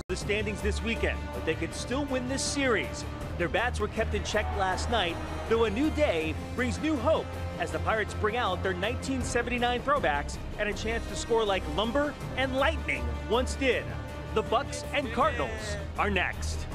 the standings this weekend, but they could still win this series. Their bats were kept in check last night, though a new day brings new hope as the Pirates bring out their 1979 throwbacks and a chance to score like Lumber and Lightning once did. The Bucks and Cardinals are next.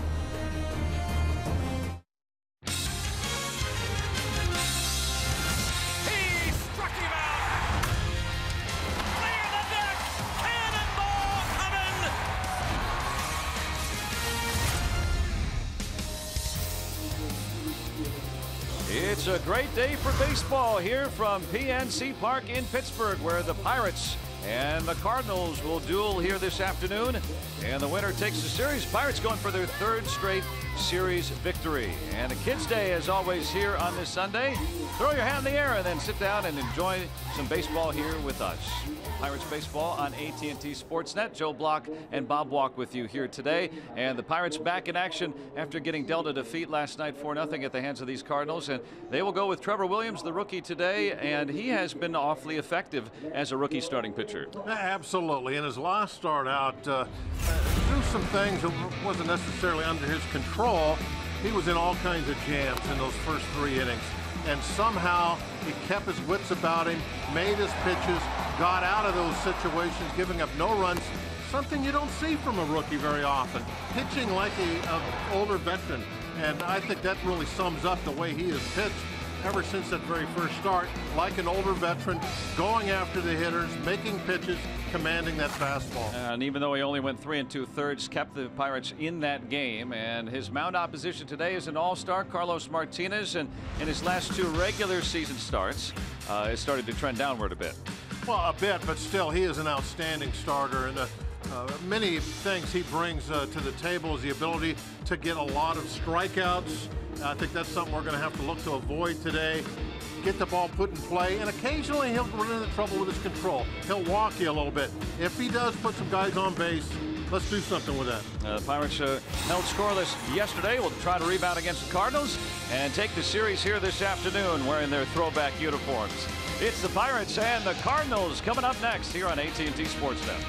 It's a great day for baseball here from PNC Park in Pittsburgh, where the Pirates and the Cardinals will duel here this afternoon, and the winner takes the series. Pirates going for their third straight series victory. And a Kids Day, as always, here on this Sunday. Throw your hat in the air and then sit down and enjoy some baseball here with us. Pirates baseball on AT&T Sportsnet. Joe Block and Bob Walk with you here today. And the Pirates back in action after getting dealt a defeat last night 4-0 at the hands of these Cardinals. And they will go with Trevor Williams, the rookie, today. And he has been awfully effective as a rookie starting pitcher. Absolutely. In his last start out, through some things that wasn't necessarily under his control, he was in all kinds of jams in those first 3 innings. And somehow he kept his wits about him, made his pitches, got out of those situations, giving up no runs, something you don't see from a rookie very often. Pitching like an older veteran. And I think that really sums up the way he has pitched ever since that very first start, like an older veteran, going after the hitters, making pitches, commanding that fastball. And even though he only went 3 2/3, kept the Pirates in that game. And his mound opposition today is an all-star, Carlos Martinez, and in his last 2 regular season starts, it started to trend downward a bit. Well, a bit, but still, he is an outstanding starter, and many things he brings to the table is the ability to get a lot of strikeouts. I think that's something we're going to have to look to avoid today. Get the ball put in play, and occasionally he'll run into trouble with his control. He'll walk you a little bit. If he does put some guys on base, let's do something with that. The Pirates held scoreless yesterday. Will try to rebound against the Cardinals and take the series here this afternoon wearing their throwback uniforms. It's the Pirates and the Cardinals coming up next here on AT&T Sportsnet.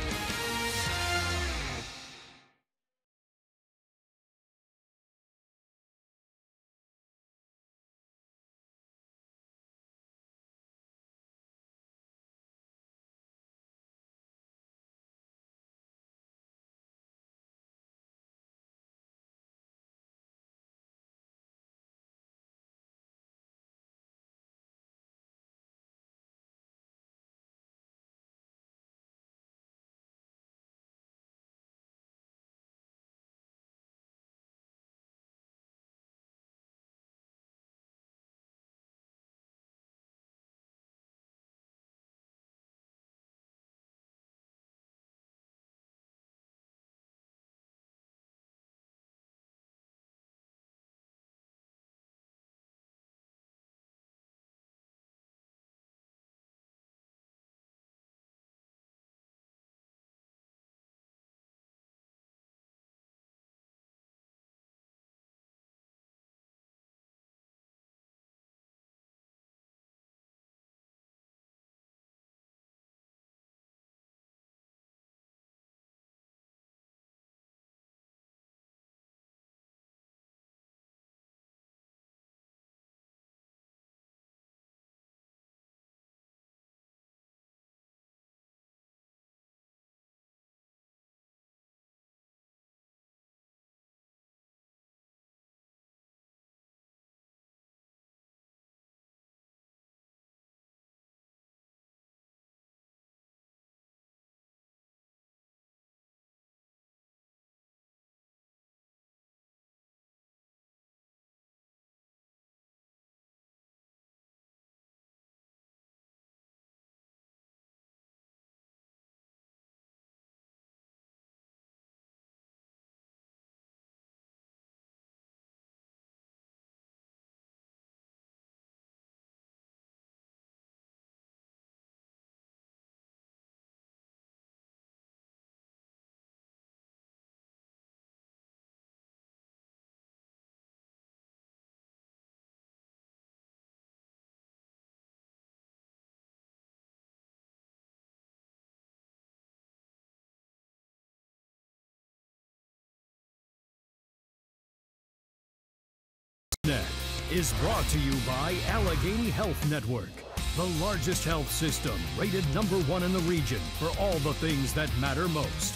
is brought to you by Allegheny Health Network, the largest health system rated #1 in the region for all the things that matter most.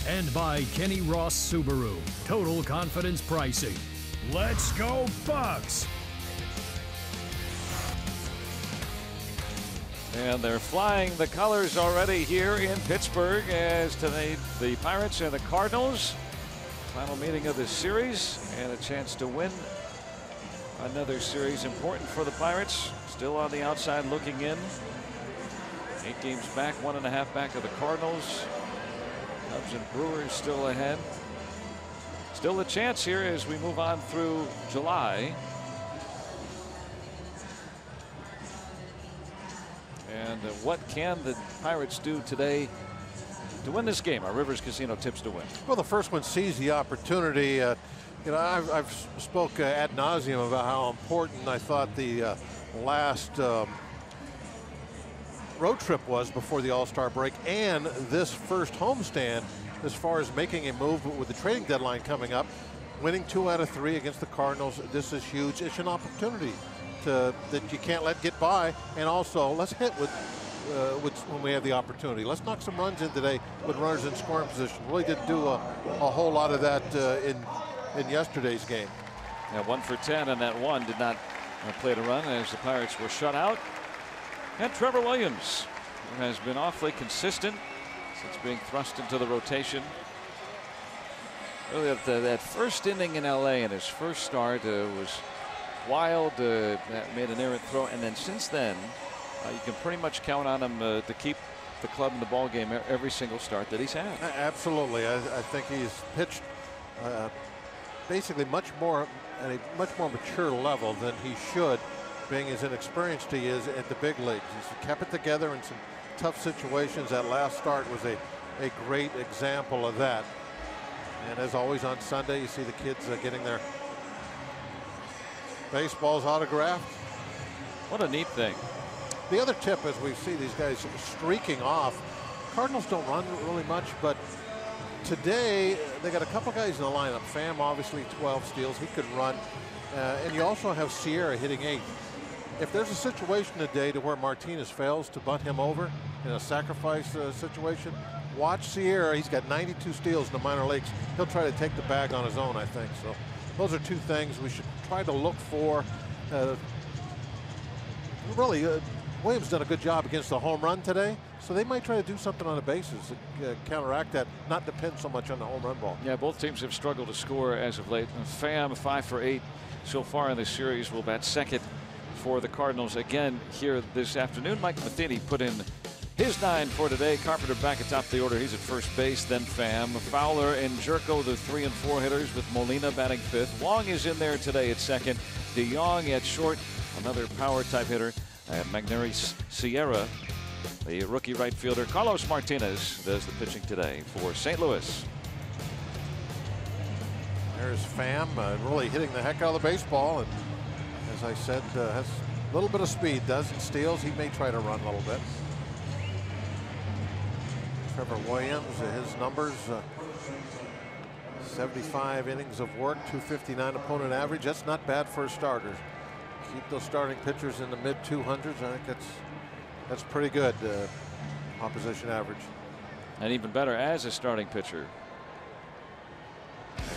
And by Kenny Ross Subaru, total confidence pricing. Let's go Bucks! And they're flying the colors already here in Pittsburgh as today the Pirates and the Cardinals. Final meeting of this series and a chance to win another series important for the Pirates. Still on the outside looking in. 8 games back, 1.5 back of the Cardinals. Cubs and Brewers still ahead. Still a chance here as we move on through July. And what can the Pirates do today to win this game? Our Rivers Casino tips to win. Well, the first one sees the opportunity. You know, I've spoke ad nauseum about how important I thought the last road trip was before the All-Star break, and this first homestand as far as making a move with the trading deadline coming up. Winning 2 out of 3 against the Cardinals, this is huge. It's an opportunity that you can't let get by, and also let's hit with when we have the opportunity. Let's knock some runs in today with runners in scoring position. Really didn't do a whole lot of that in yesterday's game. Yeah, 1 for 10, and that one did not play to run as the Pirates were shut out. And Trevor Williams, who has been awfully consistent since being thrust into the rotation. Really, that first inning in LA in his first start was wild. Made an errant throw, and then since then, you can pretty much count on him to keep the club in the ball game every single start that he's had. Absolutely, I think he's pitched basically much more at a much more mature level than he should, being as inexperienced he is at the big leagues. He's kept it together in some tough situations. That last start was a great example of that. And as always on Sunday, you see the kids getting their baseballs autographed. What a neat thing. The other tip, as we see these guys streaking off, Cardinals don't run really much, but today they got a couple guys in the lineup. Pham, obviously 12 steals, he could run, and you also have Sierra hitting 8. If there's a situation today to where Martinez fails to bunt him over in a sacrifice situation, watch Sierra. He's got 92 steals in the minor leagues. He'll try to take the bag on his own, I think. So those are 2 things we should try to look for. Really, Williams done a good job against the home run today, so they might try to do something on the bases to counteract that, not depend so much on the home run ball. Yeah, both teams have struggled to score as of late. Pham 5 for 8 so far in this series, will bat second for the Cardinals again here this afternoon. Mike Matheny put in his 9 for today. Carpenter back atop the order. He's at first base, then Pham. Fowler and Jerko, the 3 and 4 hitters, with Molina batting 5th. Wong is in there today at second. DeYoung at short, another power type hitter. And Magneuris Sierra, the rookie right fielder. Carlos Martinez does the pitching today for St. Louis. There's Pham really hitting the heck out of the baseball, and as I said, has a little bit of speed. Doesn't steals. He may try to run a little bit. Trevor Williams, his numbers, 75 innings of work, 259 opponent average. That's not bad for a starter. Keep those starting pitchers in the mid 200s. I think that's pretty good opposition average. And even better as a starting pitcher.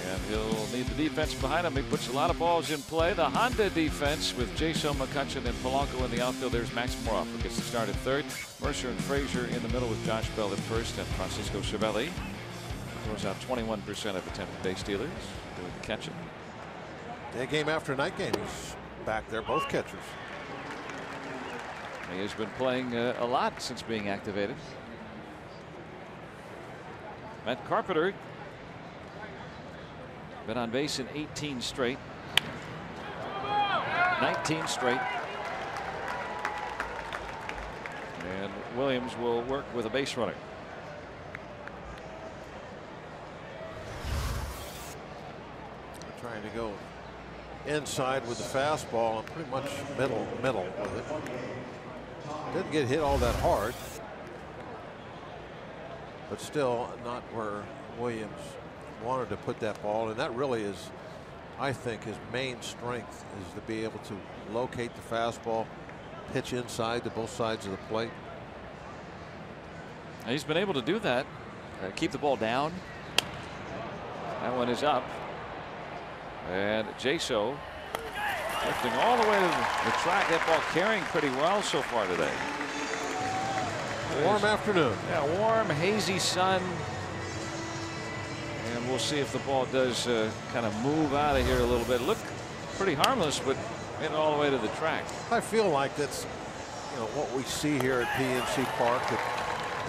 And he'll need the defense behind him. He puts a lot of balls in play. The Honda defense with Jason McCutcheon and Polanco in the outfield. There's Max Moroff, who gets to start at third. Mercer and Frazier in the middle with Josh Bell at first, and Francisco Cervelli throws out 21% of attempted base stealers doing the catching. Day game after night game. He's back there, both catchers. He has been playing a lot since being activated. Matt Carpenter been on base in 18 straight. 19 straight. And Williams will work with a base runner. Trying to go inside with the fastball and pretty much middle with it. Didn't get hit all that hard, but still not where Williams wanted to put that ball, and that really is, I think his main strength is to be able to locate the fastball, pitch inside to both sides of the plate. And he's been able to do that. Keep the ball down. That one is up. And Jaso lifting all the way to the track. That ball carrying pretty well so far today. Warm afternoon. Yeah, warm, hazy sun. And we'll see if the ball does kind of move out of here a little bit. Looked pretty harmless, but made it all the way to the track. I feel like that's, you know, what we see here at PNC Park.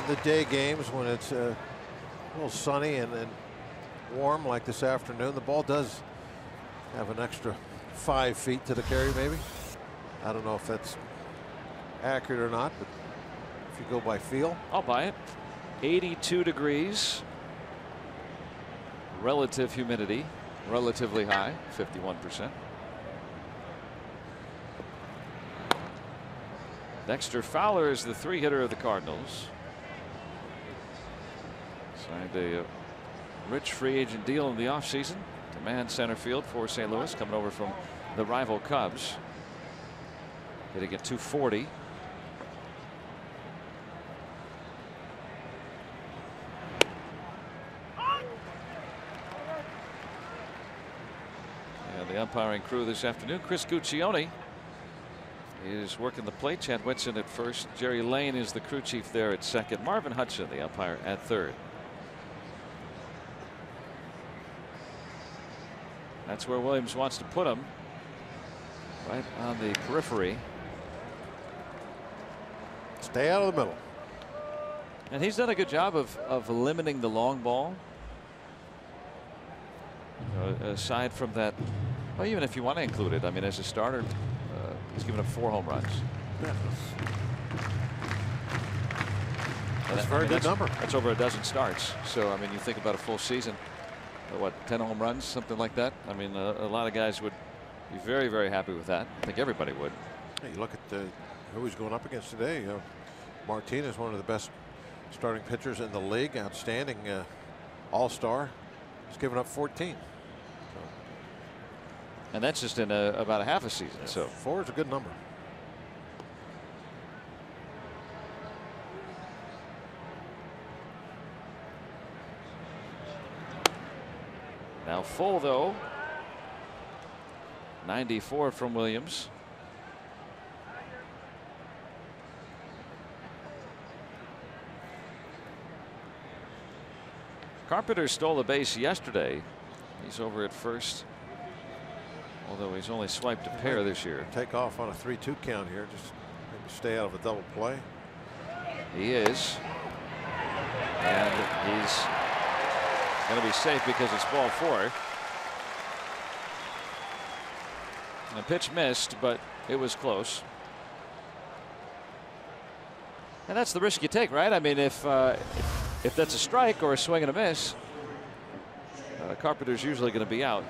In the day games when it's a little sunny and warm like this afternoon, the ball does have an extra 5 feet to the carry, maybe. I don't know if that's accurate or not, but if you go by feel, I'll buy it. 82 degrees. Relative humidity relatively high, 51%. Dexter Fowler is the 3-hitter of the Cardinals. Signed a rich free agent deal in the offseason to man center field for St. Louis, coming over from the rival Cubs. Hitting at 240. And the umpiring crew this afternoon, Chris Guccione is working the plate. Chad Whitson at first. Jerry Lane is the crew chief there at second. Marvin Hudson, the umpire, at third. That's where Williams wants to put him, right on the periphery. stay out of the middle. And he's done a good job of limiting the long ball. Aside from that, well, even if you want to include it, I mean, as a starter, he's given up 4 home runs. Yeah. That's a very good number. That's over a dozen starts. So, I mean, you think about a full season, what, 10 home runs, something like that? I mean, a lot of guys would be very, very happy with that. I think everybody would. Hey, you look at who he's going up against today. Martinez, one of the best starting pitchers in the league, outstanding all-star. He's given up 14. And that's just in about a half a season. Yeah, so 4 is a good number. Now full though. 94 from Williams. Carpenter stole a base yesterday. He's over at first, although he's only swiped a pair this year. Take off on a 3-2 count here. Just maybe stay out of a double play. He is. And he's going to be safe because it's ball 4. The pitch missed, but it was close. And that's the risk you take, right? I mean, if that's a strike or a swing and a miss, Carpenter's usually going to be out.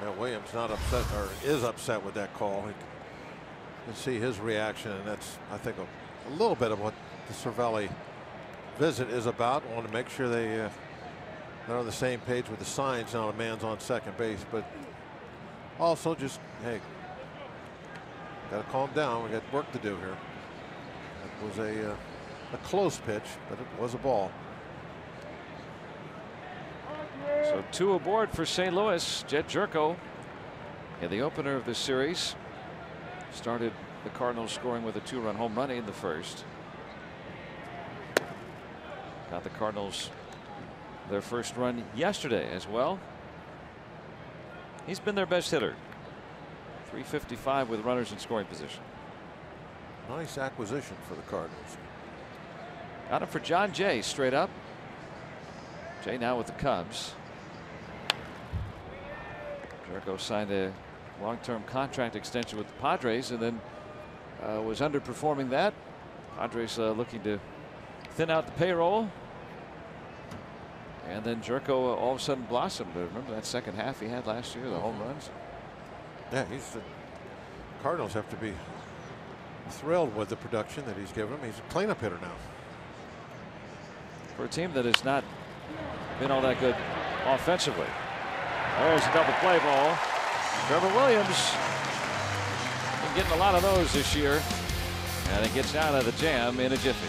Yeah, Williams not upset, or is upset with that call. You can see his reaction, and that's, I think, a little bit of what the Cervelli visit is about. I want to make sure they're on the same page with the signs. Now a man's on second base, but also just, hey, got to calm down. We got work to do here. It was a close pitch, but it was a ball. So 2 aboard for St. Louis. Jed Jerko in the opener of this series started the Cardinals scoring with a 2-run home run in the first. Got the Cardinals their first run yesterday as well. He's been their best hitter. 355 with runners in scoring position. Nice acquisition for the Cardinals. Got him for John Jay straight up. Jay now with the Cubs. Jerko signed a long-term contract extension with the Padres and then was underperforming that. Padres looking to thin out the payroll. And then Jerko all of a sudden blossomed. Remember that second half he had last year, the home runs? Yeah, the Cardinals have to be thrilled with the production that he's given him. He's a cleanup hitter now. for a team that has not been all that good offensively. There's a double play ball. Trevor Williams been getting a lot of those this year, and it gets out of the jam in a jiffy.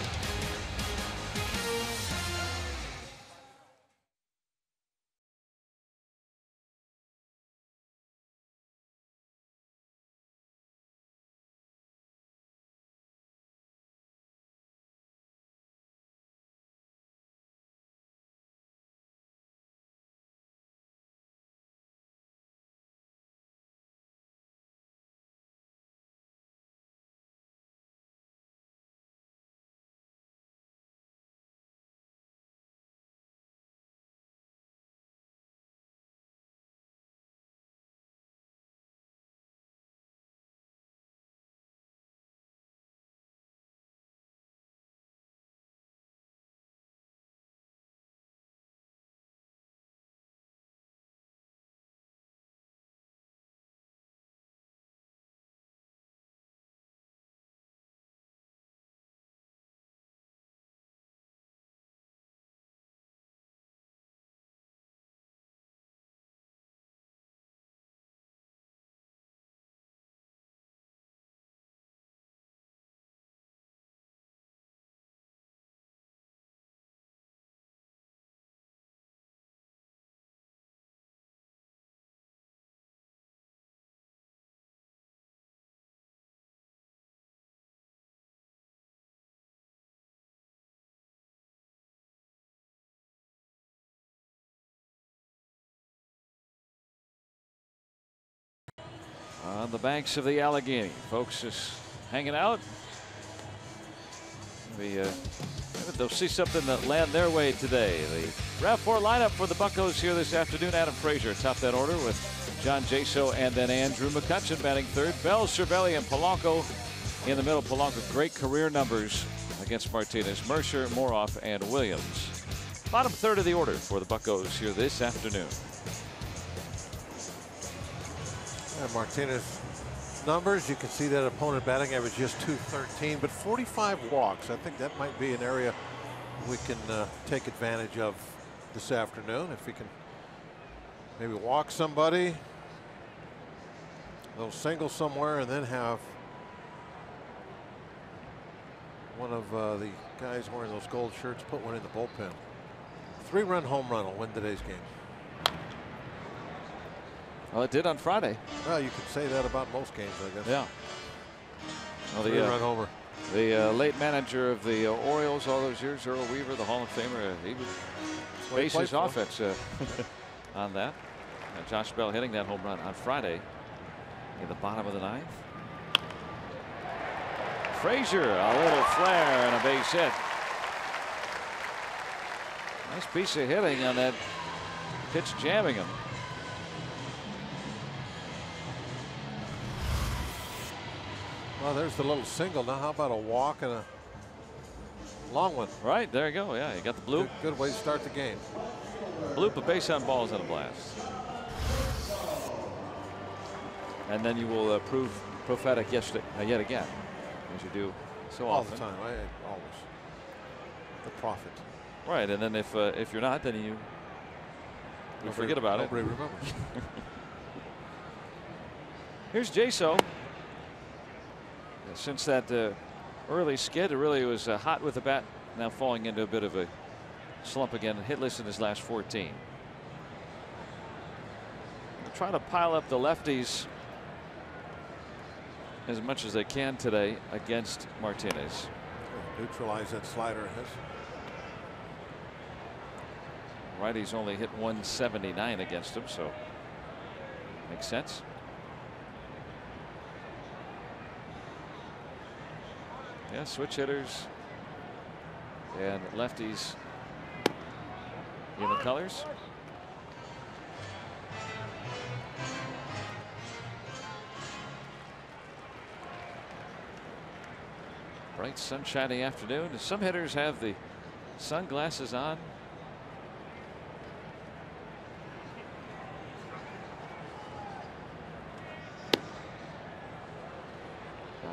On the banks of the Allegheny, folks just hanging out. Maybe they'll see something that land their way today. The RAV4 lineup for the Buccos here this afternoon. Adam Frazier atop that order with John Jaso and then Andrew McCutchen batting third. Bell, Cervelli, and Polanco in the middle. Polanco, great career numbers against Martinez, Mercer, Moroff, and Williams. Bottom third of the order for the Buccos here this afternoon. And Martinez numbers, you can see that opponent batting average just .213, but 45 walks. I think that might be an area we can take advantage of this afternoon. If we can maybe walk somebody, a little single somewhere, and then have one of the guys wearing those gold shirts put one in the bullpen. 3-run home run will win today's game. Well, it did on Friday. Well, you could say that about most games, I guess. Yeah. Well, the 3-run homer. The late manager of the Orioles all those years, Earl Weaver, the Hall of Famer, he would base his offense on that. Josh Bell hitting that home run on Friday in the bottom of the ninth. Frazier, a little flare and a base hit. Nice piece of hitting on that pitch, jamming him. Well, there's the little single. Now, how about a walk and a long one? Right, there you go. Yeah, you got the bloop. Good way to start the game. Bloop, a base on balls, and a blast. And then you will prove prophetic yet again, as you do so all often. The time. Always. The prophet. Right, and then if you're not, then you forget about it. Nobody remembers. Here's Jaso. Since that early skid, it really was hot with the bat. Now falling into a bit of a slump again. Hitless in his last 14. They'll try to pile up the lefties as much as they can today against Martinez. Neutralize that slider of his. Righties only hit 179 against him, so makes sense. Yeah, switch hitters and lefties in the colors. Bright sunshiny afternoon. Some hitters have the sunglasses on.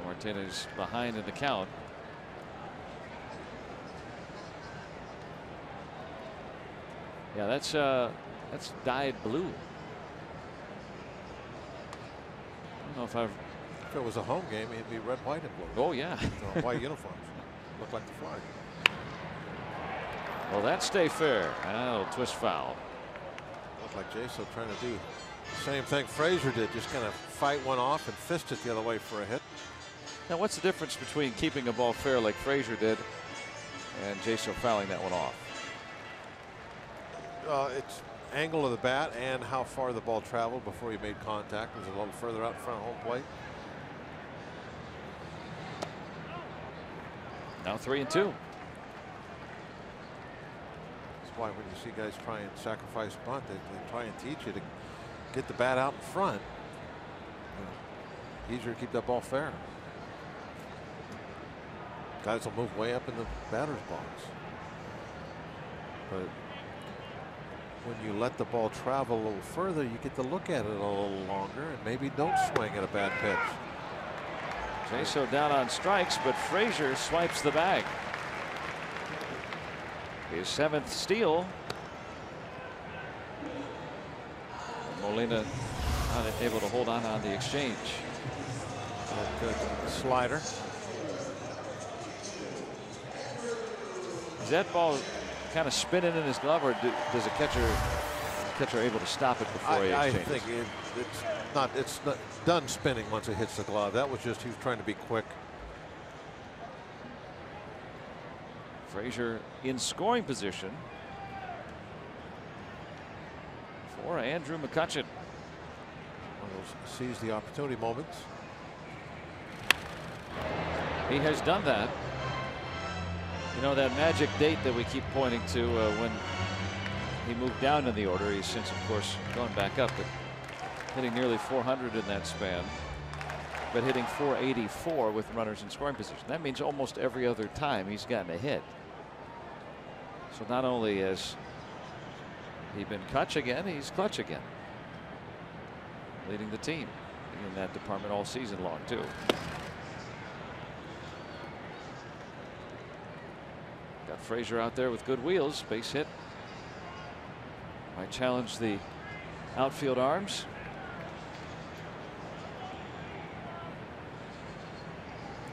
Martinez behind in the count. Yeah, that's dyed blue. I don't know if I've. If it was a home game, it'd be red, white, and blue. Oh yeah. White uniforms. Look like the flag. Well, that stay fair. That'll twist foul. Looked like Jaso trying to do the same thing Frazier did, just kind of fight one off and fist it the other way for a hit. Now, what's the difference between keeping a ball fair like Frazier did and Jaso fouling that one off? It's angle of the bat and how far the ball traveled before he made contact. It was a little further out in front of home plate. Now 3-2. That's why when you see guys try and sacrifice bunt, they try and teach you to get the bat out in front. Easier to keep that ball fair. Guys will move way up in the batter's box. But when you let the ball travel a little further, you get to look at it a little longer and maybe don't swing at a bad pitch. Jaso down on strikes, but Frazier swipes the bag. His 7th steal. Molina not able to hold on the exchange. Good slider. Is that ball kind of spinning in his glove, or does the catcher able to stop it before he exchanges? I think it's not done spinning once it hits the glove. That was just he was trying to be quick. Frazier in scoring position for Andrew McCutchen. One of those seize the opportunity moments. He has done that. You know, that magic date that we keep pointing to when he moved down in the order. He's since, of course, gone back up, but hitting nearly 400 in that span, but hitting 484 with runners in scoring position. That means almost every other time he's gotten a hit. So not only has he been clutch again, he's clutch again. Leading the team in that department all season long, too. Got Frazier out there with good wheels. Base hit. Might challenge the outfield arms.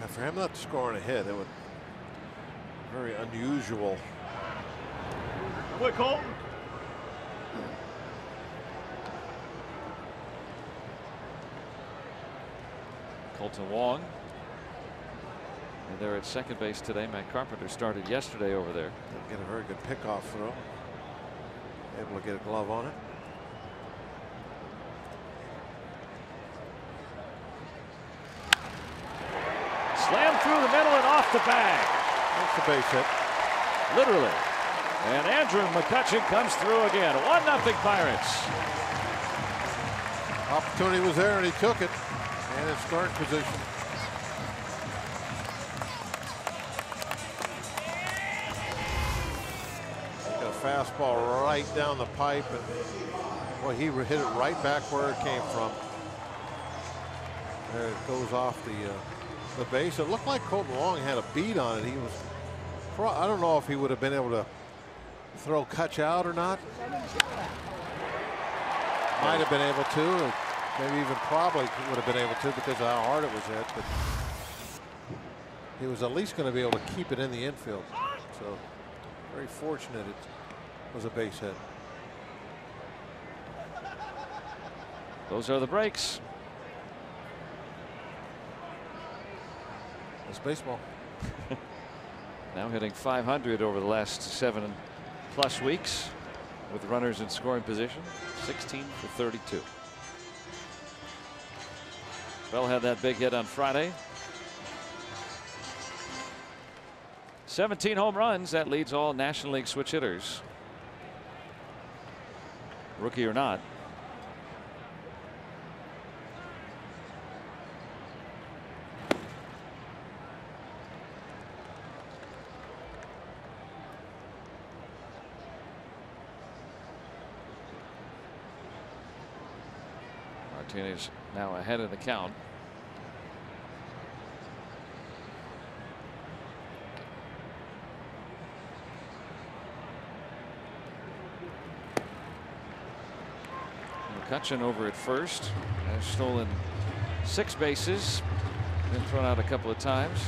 Now for him not scoring a hit, it would be very unusual. Quick, Colton. Colton Wong. And they're at second base today. Matt Carpenter started yesterday over there. Get a very good pickoff throw. Able to get a glove on it. Slam through the middle and off the bag. That's the base hit. Literally. And Andrew McCutchen comes through again. 1-0 Pirates. Opportunity was there and he took it. And in scoring position. Got a fastball right down the pipe, and boy, he hit it right back where it came from. There it goes off the base. It looked like Colton Wong had a beat on it. He was, I don't know if he would have been able to throw Kutch out or not. Might have been able to, or maybe even probably would have been able to because of how hard it was hit. But he was at least going to be able to keep it in the infield. So very fortunate it was a base hit. Those are the breaks. It's baseball. Now hitting .500 over the last 7+ weeks with runners in scoring position. 16 for 32. Bell had that big hit on Friday. 17 home runs. That leads all National League switch hitters, rookie or not. Martinez now ahead of the count. McCutchen over at first has stolen 6 bases. Been thrown out a couple of times.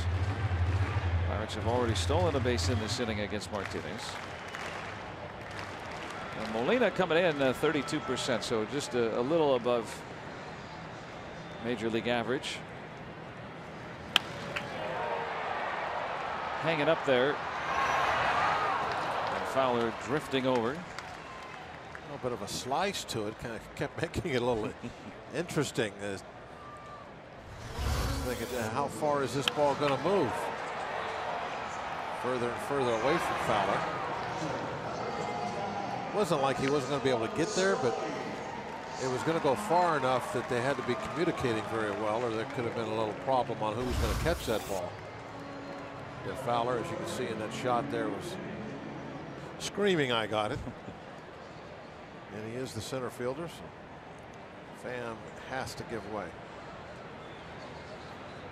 Pirates have already stolen a base in this inning against Martinez. And Molina coming in 32%, so just a little above major league average. Hanging up there. And Fowler drifting over. A little bit of a slice to it, kind of kept making it a little interesting. Thinking, how far is this ball going to move? Further and further away from Fowler. It wasn't like he wasn't going to be able to get there, but it was going to go far enough that they had to be communicating very well, or there could have been a little problem on who was going to catch that ball. Yeah, Fowler, as you can see in that shot there, was screaming, "I got it." And he is the center fielder, so Pham has to give way.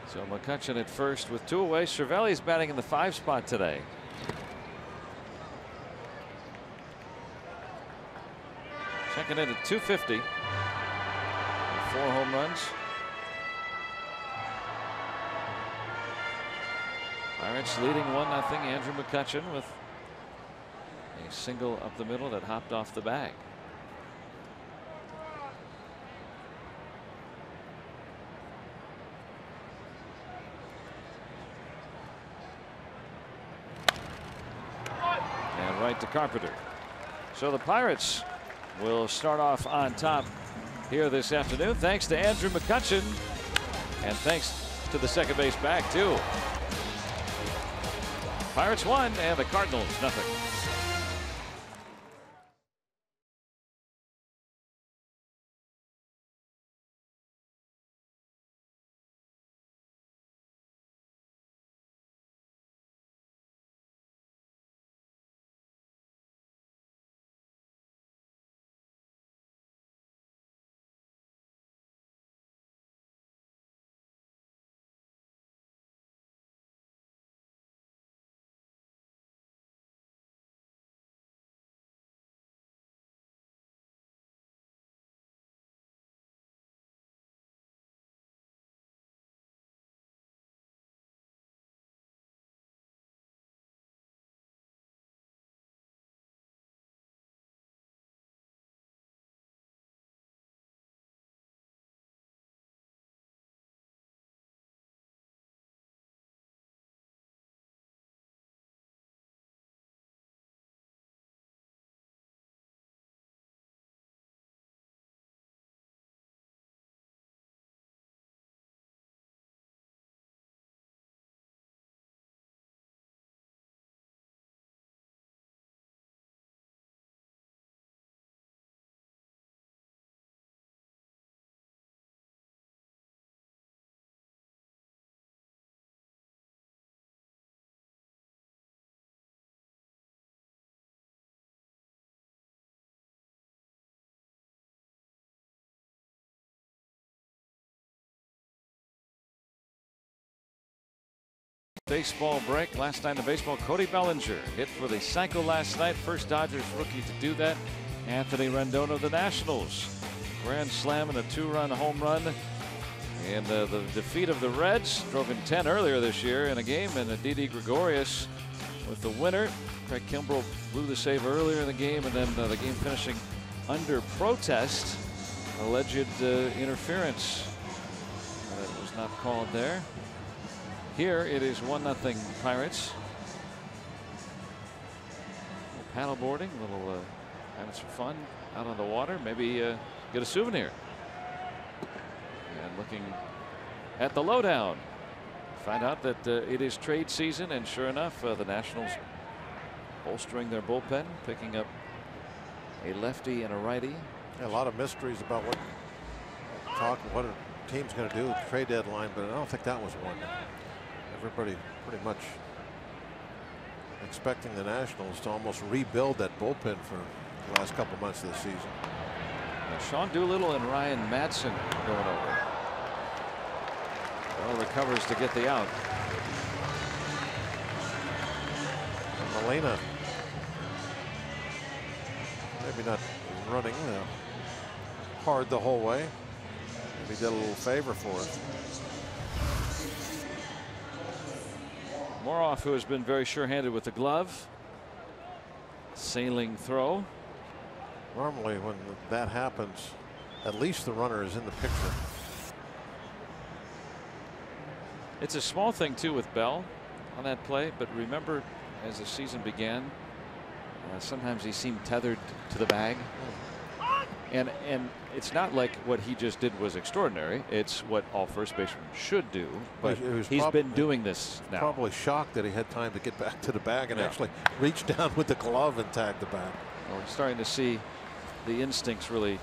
So McCutchen at first with 2 away. Cervelli's batting in the 5 spot today. Checking in at 250. 4 home runs. Pirates leading 1-0. Andrew McCutchen with a single up the middle that hopped off the bag. Right to Carpenter. So the Pirates will start off on top here this afternoon, thanks to Andrew McCutchen, and thanks to the second base bag too. Pirates 1 and the Cardinals 0. Baseball break. Last time the baseball, Cody Bellinger hit for the cycle last night. First Dodgers rookie to do that. Anthony Rendon of the Nationals. Grand slam and a 2-run home run. And the defeat of the Reds drove in 10 earlier this year in a game. And Didi Gregorius with the winner. Craig Kimbrell blew the save earlier in the game, and then the game finishing under protest. Alleged interference that was not called there. Here it is 1-0 Pirates. A little paddleboarding, a little having some fun out on the water. Maybe get a souvenir. And looking at the lowdown, find out that it is trade season, and sure enough, the Nationals bolstering their bullpen, picking up a lefty and a righty. Yeah, a lot of mysteries about what a team's going to do with the trade deadline, but I don't think that was one. Everybody pretty much expecting the Nationals to almost rebuild that bullpen for the last couple months of the season. Sean Doolittle and Ryan Madsen going over. Well, recovers to get the out. And Molina maybe not running. hard the whole way. Maybe did a little favor for us. Moroff, who has been very sure-handed with the glove. Sailing throw. Normally when that happens, at least the runner is in the picture. It's a small thing too with Bell on that play, but remember as the season began, sometimes he seemed tethered to the bag. And it's not like what he just did was extraordinary. It's what all first basemen should do. But he's been doing this now. Probably shocked that he had time to get back to the bag and actually reach down with the glove and tag the bag. Well, we're starting to see the instincts really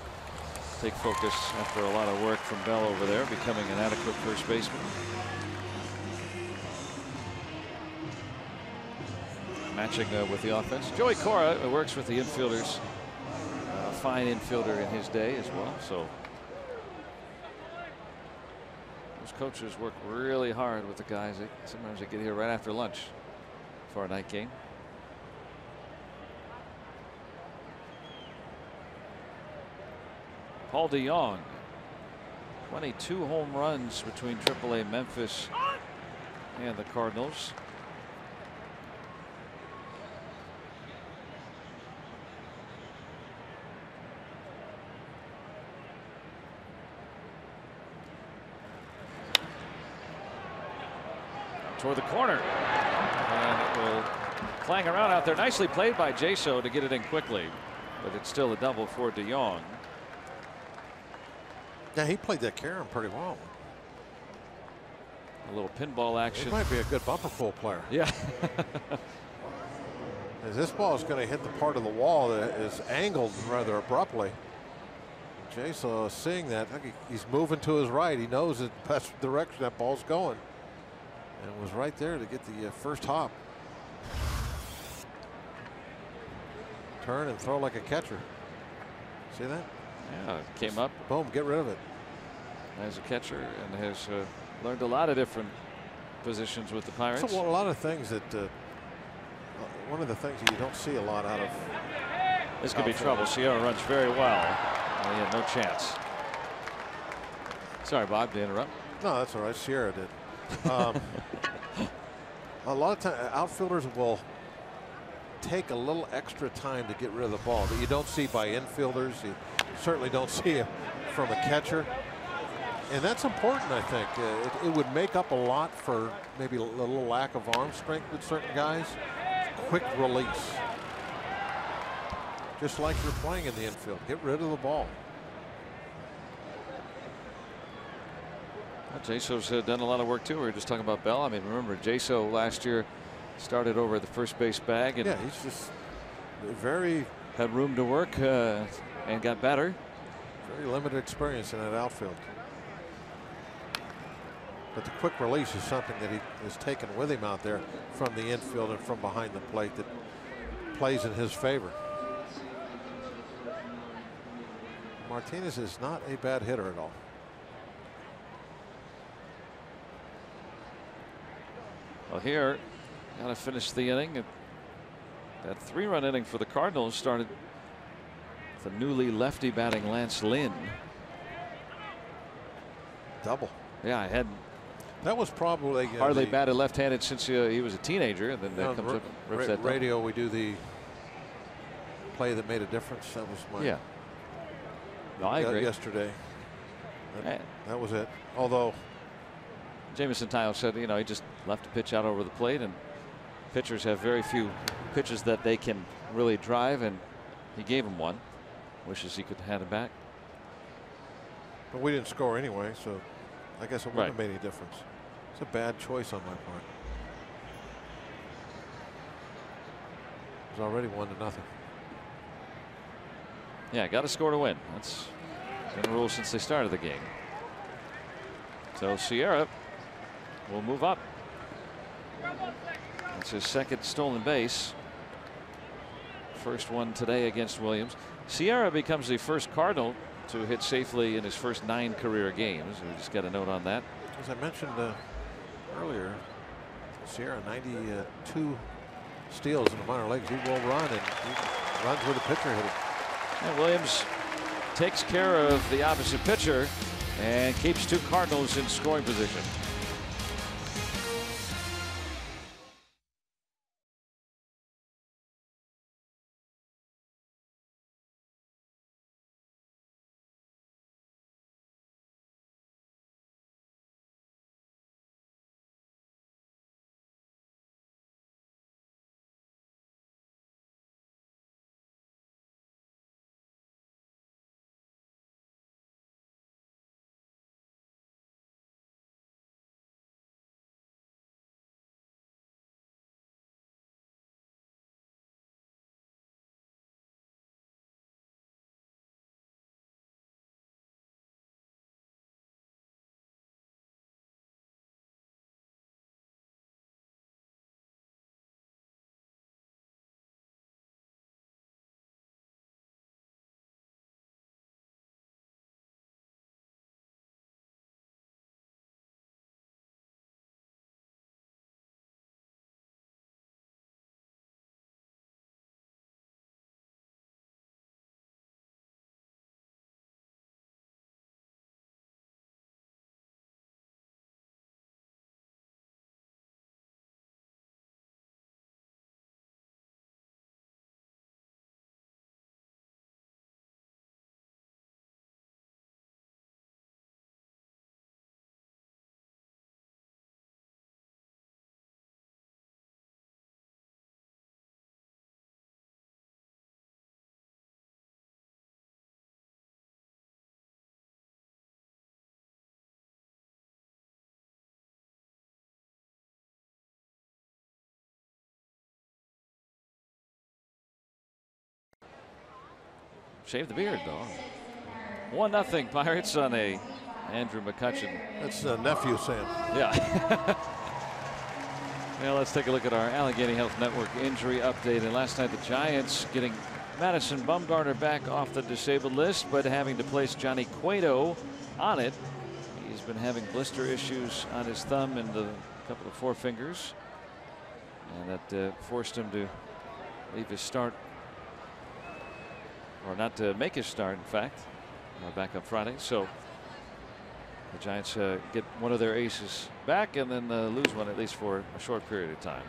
take focus after a lot of work from Bell over there, becoming an adequate first baseman. Matching with the offense. Joey Cora works with the infielders. Fine infielder in his day as well. So those coaches work really hard with the guys. Sometimes they get here right after lunch for a night game. Paul DeYoung, 22 home runs between AAA Memphis and the Cardinals. Toward the corner, and it will clang around out there. Nicely played by Jaso to get it in quickly, but it's still a double for DeYoung. Yeah, he played that Karen pretty well. A little pinball action. He might be a good bumper pool player. Yeah. As this ball is going to hit the part of the wall that is angled rather abruptly. Jaso seeing that, he's moving to his right. He knows the best direction that ball's going. And was right there to get the first hop. Turn and throw like a catcher. See that? Yeah, came up. Boom, get rid of it. As a catcher and has learned a lot of different positions with the Pirates. So a lot of things that one of the things that you don't see a lot out of. This could be trouble. Sierra runs very well. He had no chance. Sorry, Bob, to interrupt. No, that's all right. Sierra did. A lot of times outfielders will take a little extra time to get rid of the ball that you don't see by infielders. You certainly don't see it from a catcher, and that's important. I think it would make up a lot for maybe a little lack of arm strength with certain guys. Quick release, just like you're playing in the infield. Get rid of the ball. Jaso's done a lot of work too. We were just talking about Bell. I mean, remember Jaso last year started over at the first base bag, and yeah, he's just very had room to work and got better. Very limited experience in that outfield. But the quick release is something that he has taken with him out there from the infield and from behind the plate that plays in his favor. Martinez is not a bad hitter at all. Well, here, got to finish the inning. That 3-run inning for the Cardinals started with a newly lefty batting Lance Lynn. Double. Yeah, I hadn't. That was probably hardly batted left-handed since he was a teenager, and then that comes up and rips that radio. Double. We do the play that made a difference. That was my No, I agree. Yesterday. That was it. Although Jamison Tyler said, you know, he just left a pitch out over the plate, and pitchers have very few pitches that they can really drive, and he gave him one. Wishes he could have had it back. But we didn't score anyway, so I guess it wouldn't have made any difference. It's a bad choice on my part. It was already 1-0. Yeah, got to score to win. That's been the rule since they started the game. So Sierra will move up. That's his second stolen base. First one today against Williams. Sierra becomes the first Cardinal to hit safely in his first 9 career games. We just got a note on that. As I mentioned earlier, Sierra 92 steals in the minor leagues. He will run, and he runs with a pitcher hit him. And Williams takes care of the opposite pitcher and keeps 2 Cardinals in scoring position. Shave the beard, though. 1-0 Pirates on a Andrew McCutchen. That's nephew Sam. Yeah. Well, let's take a look at our Allegheny Health Network injury update. And last night the Giants getting Madison Bumgarner back off the disabled list, but having to place Johnny Cueto on it. He's been having blister issues on his thumb and a couple of forefingers, and that forced him to leave his start, or not to make his start, in fact, back on Friday. So the Giants get one of their aces back and then lose one, at least for a short period of time.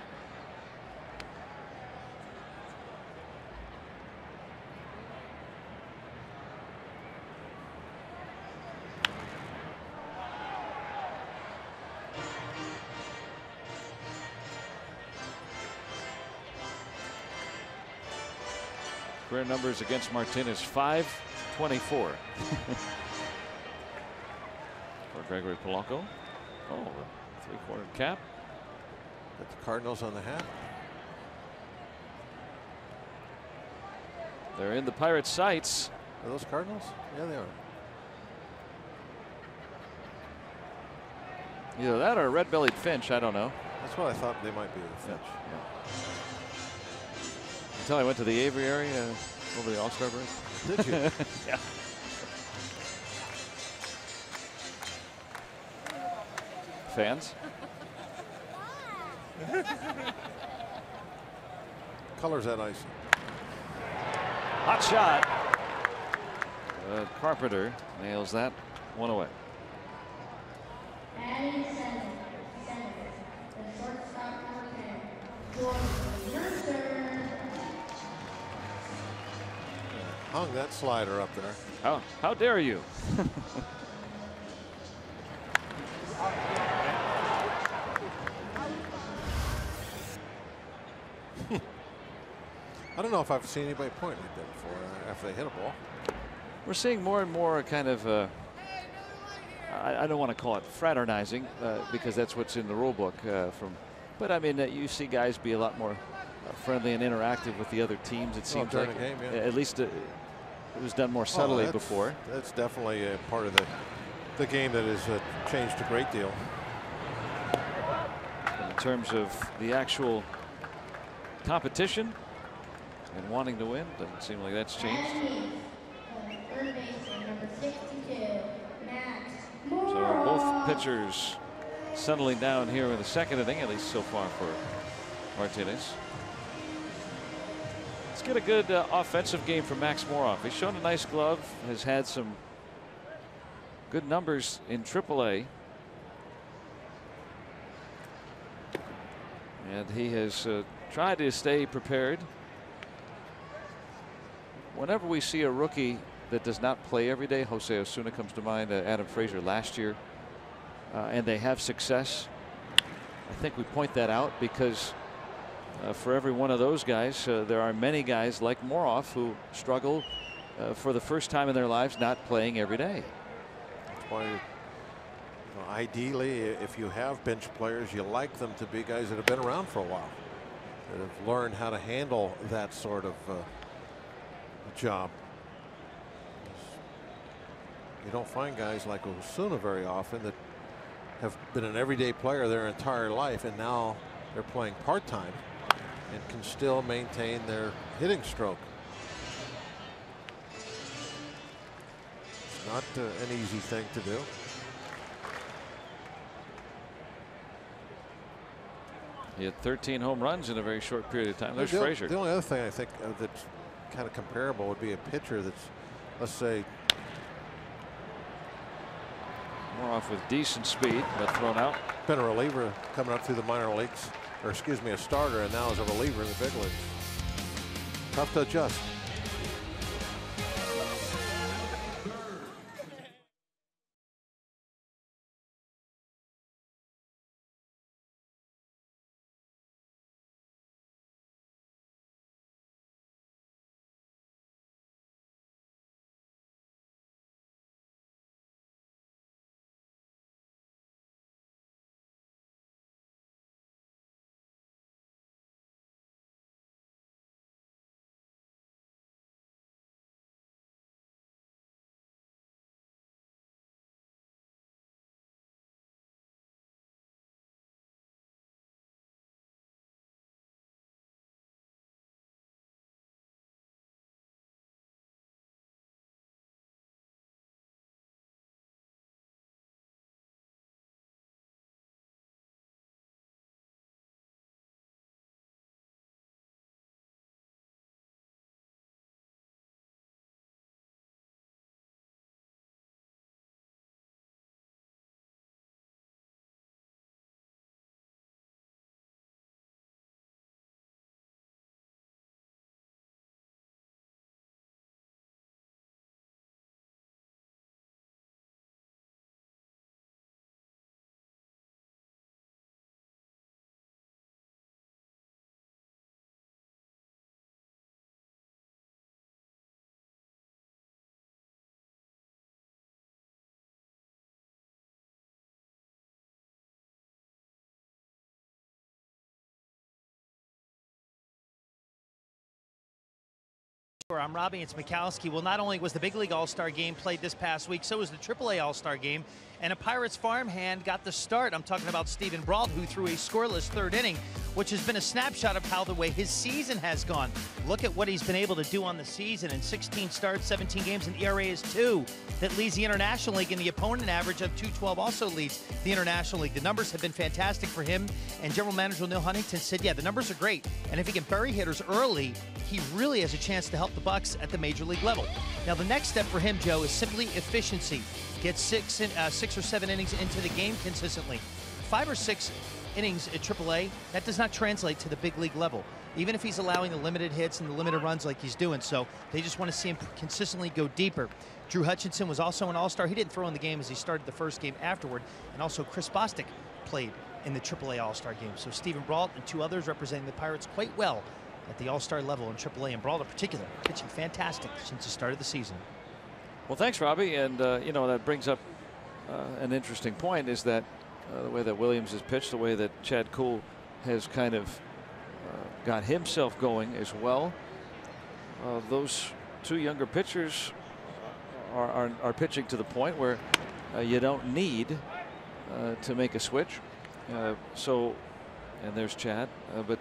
Career numbers against Martinez, 524. For Gregory Polanco. Oh, a three-quarter cap. Got the Cardinals on the hat. They're in the Pirates' sights. Are those Cardinals? Yeah, they are. Either that or a red-bellied finch. I don't know. That's what I thought they might be, the finch. Yeah. Until I went to the aviary over the All-Star break. Did you? Yeah. Fans? Colors that ice. Hot shot. Carpenter nails that one away. Hung that slider up there. How dare you? I don't know if I've seen anybody point like that before after they hit a ball. We're seeing more and more kind of I don't want to call it fraternizing because that's what's in the rule book but I mean you see guys be a lot more friendly and interactive with the other teams. It seems during like the game, yeah. At least it was done more subtly before. That's definitely a part of the game that has changed a great deal. In terms of the actual competition and wanting to win, doesn't seem like that's changed. So both pitchers settling down here in the second inning, at least so far for Martinez. This get a good offensive game from Max Moroff. He's shown a nice glove, has had some good numbers in AAA. And he has tried to stay prepared. Whenever we see a rookie that does not play every day, Jose Osuna comes to mind, Adam Frazier last year, and they have success, I think we point that out because for every one of those guys, there are many guys like Moroff who struggle for the first time in their lives not playing every day. That's why, ideally, if you have bench players, you like them to be guys that have been around for a while, that have learned how to handle that sort of job. You don't find guys like Osuna very often that have been an everyday player their entire life, and now they're playing part-time and can still maintain their hitting stroke. It's not an easy thing to do. He had 13 home runs in a very short period of time. There's Frazier. The only other thing I think that's kind of comparable would be a pitcher that's, let's say, Moroff with decent speed, but thrown out. Been a reliever coming up through the minor leagues, or excuse me, a starter, and now is a reliever in the big leagues. Tough to adjust. I'm Robbie. It's Mikowski. Well, not only was the Big League All-Star Game played this past week, so was the AAA All-Star Game, and a Pirates farmhand got the start. I'm talking about Steven Brault, who threw a scoreless third inning, which has been a snapshot of how the way his season has gone. Look at what he's been able to do on the season. In 16 starts, 17 games, and ERA is 2. That leads the International League, and the opponent average of 2.12 also leads the International League. The numbers have been fantastic for him, and General Manager Neil Huntington said, yeah, the numbers are great, and if he can bury hitters early, he really has a chance to help the Bucks at the major league level. Now, the next step for him, Joe, is simply efficiency. Get 6 or 7 innings into the game consistently. 5 or 6 innings at AAA, that does not translate to the big league level, even if he's allowing the limited hits and the limited runs like he's doing. So they just want to see him consistently go deeper. Drew Hutchinson was also an all-star. He didn't throw in the game as he started the first game afterward, and also Chris Bostic played in the AAA All-Star game. So Steven Brault and 2 others representing the Pirates quite well at the All-Star level in AAA, and Brault in particular pitching fantastic since the start of the season. Well, thanks, Robbie. And you know, that brings up an interesting point, is that the way that Williams has pitched, the way that Chad Kuhl has kind of got himself going as well. Those 2 younger pitchers are pitching to the point where you don't need to make a switch. And there's Chad, but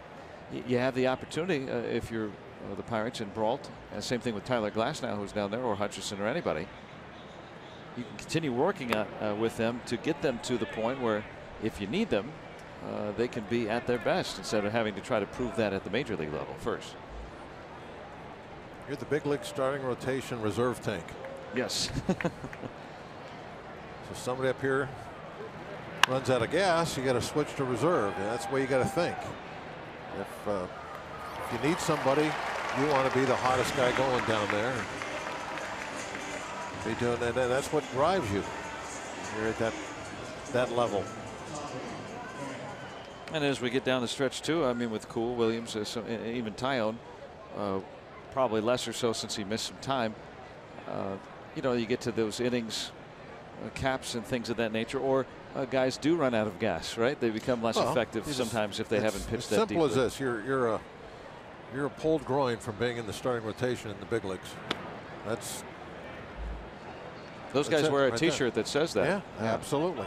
you have the opportunity if you're the Pirates and Brault, and same thing with Tyler Glasnow, who's down there, or Hutchison, or anybody. You can continue working with them to get them to the point where, if you need them, they can be at their best, instead of having to try to prove that at the major league level first. You're the big league starting rotation reserve tank. Yes. So somebody up here runs out of gas, you got to switch to reserve. And that's the way you got to think. If you need somebody, you want to be the hottest guy going down there. Be doing that, and that's what drives you. You're at that level. And as we get down the stretch too, I mean, with Cool, Williams, even Tyone, probably less or so since he missed some time. You know, you get to those innings caps and things of that nature, or guys do run out of gas, right? They become less effective sometimes if they haven't pitched that deep. Simple as this: you're a pulled groin from being in the starting rotation in the big leagues. Those guys wear a T-shirt that says that. Yeah, absolutely.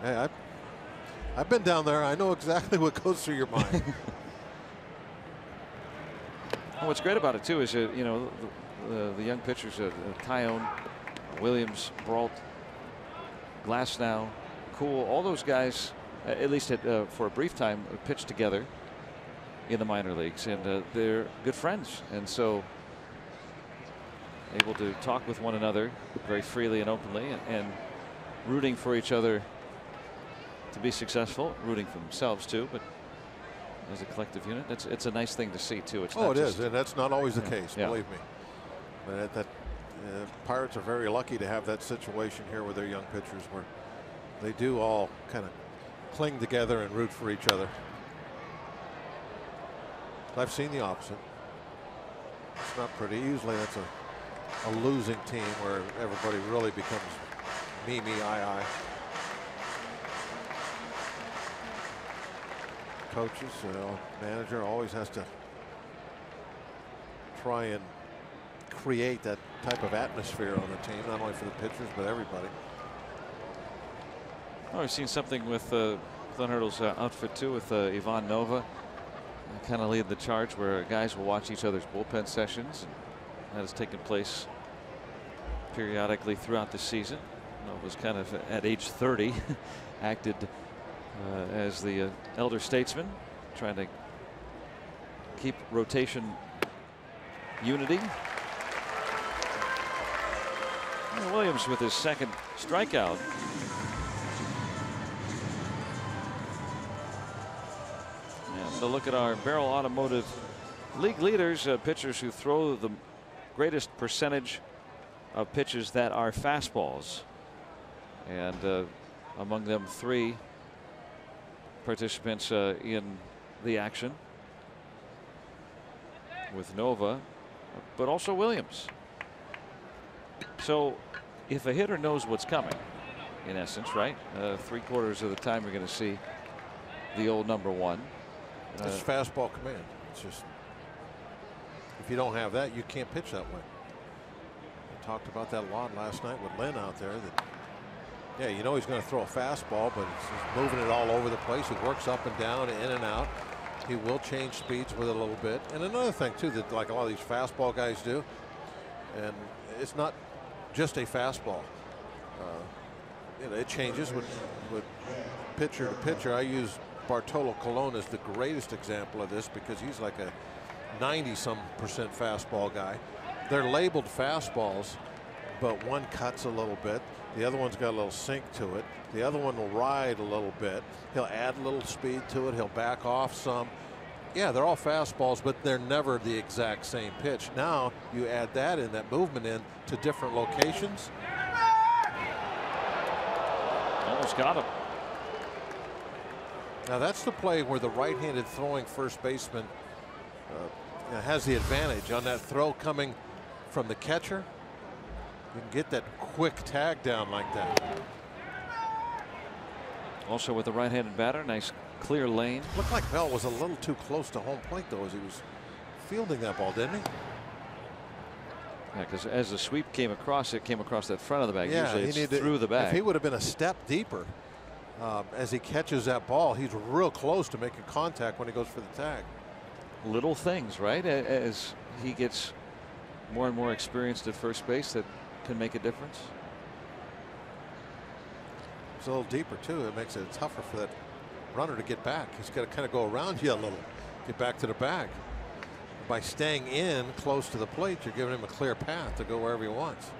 Hey, I've been down there. I know exactly what goes through your mind. Well, what's great about it too is you know, the young pitchers, Tyone, Williams, Brault, Glasnow, Cool, all those guys, at least for a brief time, pitched together in the minor leagues, and they're good friends, and so able to talk with one another very freely and openly, and rooting for each other to be successful, rooting for themselves too, but as a collective unit, it's a nice thing to see too. It's it is, and that's not always the case, believe me. But Pirates are very lucky to have that situation here with their young pitchers, where they do all kind of cling together and root for each other. I've seen the opposite. It's not pretty. Usually that's a losing team where everybody really becomes me, I. Coaches, manager always has to try and create that type of atmosphere on the team, not only for the pitchers but everybody. Oh, we've seen something with Glenn Hurdle's outfit too, with Ivan Nova kind of lead the charge, where guys will watch each other's bullpen sessions, and that has taken place periodically throughout the season. Nova's kind of at age 30 acted as the elder statesman, trying to keep rotation unity. And Williams with his second strikeout. And to look at our Barrel Automotive league leaders, pitchers who throw the greatest percentage of pitches that are fastballs, and among them 3 participants in the action with Nova, but also Williams. So if a hitter knows what's coming, in essence, right, 3/4 of the time you're going to see the old number 1. It's fastball command. It's just, if you don't have that, you can't pitch that way. I talked about that a lot last night with Lynn out there. That, yeah, you know he's going to throw a fastball, but he's moving it all over the place. He works up and down, in and out. He will change speeds with it a little bit. And another thing too, that like a lot of these fastball guys do, and it's not just a fastball. You know, it changes with pitcher to pitcher. I use Bartolo Colon as the greatest example of this, because he's like a 90-some% fastball guy. They're labeled fastballs, but one cuts a little bit. The other one's got a little sink to it. The other one will ride a little bit. He'll add a little speed to it. He'll back off some. Yeah, they're all fastballs, but they're never the exact same pitch. Now you add that in, that movement in, to different locations. Almost got him. Now that's the play where the right-handed throwing first baseman has the advantage on that throw coming from the catcher. You can get that quick tag down like that. Also with the right-handed batter, nice clear lane. Looked like Bell was a little too close to home plate though as he was fielding that ball, didn't he? Yeah, because as the sweep came across, it came across that front of the bag. Yeah, usually it's through the bag. If he would have been a step deeper as he catches that ball, he's real close to making contact when he goes for the tag. Little things, right? As he gets more and more experienced at first base, that can make a difference. It's a little deeper too. It makes it tougher for that runner to get back. He's got to kind of go around you a little, get back to the bag. By staying in close to the plate, you're giving him a clear path to go wherever he wants.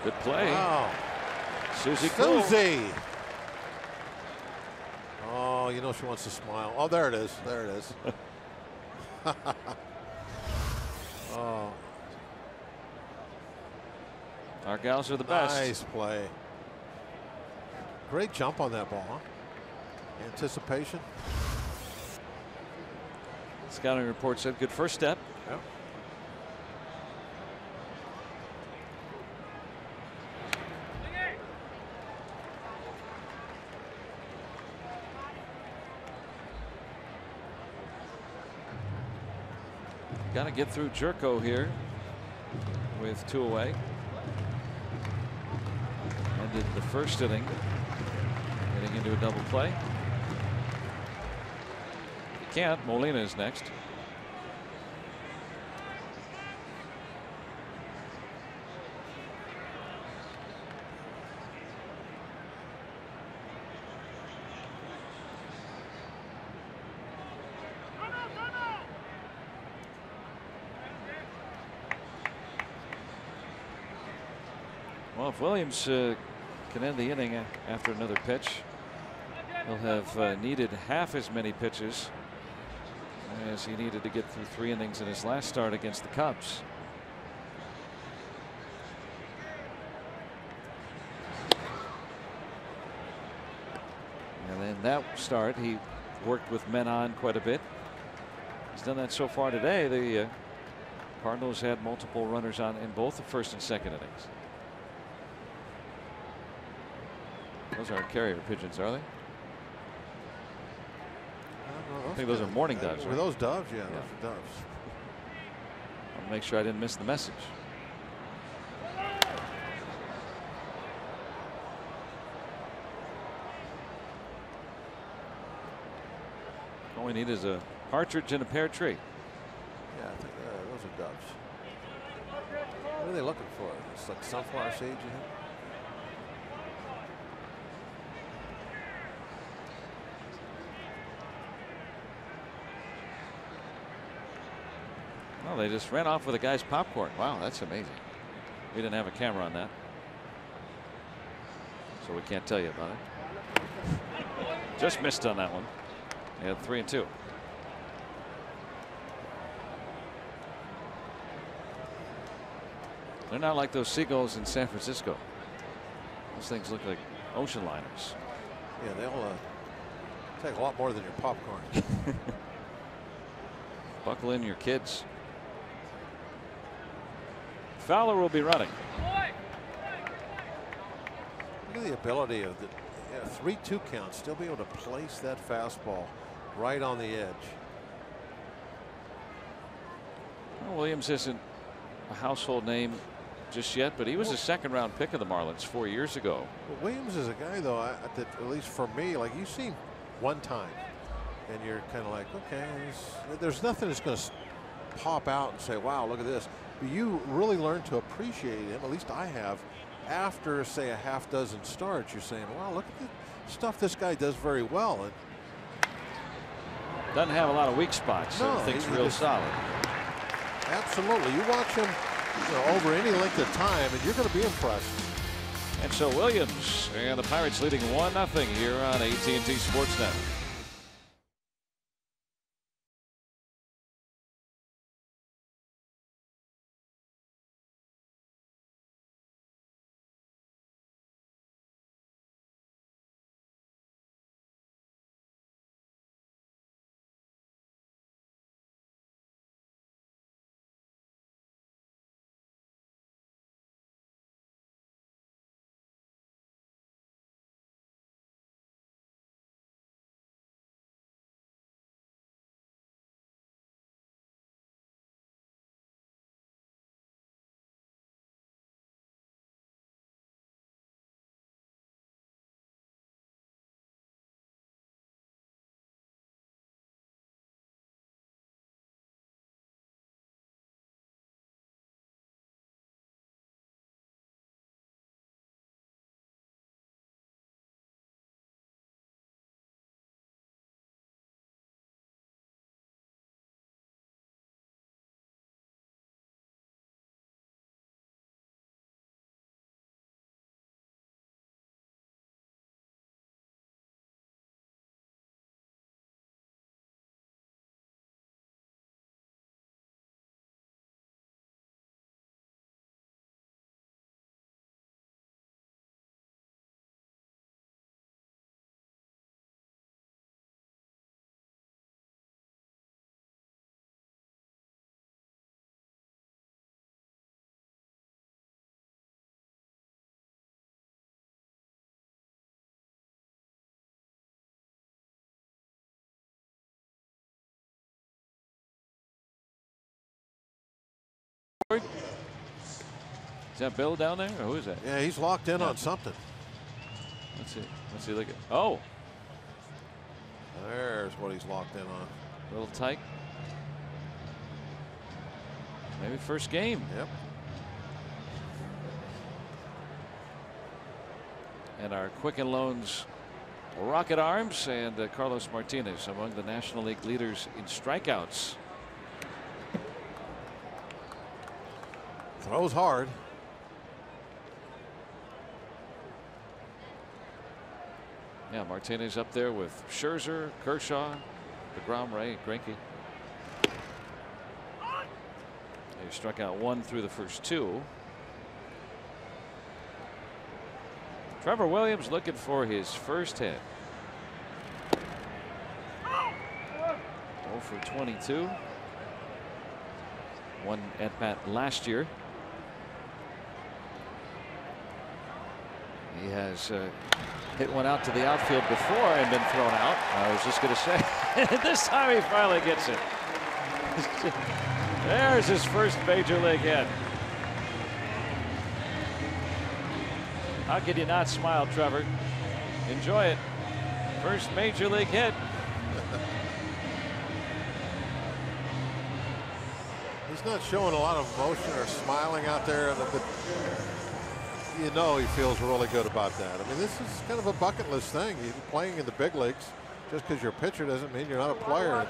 Good play. Wow. Susie. Oh, you know she wants to smile. Oh, there it is. There it is. Oh. Our gals are the best. Nice play. Great jump on that ball. Huh? Anticipation. Scouting report said good first step. Yep. Got to get through Jerko here with 2 away. Ended the first inning, getting into a double play. He can't. Molina is next. Well, if Williams can end the inning after another pitch, he'll have needed half as many pitches as he needed to get through 3 innings in his last start against the Cubs. And then that start, he worked with men on quite a bit. He's done that so far today. The Cardinals had multiple runners on in both the first and second innings. Those aren't carrier pigeons, are they? I think those are mourning doves. Were right? those doves? Yeah, those are doves. I'll make sure I didn't miss the message. All we need is a partridge and a pear tree. Yeah, I think those are doves. What are they looking for? It's like sunflower seeds, you think? Well, they just ran off with a guy's popcorn. Wow, that's amazing. We didn't have a camera on that, so we can't tell you about it. Just missed on that one. They had 3 and 2. They're not like those seagulls in San Francisco. Those things look like ocean liners. Yeah, they'll take a lot more than your popcorn. Buckle in your kids. Fowler will be running. Look at the ability of the 3-2 count, still be able to place that fastball right on the edge. Well, Williams isn't a household name just yet, but he was a second-round pick of the Marlins 4 years ago. Well, Williams is a guy, though, that at least for me, like you've seen one time, and you're kind of like, okay, there's nothing that's going to pop out and say, wow, look at this. But you really learn to appreciate him, at least I have, after, say, a half dozen starts. You're saying, wow, look at the stuff this guy does very well. And doesn't have a lot of weak spots, so I think he's real solid. Absolutely. You watch him over any length of time, and you're going to be impressed. And so Williams and the Pirates leading 1-0 here on AT&T Sportsnet. Is that Bill down there, or who is that? Yeah, he's locked in on something. Let's see. Let's see. Look at. Oh, there's what he's locked in on. A little tight. Maybe first game. Yep. And our Quicken Loans rocket arms and Carlos Martinez among the National League leaders in strikeouts. Throws hard. Yeah, Martinez up there with Scherzer, Kershaw, DeGrom, Ray, Greinke. He struck out 1 through the first 2. Trevor Williams looking for his first hit. 0 for 22. 1 at bat last year. He has hit one out to the outfield before and been thrown out. I was just going to say, this time he finally gets it. There's his first major league hit. How could you not smile, Trevor? Enjoy it. First major league hit. He's not showing a lot of emotion or smiling out there, but you know he feels really good about that. I mean, this is kind of a bucket list thing. He's playing in the big leagues. Just because you're a pitcher doesn't mean you're not a player.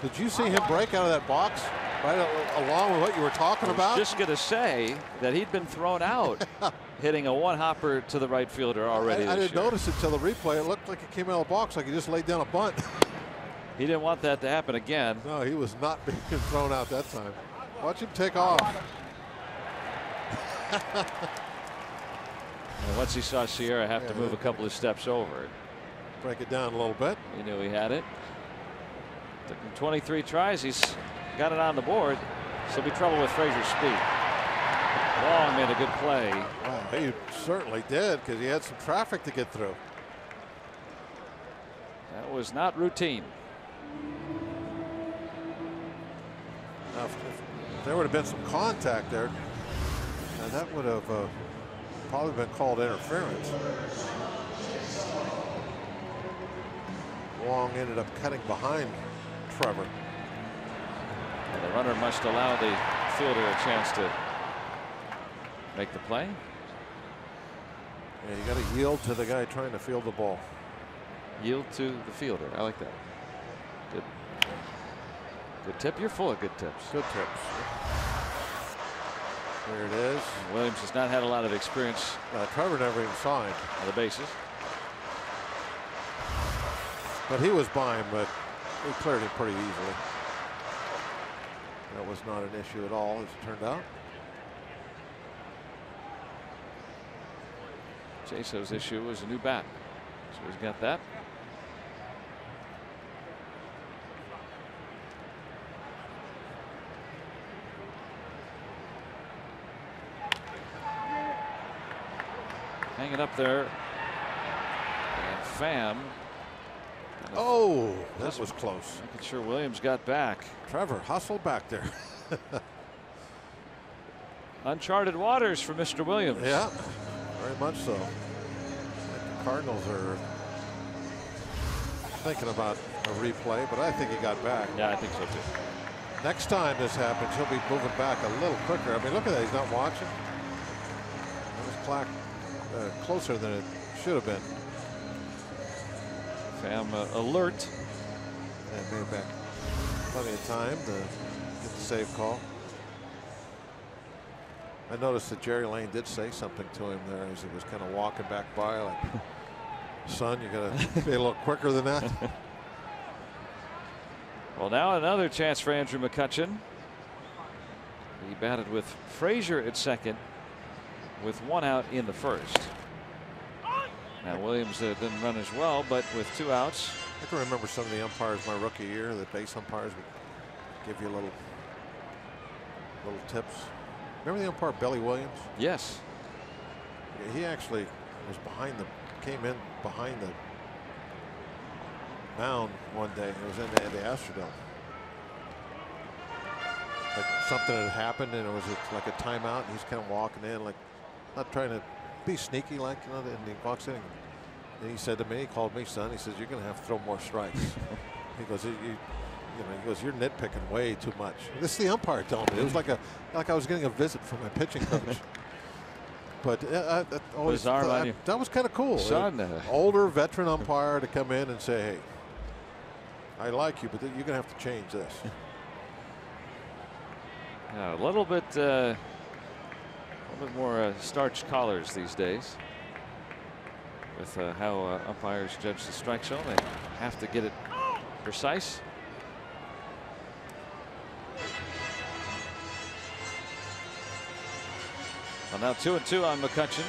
Did you see him break out of that box right along with what you were talking about? Just going to say that he'd been thrown out hitting a one-hopper to the right fielder already. I didn't notice it till the replay. It looked like he came out of the box like he just laid down a bunt. He didn't want that to happen again. No, he was not being thrown out that time. Watch him take off. And once he saw Sierra have to move a couple of steps over it. Break it down a little bit. He knew he had it. Took him 23 tries. He's got it on the board. So be trouble with Frazier's speed. Long made a good play. Wow, he certainly did, because he had some traffic to get through. That was not routine. Now, if there would have been some contact there, that would have probably been called interference. Wong ended up cutting behind Trevor. And the runner must allow the fielder a chance to make the play. Yeah, you got to yield to the guy trying to field the ball. Yield to the fielder. I like that. Good. Good tip. You're full of good tips. Good tips. There it is. And Williams has not had a lot of experience. Trevor never even saw him on the bases. But he was by him, but he cleared him pretty easily. That was not an issue at all, as it turned out. Jaso's issue was a new bat, so he's got that. Hanging up there, and Pham. Oh, that was close. Making sure Williams got back. Trevor hustled back there. Uncharted waters for Mr. Williams. Yeah, very much so. The Cardinals are thinking about a replay, but I think he got back. Yeah, I think so too. Next time this happens, he'll be moving back a little quicker. I mean, look at that. He's not watching. That was closer than it should have been. Pham alert. And made back plenty of time to get the save call. I noticed that Jerry Lane did say something to him there as he was kind of walking back by, like, son, you got to be a little quicker than that. Well, now another chance for Andrew McCutchen. He batted with Frazier at second with 1 out in the first. Now Williams didn't run as well, but with 2 outs. I can remember some of the umpires my rookie year, the base umpires would give you little tips. Remember the umpire Billy Williams? Yes. Yeah, he actually was came in behind the mound one day. It was in the Astrodome. like something had happened and it was like a timeout, and he's kind of walking in, like not trying to be sneaky, like, you know, and he walks in and he said to me, he called me son, he says, you're going to have to throw more strikes. He goes, you know, he goes, you're nitpicking way too much. This is the umpire telling me. It was like I was getting a visit from my pitching coach. But that was kind of cool. An older veteran umpire to come in and say, hey, I like you, but you're going to have to change this. Yeah, a little bit more starch collars these days with how umpires judge the strike zone. They have to get it precise. Well, now 2-2 on McCutchen.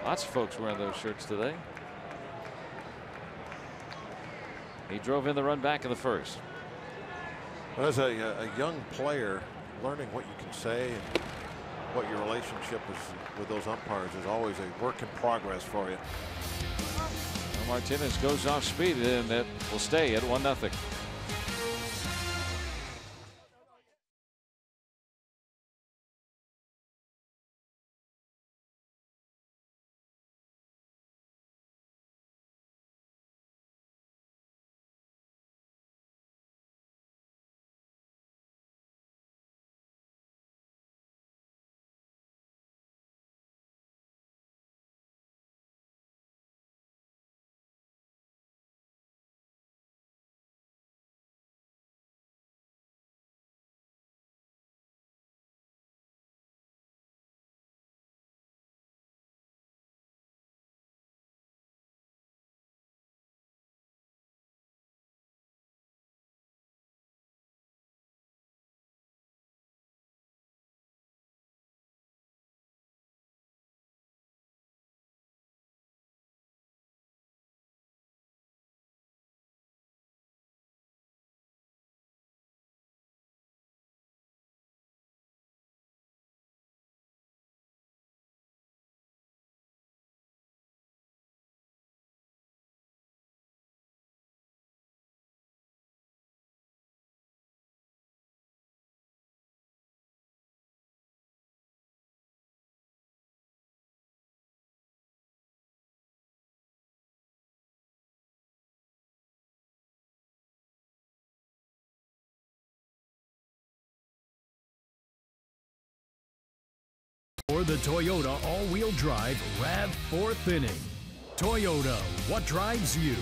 Lots of folks wearing those shirts today. He drove in the run back in the first. Well, as a young player, learning what you can say and what your relationship is with those umpires is always a work in progress for you. Well, Martinez goes off speed, and it will stay at 1-0. For the Toyota all-wheel drive RAV4 inning. Toyota, what drives you?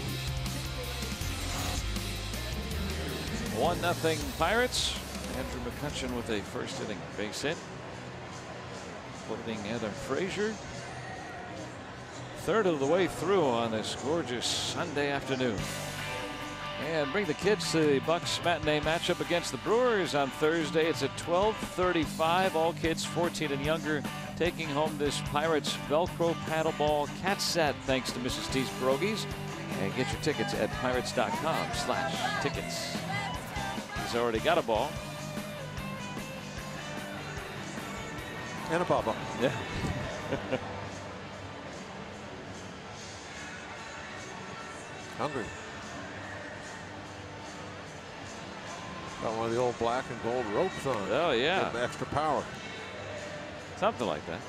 1-0 Pirates. Andrew McCutchen with a first inning base hit. Floating Adam Frazier. Third of the way through on this gorgeous Sunday afternoon. And bring the kids to the Bucks matinee matchup against the Brewers on Thursday. It's at 12:35. All kids 14 and younger taking home this Pirates Velcro paddleball cat set thanks to Mrs. T's Pierogies. And get your tickets at pirates.com/tickets. He's already got a ball. And a bubba. Yeah. Hungry. Got one of the old black and gold ropes on. Oh, yeah. With extra power. Something like that.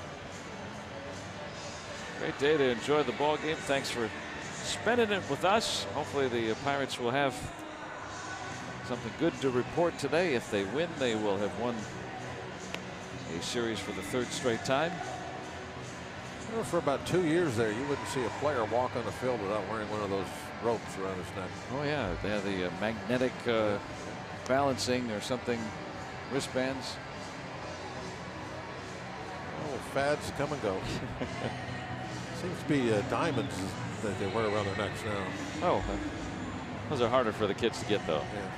Great day to enjoy the ball game. Thanks for spending it with us. Hopefully the Pirates will have something good to report today. If they win, they will have won a series for the third straight time. You know, for about 2 years there, you wouldn't see a player walk on the field without wearing one of those ropes around his neck. Oh, yeah. They have the magnetic balancing or something, wristbands. Oh, fads come and go. Seems to be diamonds that they wear around their necks now. Oh, those are harder for the kids to get, though. Yeah.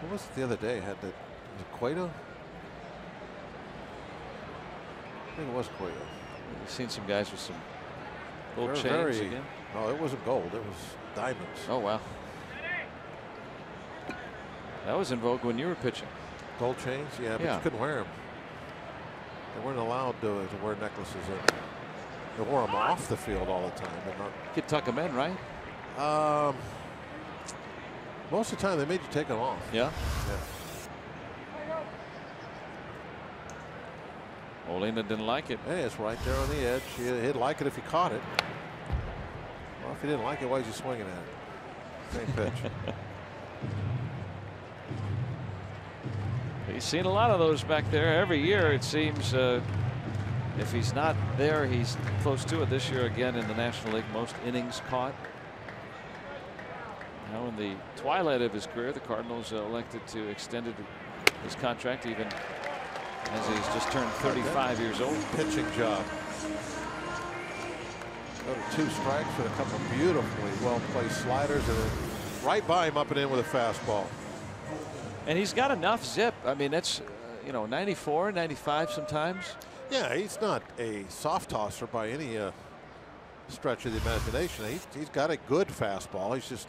What was it the other day? Had the Cueto? I think it was Cueto. You've seen some guys with some gold chains again. No, it wasn't gold. It was diamonds. Oh, wow. That was in vogue when you were pitching. Gold chains? Yeah, but you couldn't wear them. They weren't allowed to wear necklaces. They wore them off the field all the time. But not. You could tuck them in, right? Most of the time they made you take them off. Yeah. Yeah. Molina didn't like it. Hey, it's right there on the edge. He'd like it if he caught it. Well, if he didn't like it, why is he swinging at it? Same pitch. He's seen a lot of those back there. Every year it seems if he's not there, he's close to it. This year again in the National League, most innings caught. Now in the twilight of his career, the Cardinals elected to extend his contract even as he's just turned 35 years old. Pitching job. Go to 2 strikes with a couple of beautifully well-placed sliders, and then right by him, up and in with a fastball. And he's got enough zip. I mean, that's 94, 95 sometimes. Yeah, he's not a soft tosser by any stretch of the imagination. He's got a good fastball. He's just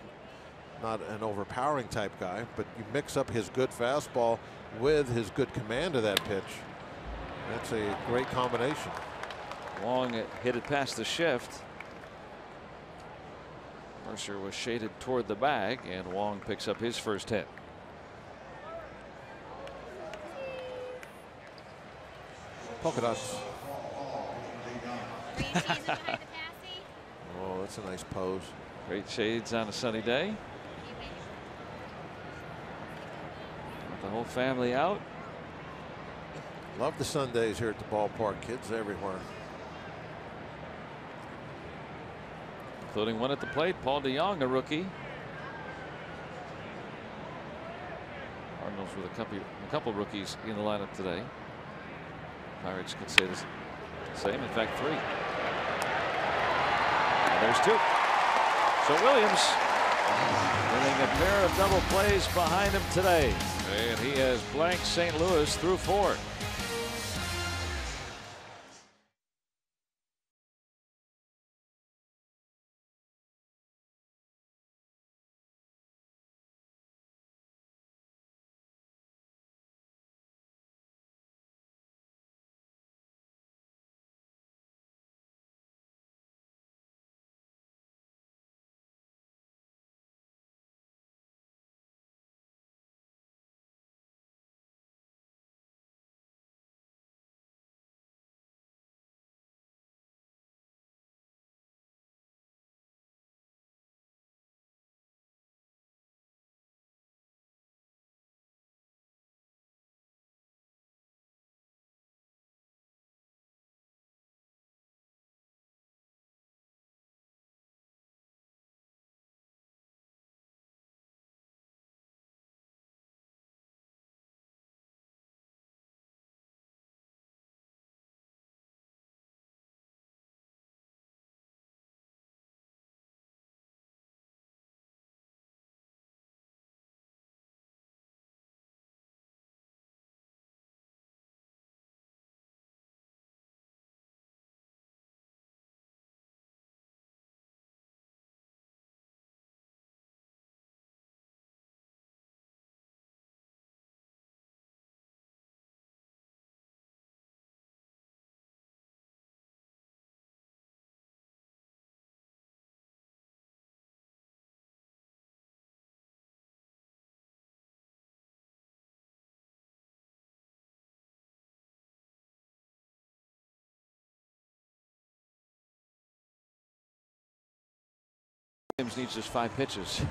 not an overpowering type guy. But you mix up his good fastball with his good command of that pitch. That's a great combination. Wong hit it past the shift. Mercer was shaded toward the bag, and Wong picks up his first hit. Polka dots. Oh, that's a nice pose. Great shades on a sunny day. The whole family out. Love the Sundays here at the ballpark. Kids everywhere. Including one at the plate, Paul DeJong, a rookie. Cardinals with a couple rookies in the lineup today. Pirates could say the same. In fact, 3. And there's 2. So Williams getting a pair of double plays behind him today. And he has blanked St. Louis through 4. Williams needs just 5 pitches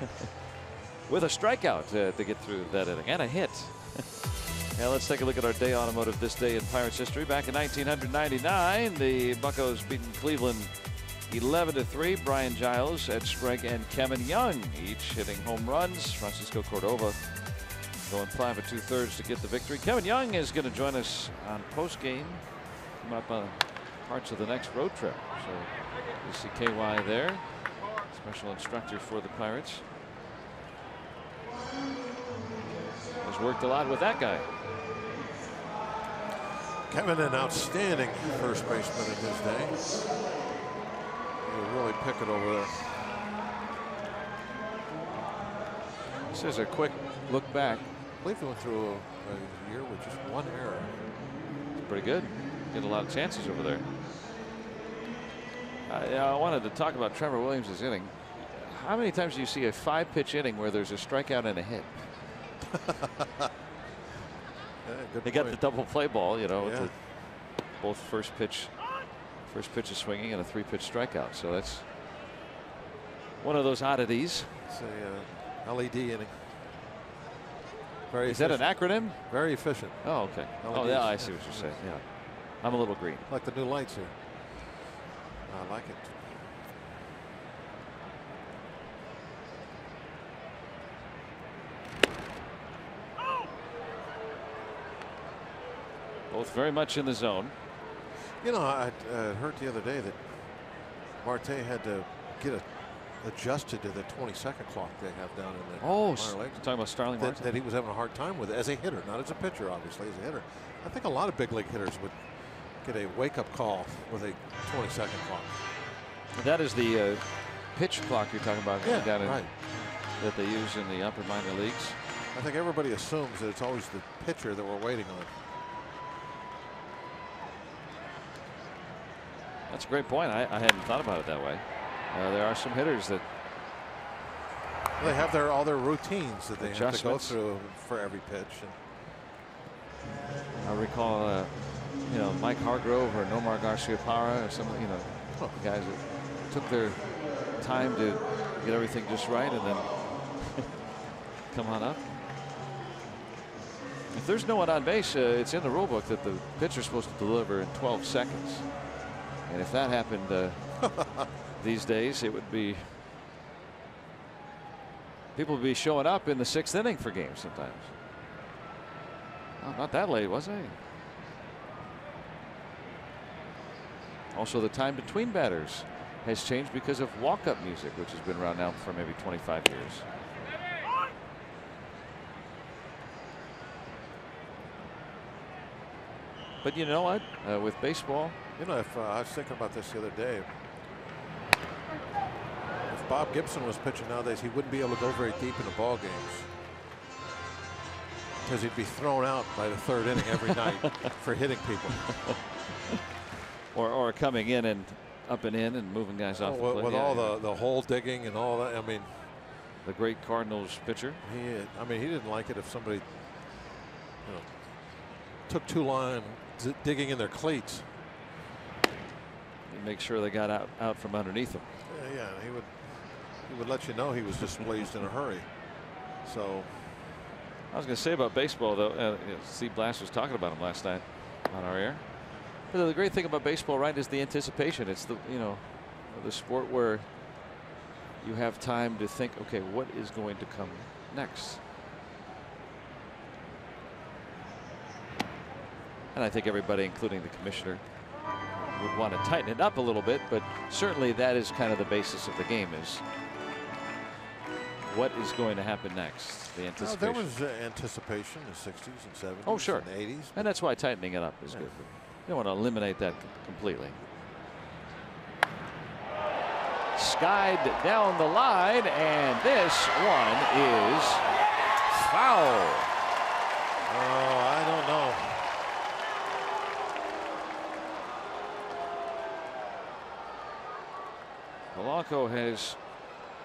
with a strikeout to get through that inning and a hit. Now let's take a look at our day automotive this day in Pirates history. Back in 1999, the Buccos beaten Cleveland 11-3. Brian Giles, Ed Sprague, and Kevin Young each hitting home runs. Francisco Cordova going 5 2/3 to get the victory. Kevin Young is going to join us on post game. Come up on parts of the next road trip. So you see KY there. Special instructor for the Pirates. Has worked a lot with that guy. Kevin, an outstanding first baseman in his day. He'll really pick it over there. This is a quick look back. I believe he went through a year with just 1 error. It's pretty good. Get a lot of chances over there. I wanted to talk about Trevor Williams' inning. How many times do you see a 5-pitch inning where there's a strikeout and a hit? They got the double play ball, you know, with both first pitch is swinging and a 3-pitch strikeout. So that's one of those oddities. It's a LED inning. Very Is that an acronym? Very efficient. Oh, okay. LEDs. Oh, yeah, I see what you're saying. Yeah, I'm a little green. Like the new lights here. I like it. Both very much in the zone. You know, I heard the other day that Marte had to get adjusted to the 20-second clock they have down in the minor leagues. Talking about Starling Marte? That he was having a hard time with it as a hitter, not as a pitcher, obviously, as a hitter. I think a lot of big league hitters would get a wake-up call with a 20-second clock. That is the pitch clock you're talking about down in, right. that they use in the upper minor leagues. I think everybody assumes that it's always the pitcher that we're waiting on. That's a great point. I hadn't thought about it that way. There are some hitters that they have all their routines that they have to go through for every pitch. And I recall, you know, Mike Hargrove or Nomar Garcia-Parra or some, you know, guys that took their time to get everything just right and then come on up. If there's no one on base, it's in the rule book that the pitcher's supposed to deliver in 12 seconds. And if that happened these days, it would be people would be showing up in the 6th inning for games sometimes. Oh, not that late, was it? Also, the time between batters has changed because of walk-up music, which has been around now for maybe 25 years. But you know what? With baseball, you know, if I was thinking about this the other day, if Bob Gibson was pitching nowadays, he wouldn't be able to go very deep into ball games because he'd be thrown out by the 3rd inning every night for hitting people. Or coming in and up and in and moving guys off the plate. With all the hole digging and all that. I mean, the great Cardinals pitcher. I mean, he didn't like it if somebody, you know, took too long digging in their cleats. Make sure they got out from underneath him. Yeah, he would let you know he was displeased in a hurry. So I was going to say about baseball, though, Steve Blass was talking about him last night on our air. But the great thing about baseball, right, is the anticipation. It's the, you know, the sport where you have time to think, okay, what is going to come next? And I think everybody, including the commissioner, would want to tighten it up a little bit, but certainly that is kind of the basis of the game, is what is going to happen next. The anticipation. There was anticipation in the 60s and 70s. Oh, sure. And 80s. And that's why tightening it up is good. You don't want to eliminate that completely. Skied down the line, and this one is foul. Oh, I don't know. Polanco has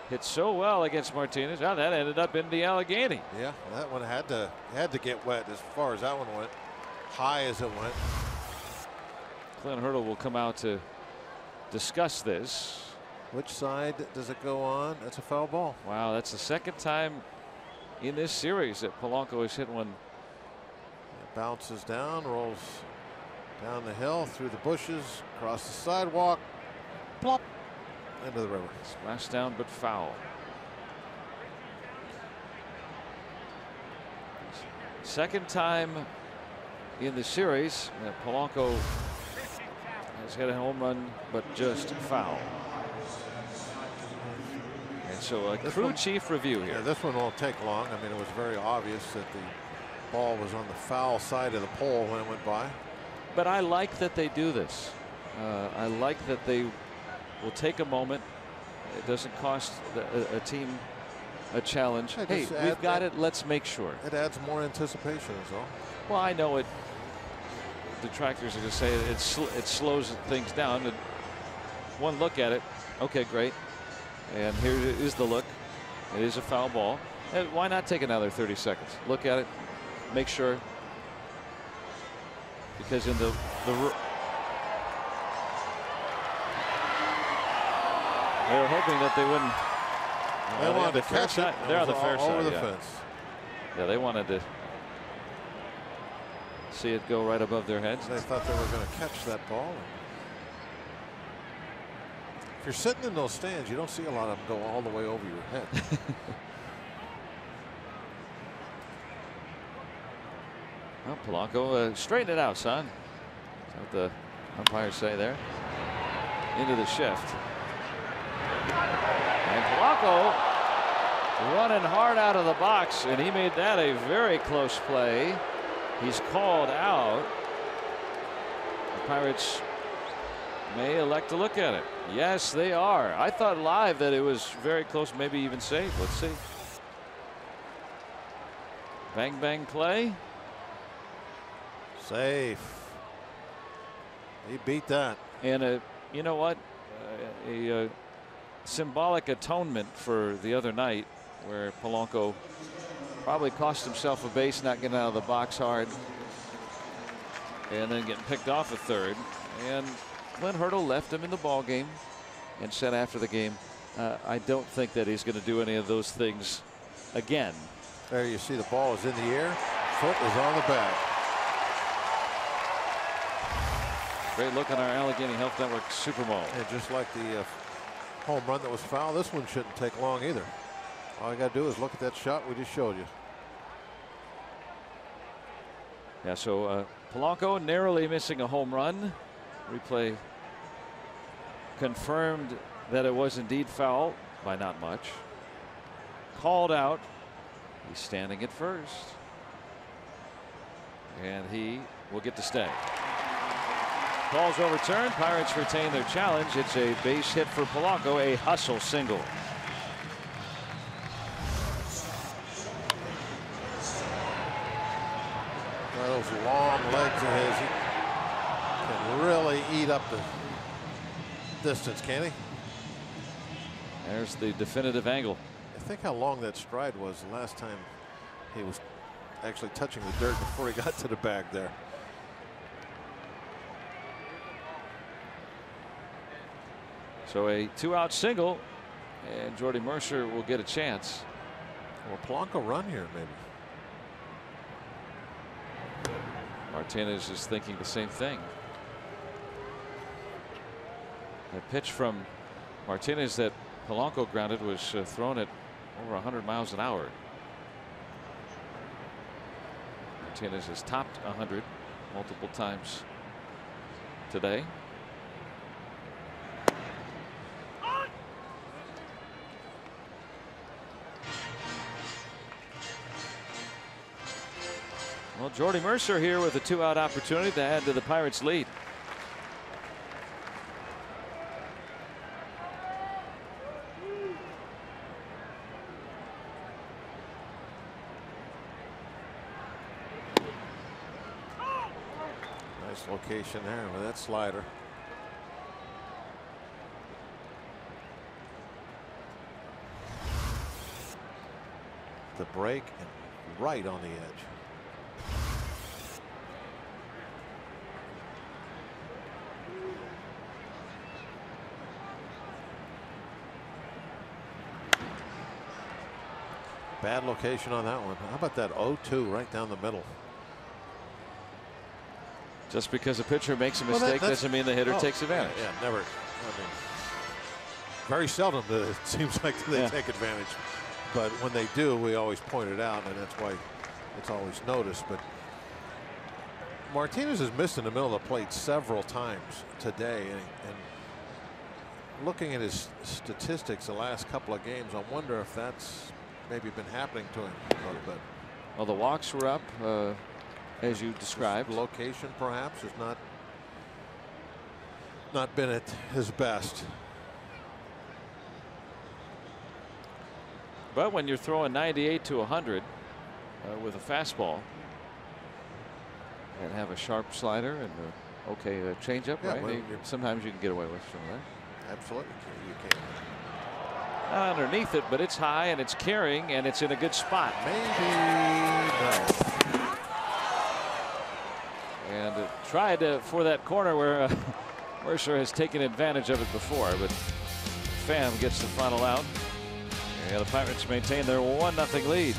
hit so well against Martinez. Now that ended up in the Allegheny. Yeah, that one had to get wet as far as that one went. High as it went. Clint Hurdle will come out to discuss this. Which side does it go on? That's a foul ball. Wow, that's the 2nd time in this series that Polanco has hit one. It bounces down, rolls down the hill, through the bushes, across the sidewalk, plop, into the river. Splashed down, but foul. Second time in the series that Polanco has hit a home run, but just foul. And so a crew chief review here. Yeah, this one won't take long. I mean, it was very obvious that the ball was on the foul side of the pole when it went by. But I like that they do this. I like that they will take a moment. It doesn't cost a team a challenge. Hey, we've got it. Let's make sure. It adds more anticipation is all. Well, I know it. Detractors are going to say it slows things down. And one look at it. Okay, great. And here is the look. It is a foul ball. And why not take another 30 seconds? Look at it. Make sure. Because in the they were hoping that they wouldn't. They wanted to fair catch side. it. They're on the fair side. Over the Yeah. fence. Yeah, they wanted to see it go right above their heads. They thought they were going to catch that ball. If you're sitting in those stands, you don't see a lot of them go all the way over your head. Well, Polanco, straighten it out, son. That's what the umpires say there. Into the shift. And Polanco running hard out of the box, and he made that a very close play. He's called out. The Pirates may elect to look at it. Yes, they are. I thought live that it was very close, maybe even safe. Let's see. Bang, bang play. Safe. He beat that. And you know what? A symbolic atonement for the other night where Polanco probably cost himself a base, not getting out of the box hard, and then getting picked off at third. And Clint Hurdle left him in the ball game and said after the game, I don't think that he's going to do any of those things again. There you see the ball is in the air. Foot is on the bag. Great look on our Allegheny Health Network Super Bowl. And just like the home run that was fouled, this one shouldn't take long either. All you got to do is look at that shot we just showed you. Yeah, so Polanco narrowly missing a home run. Replay confirmed that it was indeed foul by not much. Called out. He's standing at first. And he will get to stay. Ball's overturned. Pirates retain their challenge. It's a base hit for Polanco, a hustle single. Those long legs of his, he can really eat up the distance, can he? There's the definitive angle. I think how long that stride was the last time he was actually touching the dirt before he got to the bag there. So a 2-out single, and Jordy Mercer will get a chance. Will Polanco run here, maybe? Martinez is thinking the same thing. That pitch from Martinez that Polanco grounded was thrown at over 100 miles an hour. Martinez has topped 100 multiple times today. Well, Jordy Mercer here with a 2-out opportunity to add to the Pirates' lead. Nice location there with that slider. The break and right on the edge. Bad location on that one. How about that 0-2 right down the middle? Just because a pitcher makes a mistake doesn't mean the hitter takes advantage. Yeah, never. I mean, very seldom it seems like they take advantage. But when they do, we always point it out, and that's why it's always noticed. But Martinez has missed in the middle of the plate several times today. And looking at his statistics the last couple of games, I wonder if that's maybe been happening to him a little bit. Well, the walks were up, as you described. His location perhaps has not been at his best. But when you're throwing 98 to 100 with a fastball and have a sharp slider and a changeup, Yeah, right? well, Sometimes you can get away with some of that. Absolutely, you can. Not underneath it, but it's high and it's carrying and it's in a good spot. Maybe no. And tried for that corner where Mercer has taken advantage of it before, but Pham gets the final out. And the Pirates maintain their 1-0 lead.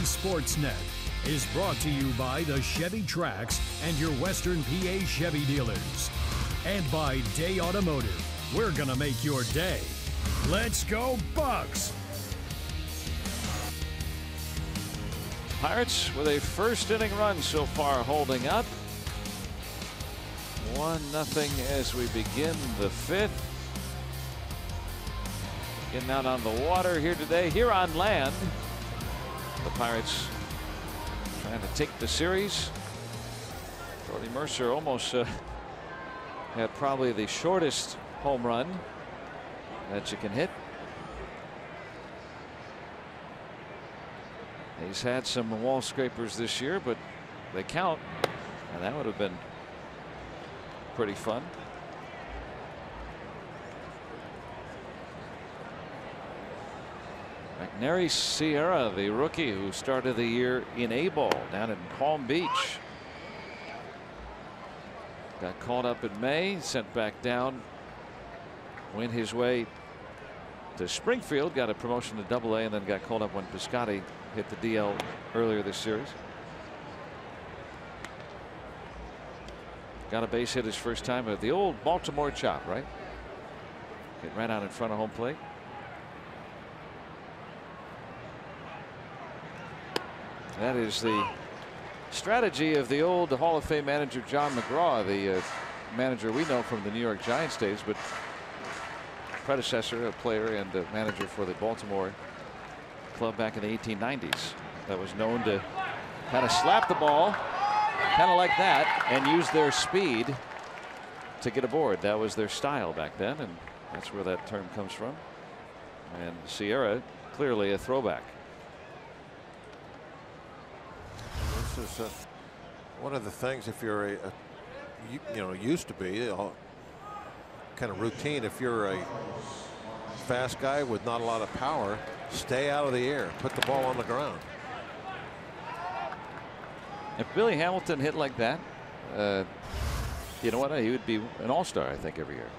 Sportsnet is brought to you by the Chevy Trax and your Western PA Chevy dealers. And by Day Automotive. We're going to make your day. Let's go Bucks! Pirates with a first inning run so far holding up. 1-0 as we begin the 5th. Getting out on the water here today. Here on land, the Pirates trying to take the series. Cody Mercer almost had probably the shortest home run that you can hit. He's had some wall scrapers this year, but they count, and that would have been pretty fun. McNary Sierra, the rookie who started the year in A-ball down in Palm Beach. Got called up in May, sent back down, went his way to Springfield, got a promotion to Double-A, and then got called up when Piscotty hit the DL earlier this series. Got a base hit his first time at the old Baltimore chop, right? Hit right out in front of home plate. That is the strategy of the old Hall of Fame manager John McGraw, the manager we know from the New York Giants days, but predecessor, a player and a manager for the Baltimore club back in the 1890s, that was known to kind of slap the ball kind of like that and use their speed to get aboard. That was their style back then, and that's where that term comes from. And Sierra, clearly a throwback. This is one of the things, if you're used to be kind of routine. If you're a fast guy with not a lot of power, stay out of the air, put the ball on the ground. If Billy Hamilton hit like that, you know what? He would be an all-star, I think, every year.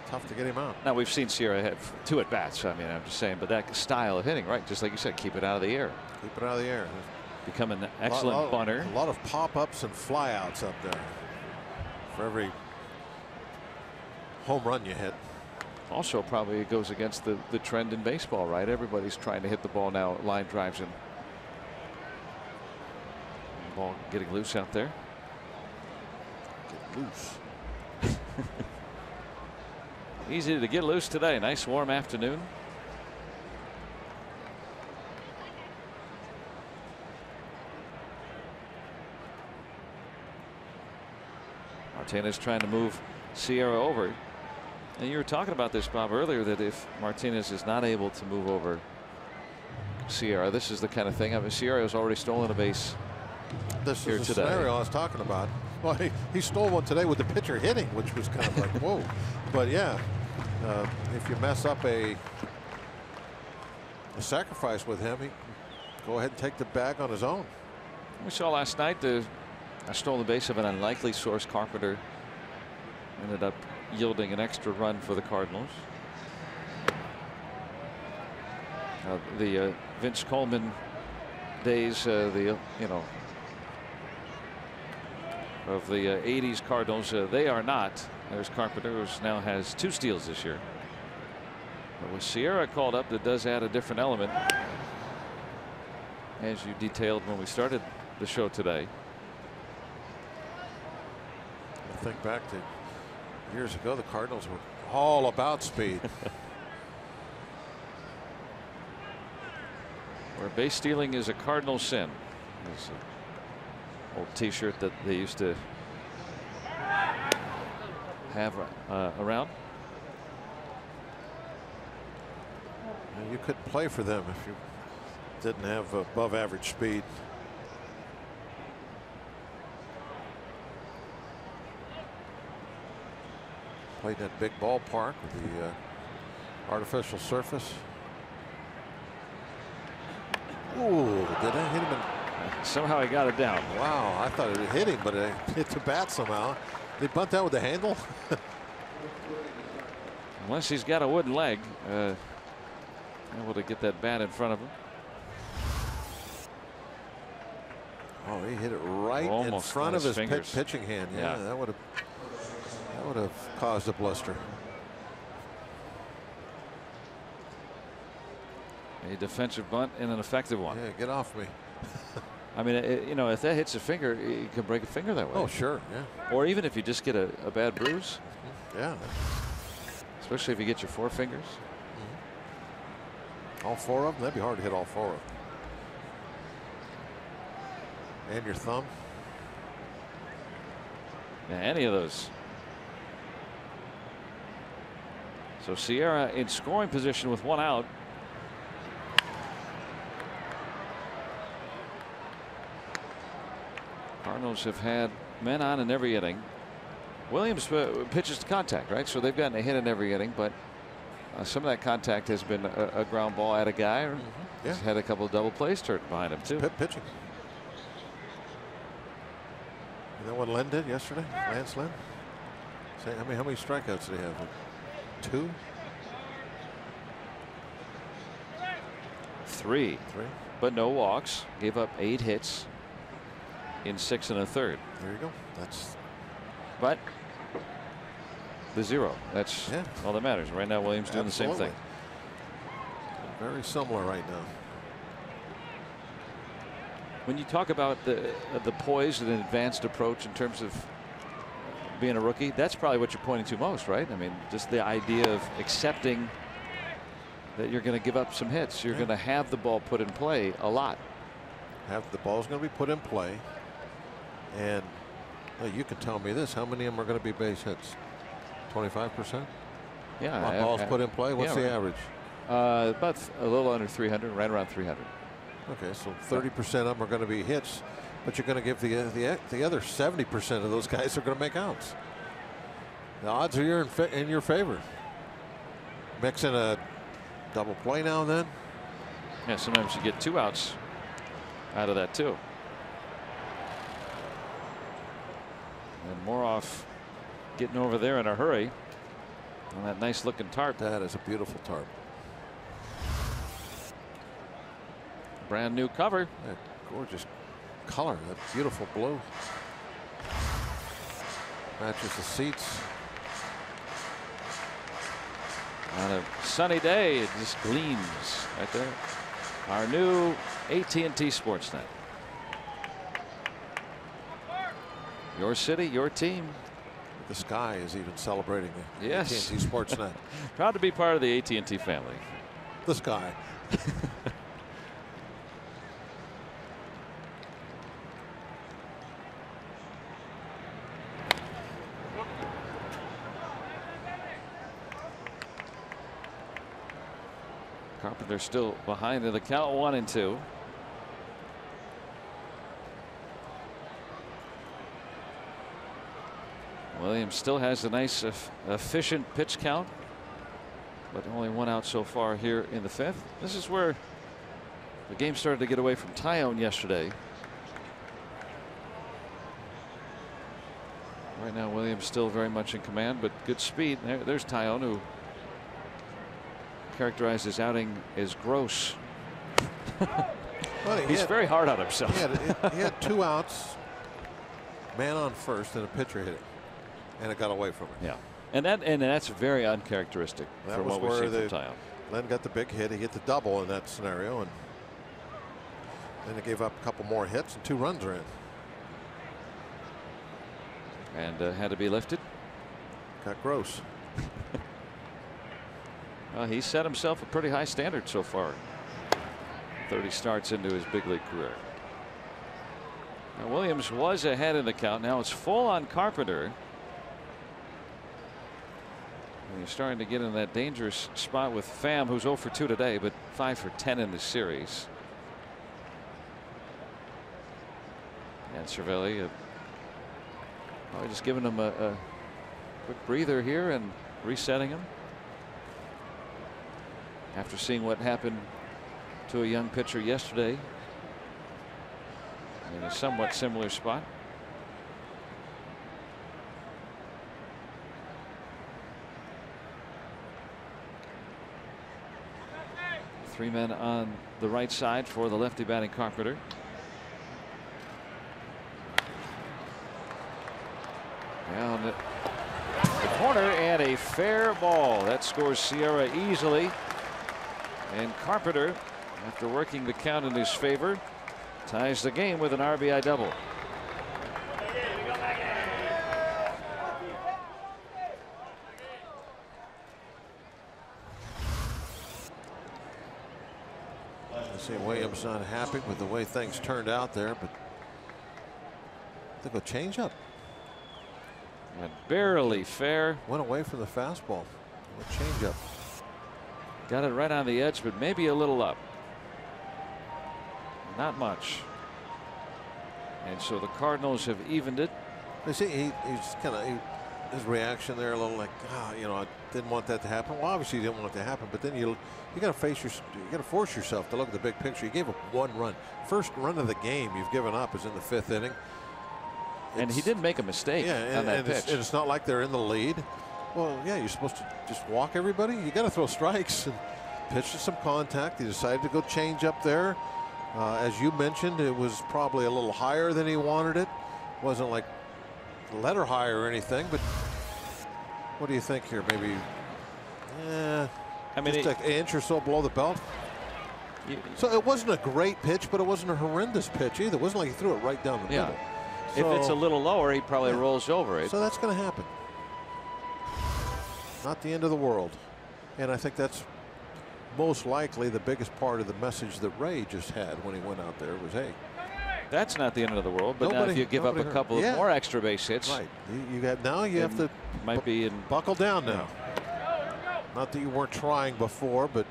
Tough to get him out. Now, we've seen Sierra have 2 at-bats. I mean, I'm just saying, but that style of hitting, right? Just like you said, keep it out of the air. Keep it out of the air. Become an excellent bunter. A lot of pop-ups and fly-outs up there for every home run you hit. Also, probably it goes against the trend in baseball, right? Everybody's trying to hit the ball now, line drives in. Ball getting loose out there. Get loose. Easy to get loose today. Nice warm afternoon. Martinez trying to move Sierra over. And you were talking about this, Bob, earlier, that if Martinez is not able to move over Sierra, this is the kind of thing. I mean, Sierra has already stolen a base. This here is the today. scenario I was talking about. Well, he stole one today with the pitcher hitting, which was kind of like, whoa. But yeah, if you mess up a sacrifice with him, he go ahead and take the bag on his own. We saw last night I stole the base of an unlikely source. Carpenter ended up yielding an extra run for the Cardinals. The Vince Coleman days, of the 80s Cardinals, they are not. There's Carpenter, who now has 2 steals this year. But with Sierra called up, that does add a different element, as you detailed when we started the show today. I think back to years ago, the Cardinals were all about speed. Where base stealing is a Cardinal sin. There's an old T-shirt that they used to have around. You couldn't play for them if you didn't have above average speed. Played in that big ballpark with the artificial surface. Ooh, did I hit him in? Somehow he got it down. Wow, I thought it hit him, but it hit the bat somehow. Did he bunt that with the handle? Unless he's got a wooden leg, able to get that bat in front of him. Oh, he hit it right in front of his pitching hand. Yeah, that would have caused a blister. A defensive bunt and an effective one. Yeah, get off me. I mean, if that hits a finger, you can break a finger that way. Oh, sure, yeah. Or even if you just get a bad bruise. Yeah. Especially if you get your 4 fingers. All 4 of them? That'd be hard to hit all 4 of them. And your thumb? Yeah, any of those. So Sierra in scoring position with 1 out. Cardinals have had men on in every inning. Williams pitches to contact, right? So they've gotten a hit in every inning, but some of that contact has been a ground ball at a guy, or he's had a couple of double plays turned behind him too. Pitching. You know what Len did yesterday? Lance Lynn? Say, how many strikeouts did he have? 2? 3. But no walks. Gave up 8 hits in 6 1/3. There you go. But the 0. That's all that matters. Right now, Williams doing the same thing. Very similar right now. When you talk about the poise and advanced approach in terms of being a rookie, that's probably what you're pointing to most, right? I mean, just the idea of accepting that you're going to give up some hits. You're going to have the ball put in play a lot. The ball's going to be put in play. And you can tell me this. How many of them are going to be base hits? 25%? Yeah. Balls put in play. What's the average? About a little under 300, right around 300. Okay, so 30% of them are going to be hits, but you're going to give the other 70% of those guys are going to make outs. The odds are in your favor. Mix in a double play now and then. Yeah, sometimes you get 2 outs out of that too. And Moroff getting over there in a hurry on that nice looking tarp. That is a beautiful tarp. Brand new cover. That gorgeous color. That beautiful blue. Matches the seats. On a sunny day, it just gleams right there. Our new AT&T Sportsnet. Your city, your team. The sky is even celebrating the yes. AT&T Sportsnet. Proud to be part of the AT&T family. The sky. Carpenter still behind in the count, 1-2. Williams still has a nice efficient pitch count, but only 1 out so far here in the 5th. This is where the game started to get away from Tyone yesterday. Right now Williams still very much in command, but good speed. There's Tyone, who characterized his outing as gross. Well, He's very hard on himself. He had 2 outs, man on first, and a pitcher hit it, and it got away from him. Yeah, and that's very uncharacteristic from what we've seen from Tyone. Len got the big hit. He hit the double in that scenario, and then he gave up a couple more hits, and 2 runs are in. And had to be lifted. Got gross. Well, he set himself a pretty high standard so far. 30 starts into his big league career. Now Williams was ahead in the count. Now it's full on Carpenter. And you're starting to get in that dangerous spot with Pham, who's 0 for 2 today, but 5 for 10 in the series. And Cervelli probably just giving him a quick breather here and resetting him after seeing what happened to a young pitcher yesterday in a somewhat similar spot. Three men on the right side for the lefty batting Carpenter. Down the corner and a fair ball that scores Sierra easily. And Carpenter, after working the count in his favor, ties the game with an RBI double. I see Williams not happy with the way things turned out there, but I think a change-up. And barely fair. Went away from the fastball. A change-up. Got it right on the edge, but maybe a little up. Not much. And so the Cardinals have evened it. You see, he's kind of his reaction there a little like, you know, I didn't want that to happen. Well, obviously you didn't want it to happen, but then you got to force yourself to look at the big picture. You gave up 1 run. First run of the game you've given up is in the 5th inning. And he didn't make a mistake on that pitch. It's not like they're in the lead. Well, yeah, you're supposed to just walk everybody. You got to throw strikes and pitch to some contact. He decided to go change up there. As you mentioned, it was probably a little higher than he wanted it. Wasn't like letter high or anything, but what do you think here? Maybe, I mean, just like an inch or so below the belt. So it wasn't a great pitch, but it wasn't a horrendous pitch either. It wasn't like he threw it right down the middle. So, if it's a little lower, he probably rolls over it. So that's going to happen. Not the end of the world. And I think that's most likely the biggest part of the message that Ray just had when he went out there was, hey, that's not the end of the world. But now if you give up a couple of more extra base hits, right? You have to might be in buckle down now. Not that you weren't trying before, but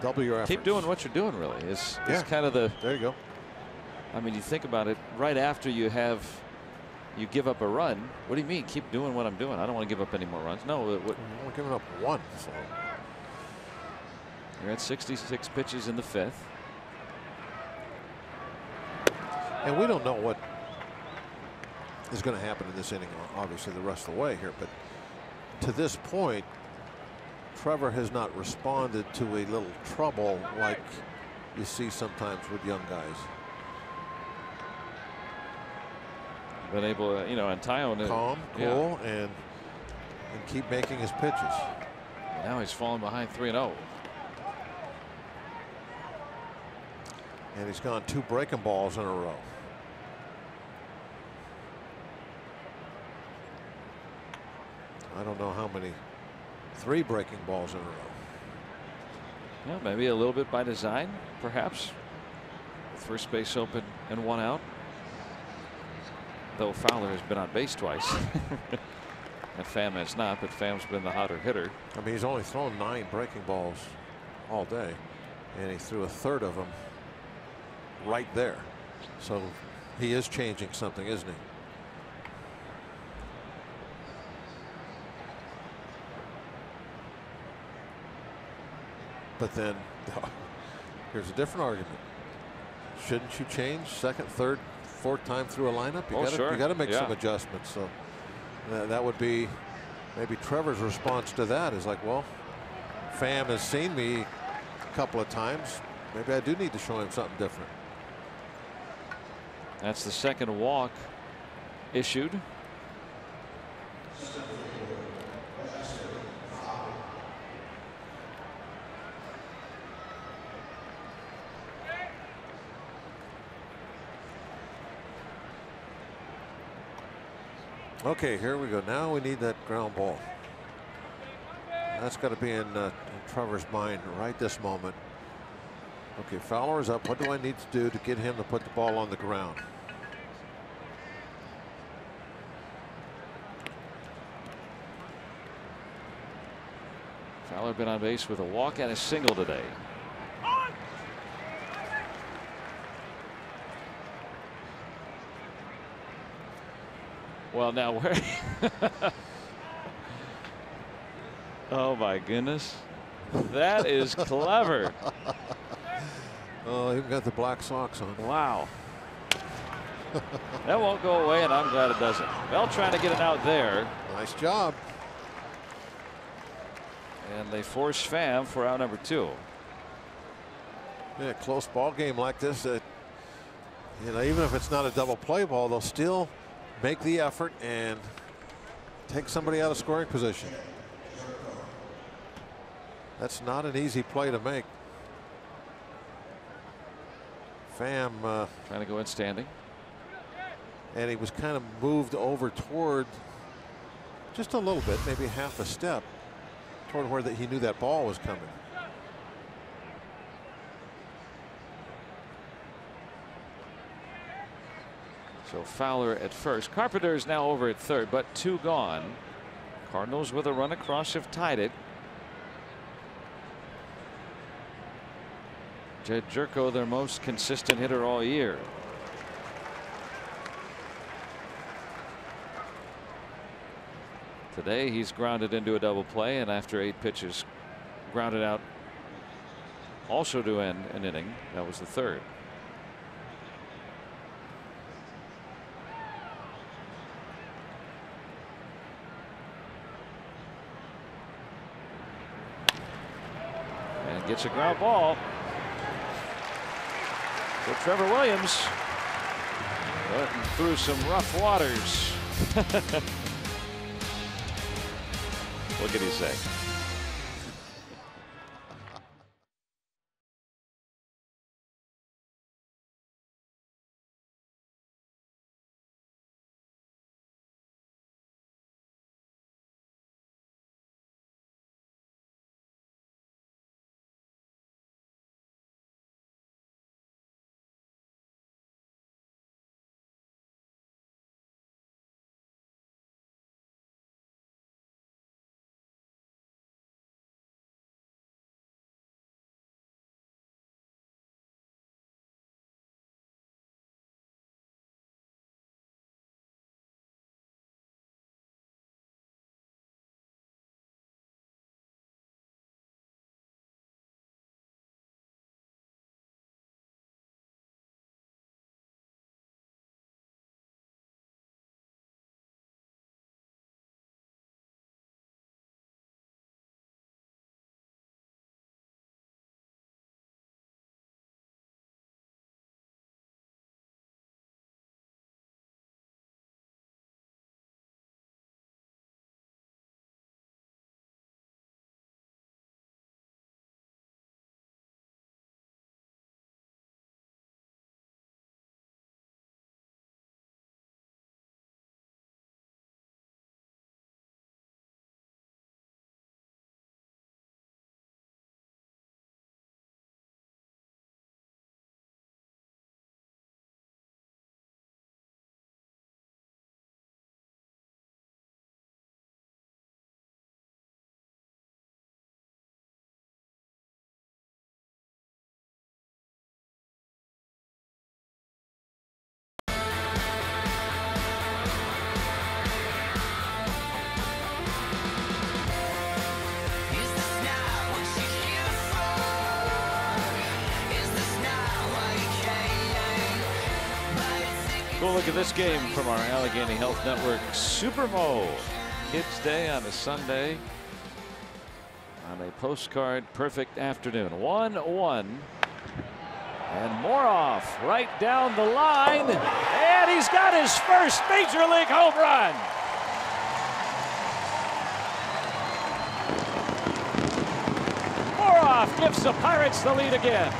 double your efforts. Keep doing what you're doing. Really, is kind of the. There you go. I mean, you think about it. Right after you give up a run. What do you mean? Keep doing what I'm doing. I don't want to give up any more runs. No, I'm only giving up 1. So. You're at 66 pitches in the 5th. And we don't know what is going to happen in this inning, obviously, the rest of the way here. But to this point, Trevor has not responded to a little trouble like you see sometimes with young guys. Been able to, and Tyone calm, cool, and keep making his pitches. Now he's fallen behind 3-0. And he's gone 2 breaking balls in a row. I don't know how many. 3 breaking balls in a row. Yeah, maybe a little bit by design, perhaps. First base open and 1 out. Though Fowler has been on base twice. And Pham has not, but Pham's been the hotter hitter. I mean, he's only thrown 9 breaking balls all day, and he threw a third of them right there. So he is changing something, isn't he? But then here's a different argument. Shouldn't you change second, third, fourth time through a lineup? You got to make some adjustments. So that would be maybe Trevor's response to that is like, well, Pham has seen me a couple of times. Maybe I do need to show him something different. That's the second walk issued. Okay, here we go. Now we need that ground ball. That's got to be in Trevor's mind right this moment. Okay, Fowler is up. What do I need to do to get him to put the ball on the ground? Fowler been on base with a walk and a single today. Well, now where? Oh my goodness, that is clever. Oh, you've got the black socks on. Wow. That won't go away, and I'm glad it doesn't. Bell trying to get it out there. Nice job. And they force Pham for out number 2. Yeah, close ball game like this, you know, even if it's not a double play ball, they'll still make the effort and take somebody out of scoring position. That's not an easy play to make. Pham trying to go in standing, and he was kind of moved over toward just a little bit, maybe half a step toward where he knew that ball was coming. So Fowler at first. Carpenter is now over at third, but 2 gone. Cardinals with a run across have tied it. Jed Jerko, their most consistent hitter all year. Today he's grounded into a double play, and after 8 pitches grounded out also to end an inning. That was the third. And gets a ground ball. So Trevor Williams went through some rough waters. What can he say? We'll look at this game from our Allegheny Health Network Super Bowl Kids Day on a Sunday on a postcard perfect afternoon. 1-1. And Moroff right down the line, and he's got his first major league home run. Moroff gives the Pirates the lead again.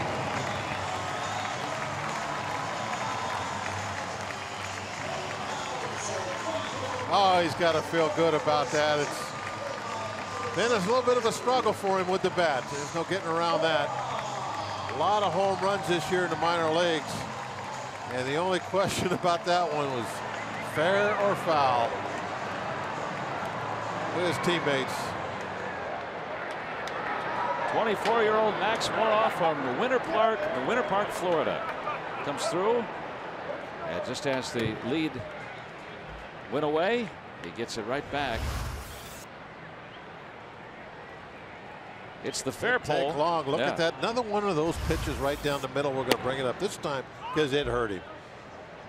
Oh, he's got to feel good about that. It's been a little bit of a struggle for him with the bat. There's no getting around that. A lot of home runs this year in the minor leagues. And the only question about that one was fair or foul. With his teammates. 24-year-old Max Moroff from Winter Park, Florida, comes through. And just as the lead went away, he gets it right back. It's the fair pole. Take long. Look at that. Another one of those pitches right down the middle. We're going to bring it up this time because it hurt him.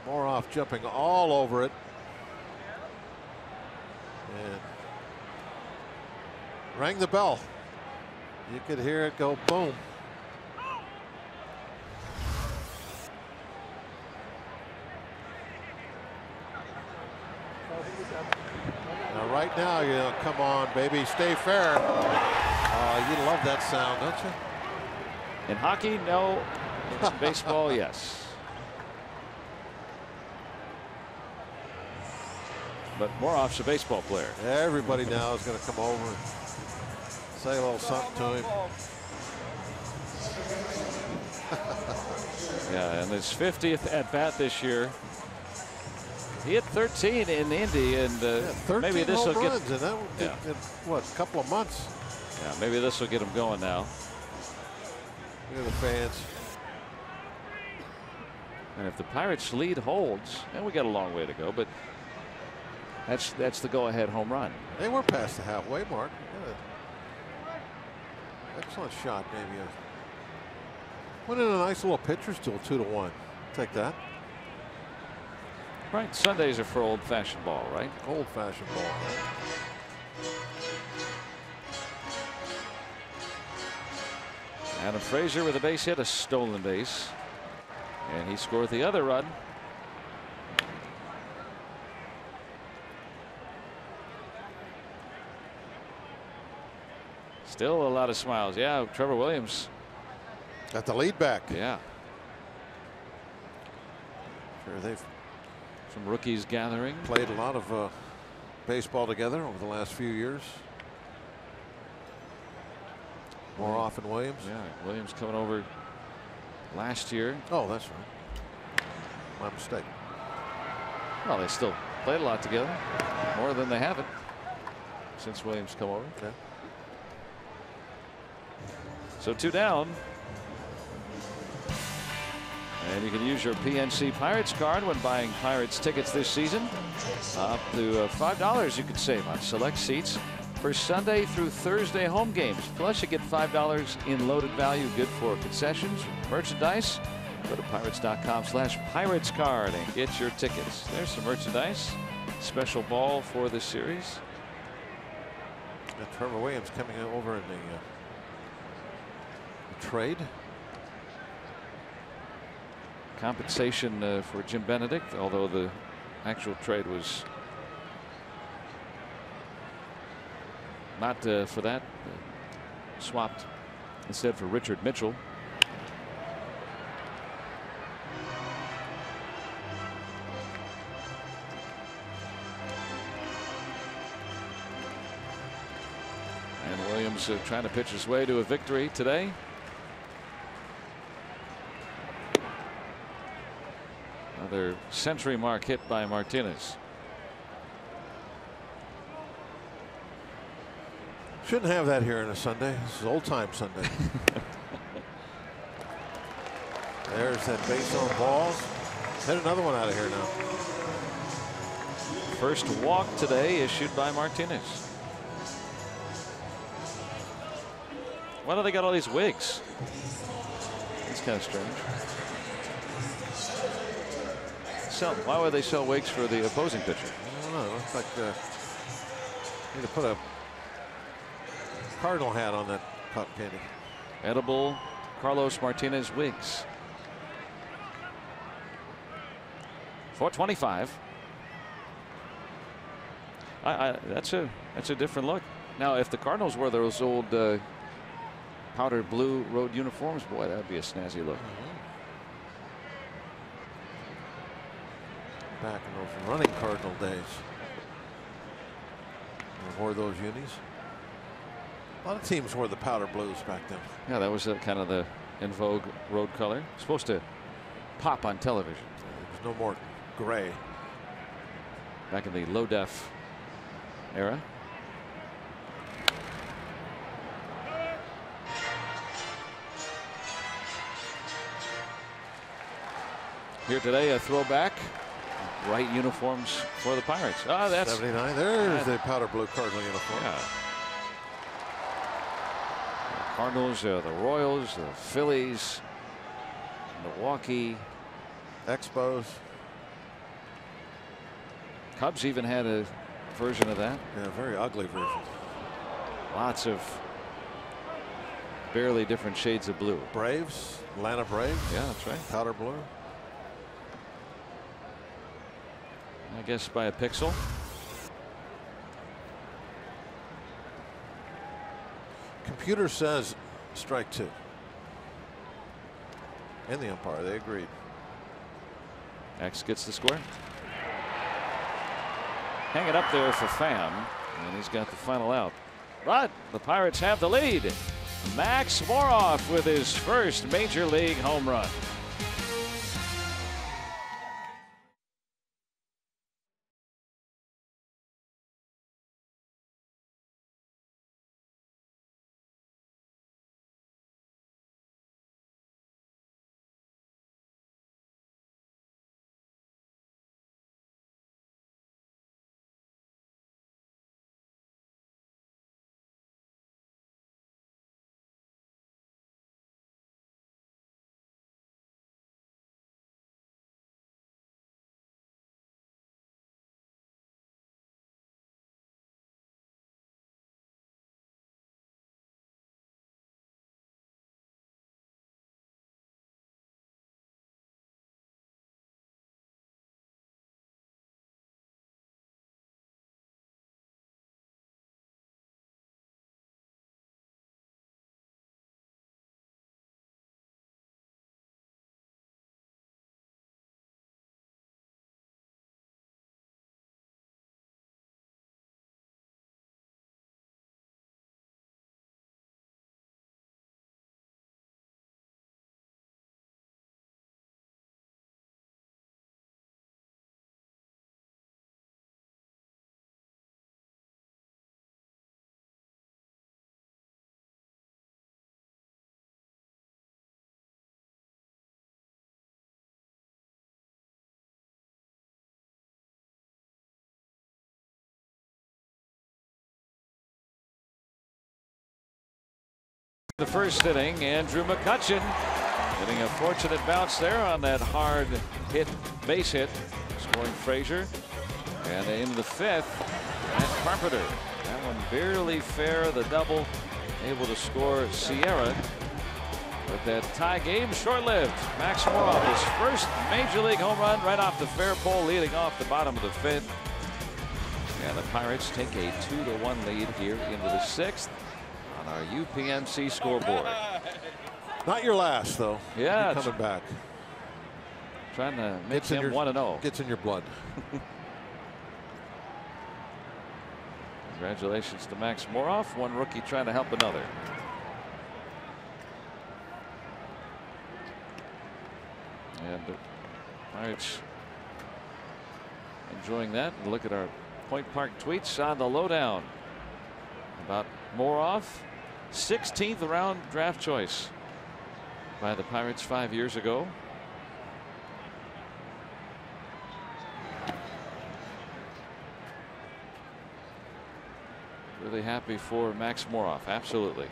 Moroff jumping all over it. And rang the bell. You could hear it go boom. Now right now, you know, come on, baby, stay fair. You love that sound, don't you? In hockey, no. In baseball, yes. But Moroff's a baseball player. Everybody now is going to come over and say a little something to him. Yeah, and his 50th at bat this year. He hit 13 in Indy, and maybe this will get. And that would be in what, a couple of months. Yeah, maybe this will get him going now. Look at the fans. And if the Pirates lead holds, and we got a long way to go, but that's the go-ahead home run. They were past the halfway mark. Excellent shot, maybe. Went in a nice little pitcher's duel, 2-1. Take that. Right, Sundays are for old-fashioned ball, right? Old-fashioned ball. Adam Frazier with a base hit, a stolen base, and he scored the other run. Still a lot of smiles. Yeah, Trevor Williams got the lead back. Yeah. Sure, they've some rookies gathering. Played a lot of baseball together over the last few years. Moroff and Williams. Yeah, Williams coming over last year. Oh, that's right. My mistake. Well, they still played a lot together, more than they haven't since Williams come over. Okay. So 2 down. And you can use your PNC Pirates card when buying Pirates tickets this season. Up to $5 you can save on select seats for Sunday through Thursday home games. Plus you get $5 in loaded value, good for concessions, merchandise. Go to pirates.com/Pirates card and get your tickets. There's some merchandise. Special ball for this series. And Trevor Williams coming over in the trade. Compensation for Jim Benedict, although the actual trade was not for that. Swapped instead for Richard Mitchell. And Williams trying to pitch his way to a victory today. Another century mark hit by Martinez. Shouldn't have that here on a Sunday. This is old time Sunday. There's that base on balls. Hit another one out of here now. First walk today issued by Martinez. Why do they got all these wigs? It's kind of strange. sell? Why would they sell wakes for the opposing pitcher? I don't know. It looks like need to put a Cardinal hat on that cotton candy. Edible Carlos Martinez wigs. 425. That's a different look. Now, if the Cardinals wore those old powder blue road uniforms, boy, that'd be a snazzy look. Back in those running Cardinal days, they wore those unis. A lot of teams wore the powder blues back then. Yeah, that was kind of the in vogue road color. Supposed to pop on television. There was no more gray. Back in the low def era. Here today, a throwback. White uniforms for the Pirates. Ah, that's 79. There's the powder blue Cardinal uniform. Yeah. The Cardinals, the Royals, the Phillies, Milwaukee, Expos. Cubs even had a version of that. Yeah, a very ugly version. Lots of barely different shades of blue. Braves, Atlanta Braves. Yeah, that's right. Powder blue. I guess by a pixel. Computer says strike 2. And the umpire, they agreed. X gets the score. Hang it up there for Pham, and he's got the final out. But the Pirates have the lead. Max Moroff with his first major league home run. The first inning, Andrew McCutchen getting a fortunate bounce there on that hard hit, base hit, scoring Frazier. And in the fifth, Matt Carpenter. That one barely fair, the double, able to score Sierra. But that tie game short-lived. Max Moroff, his first major league home run right off the fair pole, leading off the bottom of the fifth. And the Pirates take a 2-1 lead here into the sixth on our UPMC scoreboard. Not your last, though. Yeah, coming back. Trying to make him 1-0. Gets in your blood. Congratulations to Max Moroff, one rookie trying to help another. And the Pirates enjoying that. And look at our Point Park tweets on the lowdown about Moroff. 16th round draft choice by the Pirates 5 years ago. Really happy for Max Moroff. Absolutely.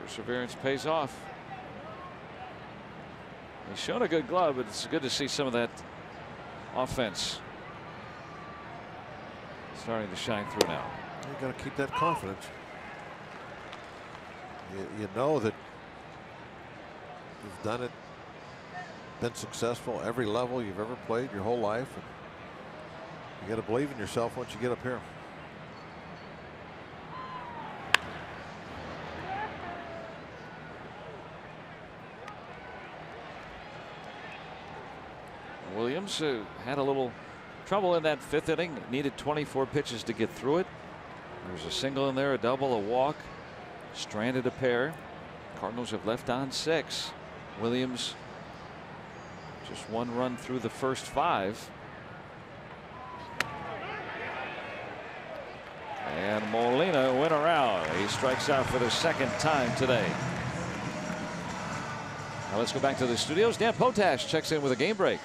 Perseverance pays off. He's shown a good glove, but it's good to see some of that offense starting to shine through now. You got to keep that confidence. You know that you've done it, been successful every level you've ever played your whole life. And you got to believe in yourself once you get up here. Williams had a little trouble in that 5th inning. Needed 24 pitches to get through it. There was a single in there, a double, a walk, stranded a pair. Cardinals have left on 6. Williams just 1 run through the first 5. And Molina went around. He strikes out for the 2nd time today. Now let's go back to the studios. Dan Potash checks in with a game break.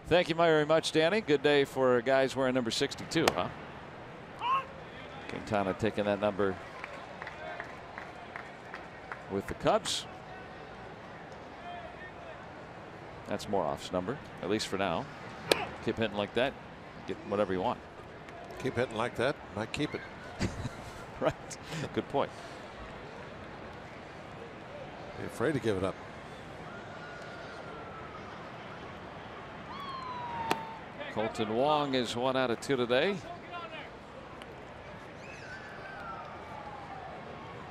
Thank you very much, Danny. Good day for guys wearing number 62, huh? Quintana taking that number with the Cubs. That's Moroff's number, at least for now. Keep hitting like that, get whatever you want. Keep hitting like that, might keep it. Right. Good point. Be afraid to give it up. Colton Wong is 1 out of 2 today.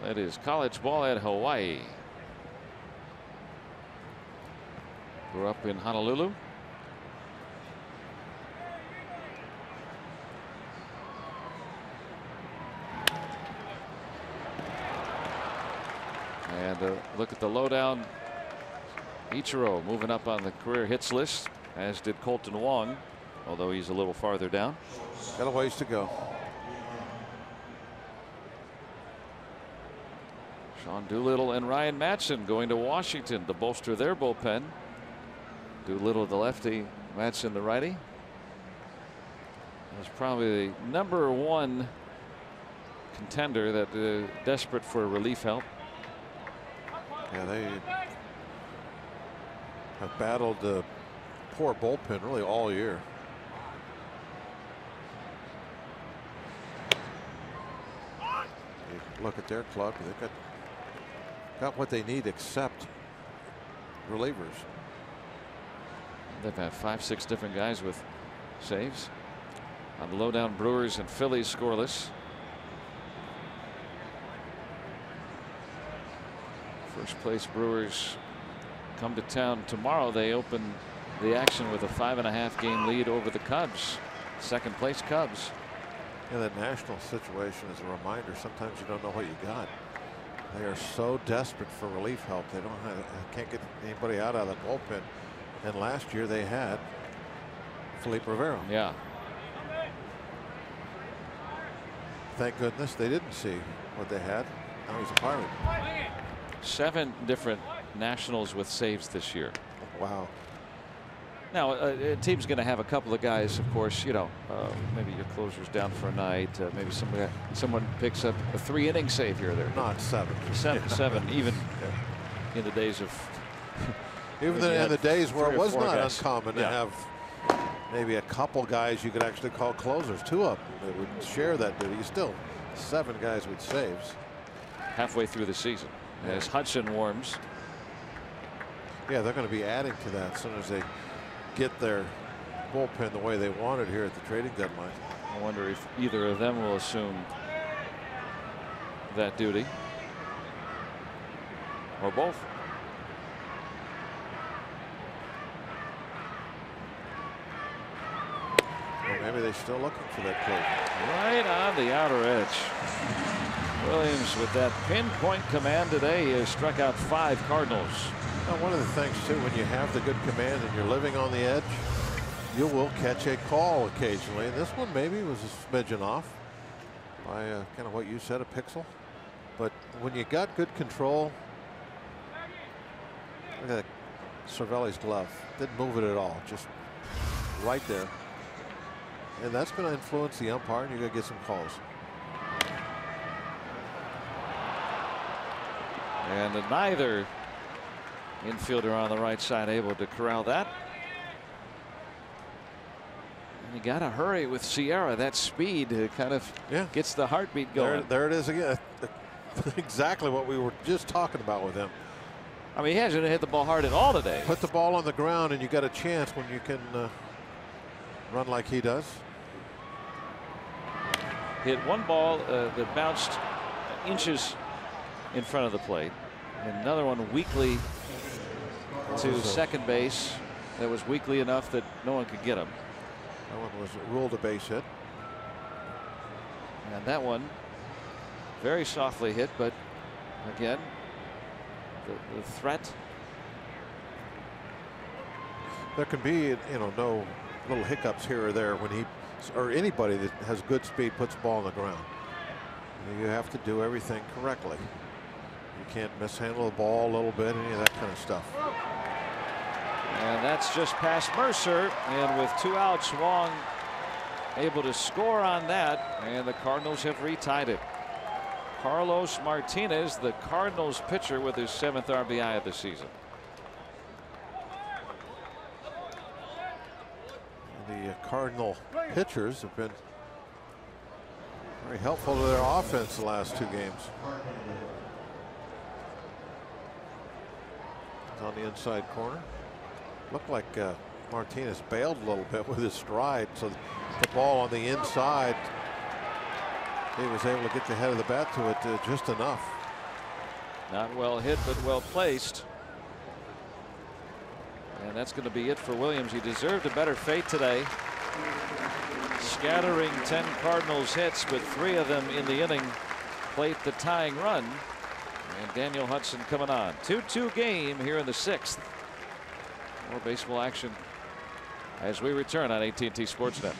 That is college ball at Hawaii. Grew up in Honolulu. And look at the lowdown. Ichiro moving up on the career hits list, as did Colton Wong, although he's a little farther down. Got a ways to go. Sean Doolittle and Ryan Matson going to Washington to bolster their bullpen. Doolittle the lefty, Matson the righty. That's probably the #1 contender that desperate for relief help. Yeah, they have battled the poor bullpen really all year. You look at their club, they've got what they need except relievers. They've had 5, 6 different guys with saves. On the lowdown, Brewers and Phillies scoreless. First place Brewers come to town tomorrow. They open the action with a 5.5 game lead over the Cubs. 2nd place Cubs. Yeah, that national situation is a reminder. Sometimes you don't know what you got. They are so desperate for relief help. They can't get anybody out of the bullpen. And last year they had Felipe Rivera. Yeah. Thank goodness they didn't see what they had. Now he's a Pirate. 7 different nationals with saves this year. Wow. Now a team's going to have a couple of guys, of course, you know, maybe your closer's down for a night, maybe someone picks up a 3-inning save here or there. Not 7. 7 even in the days of even in the days where it was not guys. Uncommon to have maybe a couple guys you could actually call closers, 2 of them that would share that duty. Still 7 guys with saves halfway through the season as Hudson warms. Yeah, they're going to be adding to that as soon as they get their bullpen the way they wanted here at the trading deadline. I wonder if either of them will assume that duty, or both. Or maybe they're still looking for that close. Right on the outer edge. Williams with that pinpoint command today. He has struck out 5 Cardinals. Now, one of the things too, when you have the good command and you're living on the edge, you will catch a call occasionally. And this one maybe was a smidgen off by kind of what you said, a pixel. But when you got good control, look at Cervelli's glove. Didn't move it at all. Just right there. And that's going to influence the umpire, and you're going to get some calls. And neither infielder on the right side able to corral that. And you got to hurry with Sierra. That speed kind of gets the heartbeat going. There it is again. Exactly what we were just talking about with him. I mean, he hasn't hit the ball hard at all today. Put the ball on the ground and you got a chance when you can run like he does. Hit one ball that bounced inches in front of the plate. Another one weakly to second base that was weakly enough that no one could get him. That one was ruled a base hit. And that one very softly hit, but again, the threat. There can be, no little hiccups here or there when he or anybody that has good speed puts the ball on the ground. You have to do everything correctly. You can't mishandle the ball a little bit, any of that kind of stuff. And that's just past Mercer, and with 2 outs, Wong able to score on that, and the Cardinals have retied it. Carlos Martinez, the Cardinals pitcher, with his 7th RBI of the season. The Cardinal pitchers have been very helpful to their offense the last 2 games. It's on the inside corner. Looked like Martinez bailed a little bit with his stride, so the ball on the inside, he was able to get the head of the bat to it just enough. Not well hit, but well placed. And that's going to be it for Williams. He deserved a better fate today. Scattering 10 Cardinals hits, but 3 of them in the inning plate the tying run. And Daniel Hudson coming on. 2-2 game here in the 6th. More baseball action as we return on AT&T Sportsnet.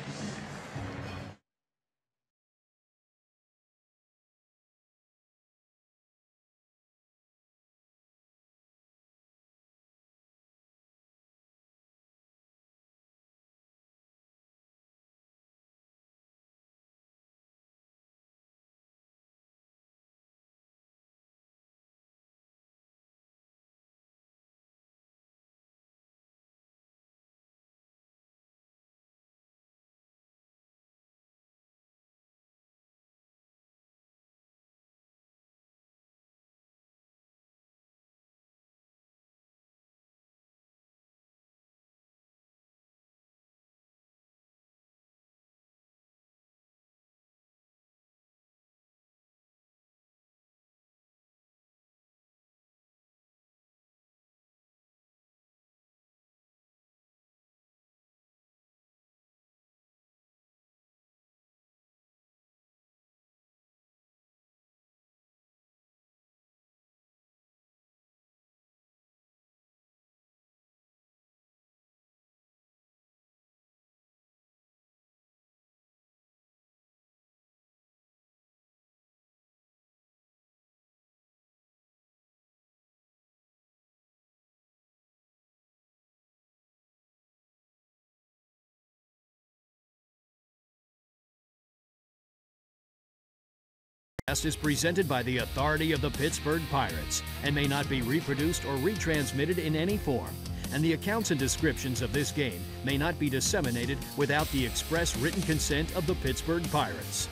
Is presented by the authority of the Pittsburgh Pirates and may not be reproduced or retransmitted in any form. And the accounts and descriptions of this game may not be disseminated without the express written consent of the Pittsburgh Pirates.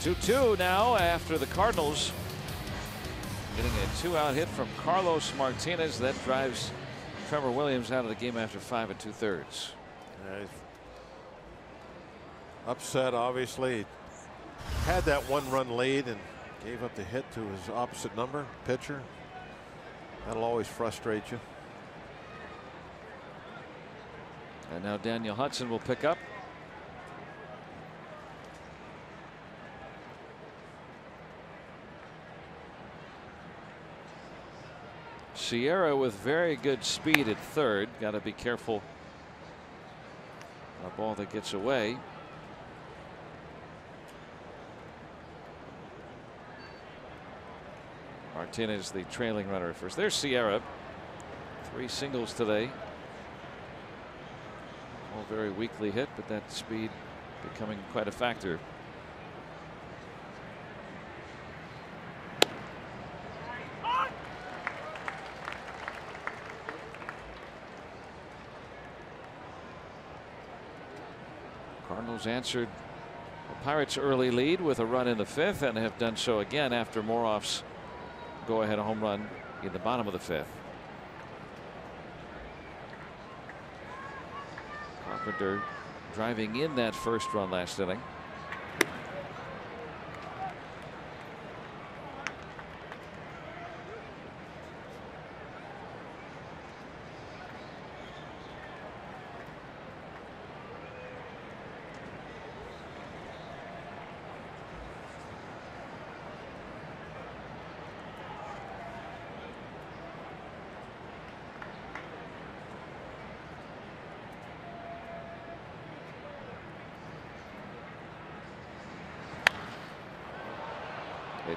2-2 now after the Cardinals getting a 2-out hit from Carlos Martinez. That drives Trevor Williams out of the game after 5 2/3. Upset, obviously. Had that 1-run lead and gave up the hit to his opposite number pitcher. That'll always frustrate you. And now Daniel Hudson will pick up. Sierra with very good speed at third. Got to be careful. A ball that gets away. Martinez, the trailing runner at first. There's Sierra. 3 singles today. All very weakly hit, but that speed becoming quite a factor. Cardinals answered the Pirates' early lead with a run in the 5th and have done so again after Moroff's go-ahead home run in the bottom of the 5th. Carpenter driving in that first run last inning.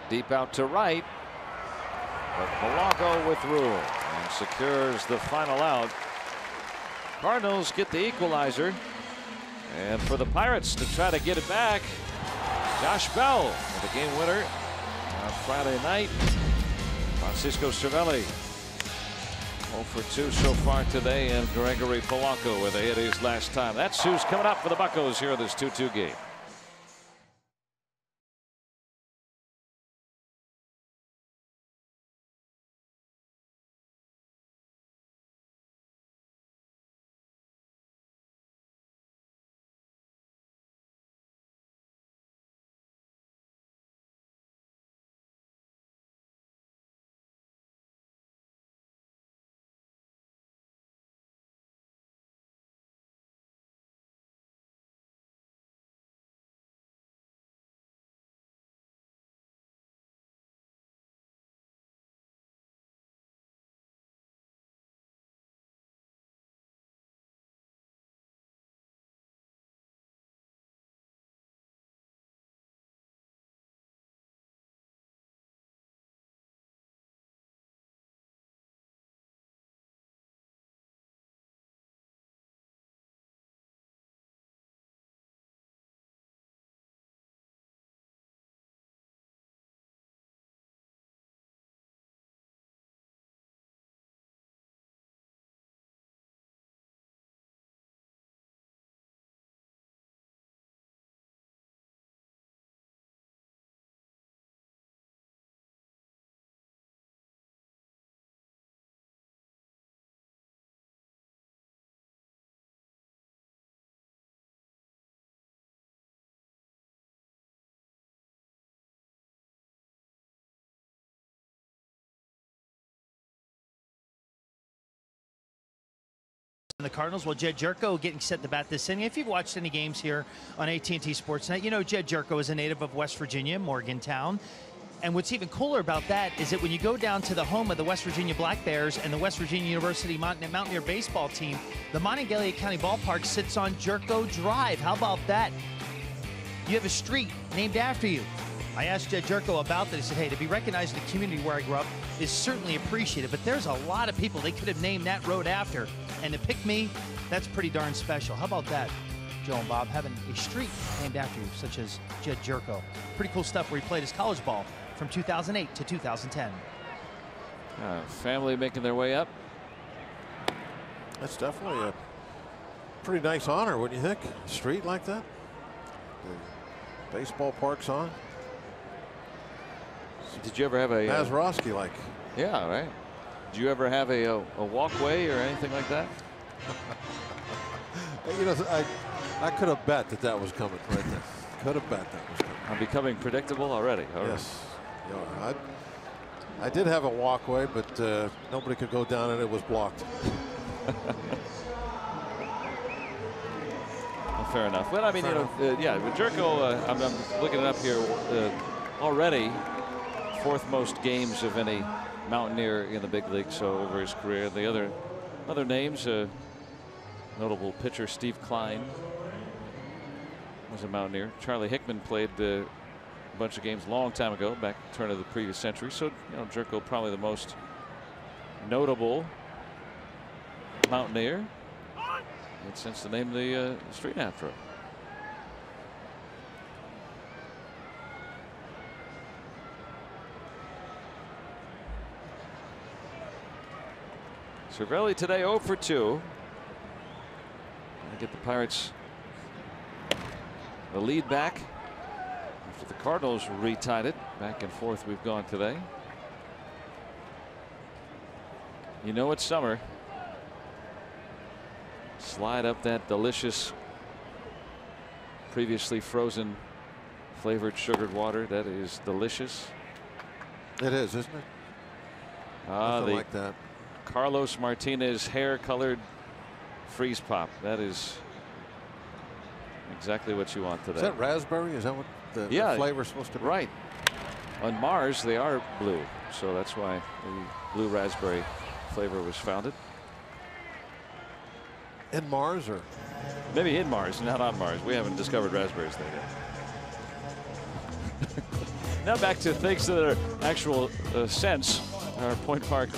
Deep out to right, but Polanco with room and secures the final out. Cardinals get the equalizer, and for the Pirates to try to get it back, Josh Bell with the game winner on Friday night. Francisco Cervelli 0 for 2 so far today, and Gregory Polanco with a hit his last time. That's who's coming up for the Buccos here in this 2-2 game. The Cardinals, well, Jed Jerko getting set to bat this inning. If you've watched any games here on AT&T Sportsnet, you know Jed Jerko is a native of West Virginia, Morgantown. And what's even cooler about that is that when you go down to the home of the West Virginia Black Bears and the West Virginia University Mountaineer baseball team, the Monongalia County Ballpark sits on Jerko Drive. How about that? You have a street named after you. I asked Jed Jerko about that. He said, hey, to be recognized in the community where I grew up is certainly appreciated, but there's a lot of people they could have named that road after. And to pick me, that's pretty darn special. How about that, Joe and Bob, having a street named after you, such as Jed Jerko? Pretty cool stuff where he played his college ball from 2008 to 2010. Family making their way up. That's definitely a pretty nice honor, wouldn't you think? A street like that? The baseball park's on. Did you ever have a Mazeroski like? Yeah, right. Did you ever have a walkway or anything like that? You know, I could have bet that was coming right there. Could have bet that was coming. I'm becoming predictable already. All yes. You know, I did have a walkway, but nobody could go down and it was blocked. Well, fair enough. Well, I mean, yeah, but Jerko, I'm looking it up here already. 4th most games of any Mountaineer in the big league, so over his career. The other names, notable pitcher Steve Klein was a Mountaineer. Charlie Hickman played bunch of games a long time ago, back turn of the previous century. So, you know, Jerko probably the most notable mountaineer, and since the name of the street after him. Cervelli today 0 for 2. Get the Pirates the lead back after the Cardinals retied it. Back and forth we've gone today. You know it's summer. Slide up that delicious previously frozen flavored sugared water. That is delicious. It is, isn't it? Nothing like that. Carlos Martinez hair colored freeze pop. That is exactly what you want today. Is that raspberry? Is that what the flavor is supposed to be? Right. On Mars they are blue, so that's why the blue raspberry flavor was founded. In Mars, or maybe in Mars, not on Mars. We haven't discovered raspberries there yet. Now back to things that are actual sense. Our Point Park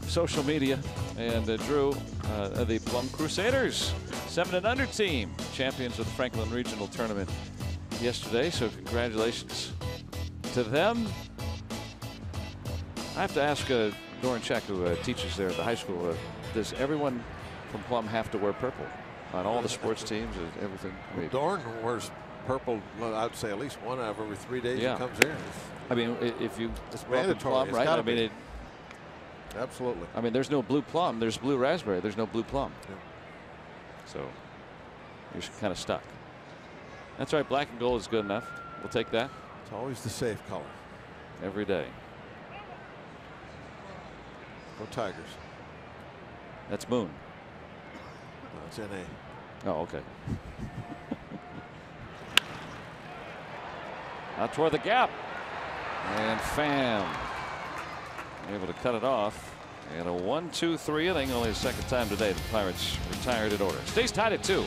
social media, and Drew, the Plum Crusaders, 7 and under team, champions of the Franklin Regional Tournament yesterday. So congratulations to them. I have to ask Doran Check, who teaches there at the high school, does everyone from Plum have to wear purple on all the sports teams? Everything. Doran wears purple. I'd say at least one out of every 3 days he comes here. I mean, if you it's mandatory, Plum, right? I mean, absolutely. I mean, there's no blue plum. There's blue raspberry. There's no blue plum. Yeah. So you're kind of stuck. That's right. Black and gold is good enough. We'll take that. It's always the safe color. Every day. Go Tigers. That's Moon. No, it's NA. Oh, okay. Out toward the gap. And Pham able to cut it off. And a 1-2-3 inning. Only the second time today the Pirates retired in order. Stays tied at 2.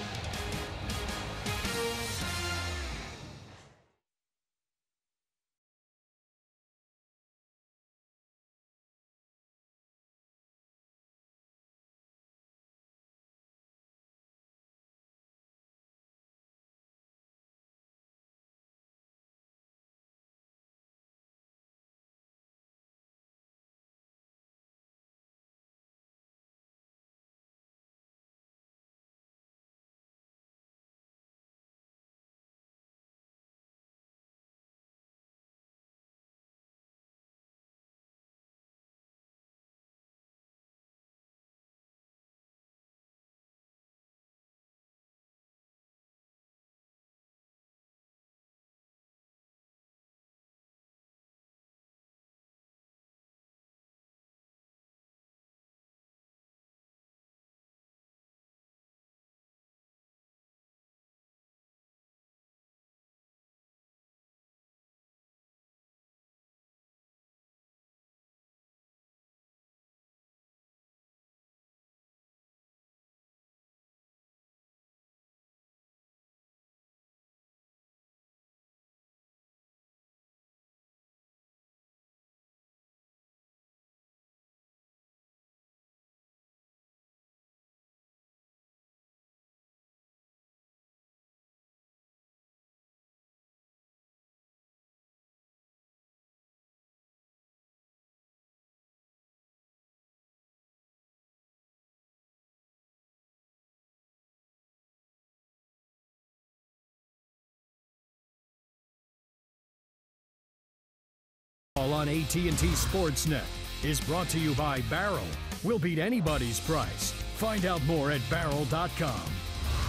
On AT&T Sportsnet is brought to you by Barrel. We'll beat anybody's price. Find out more at barrel.com.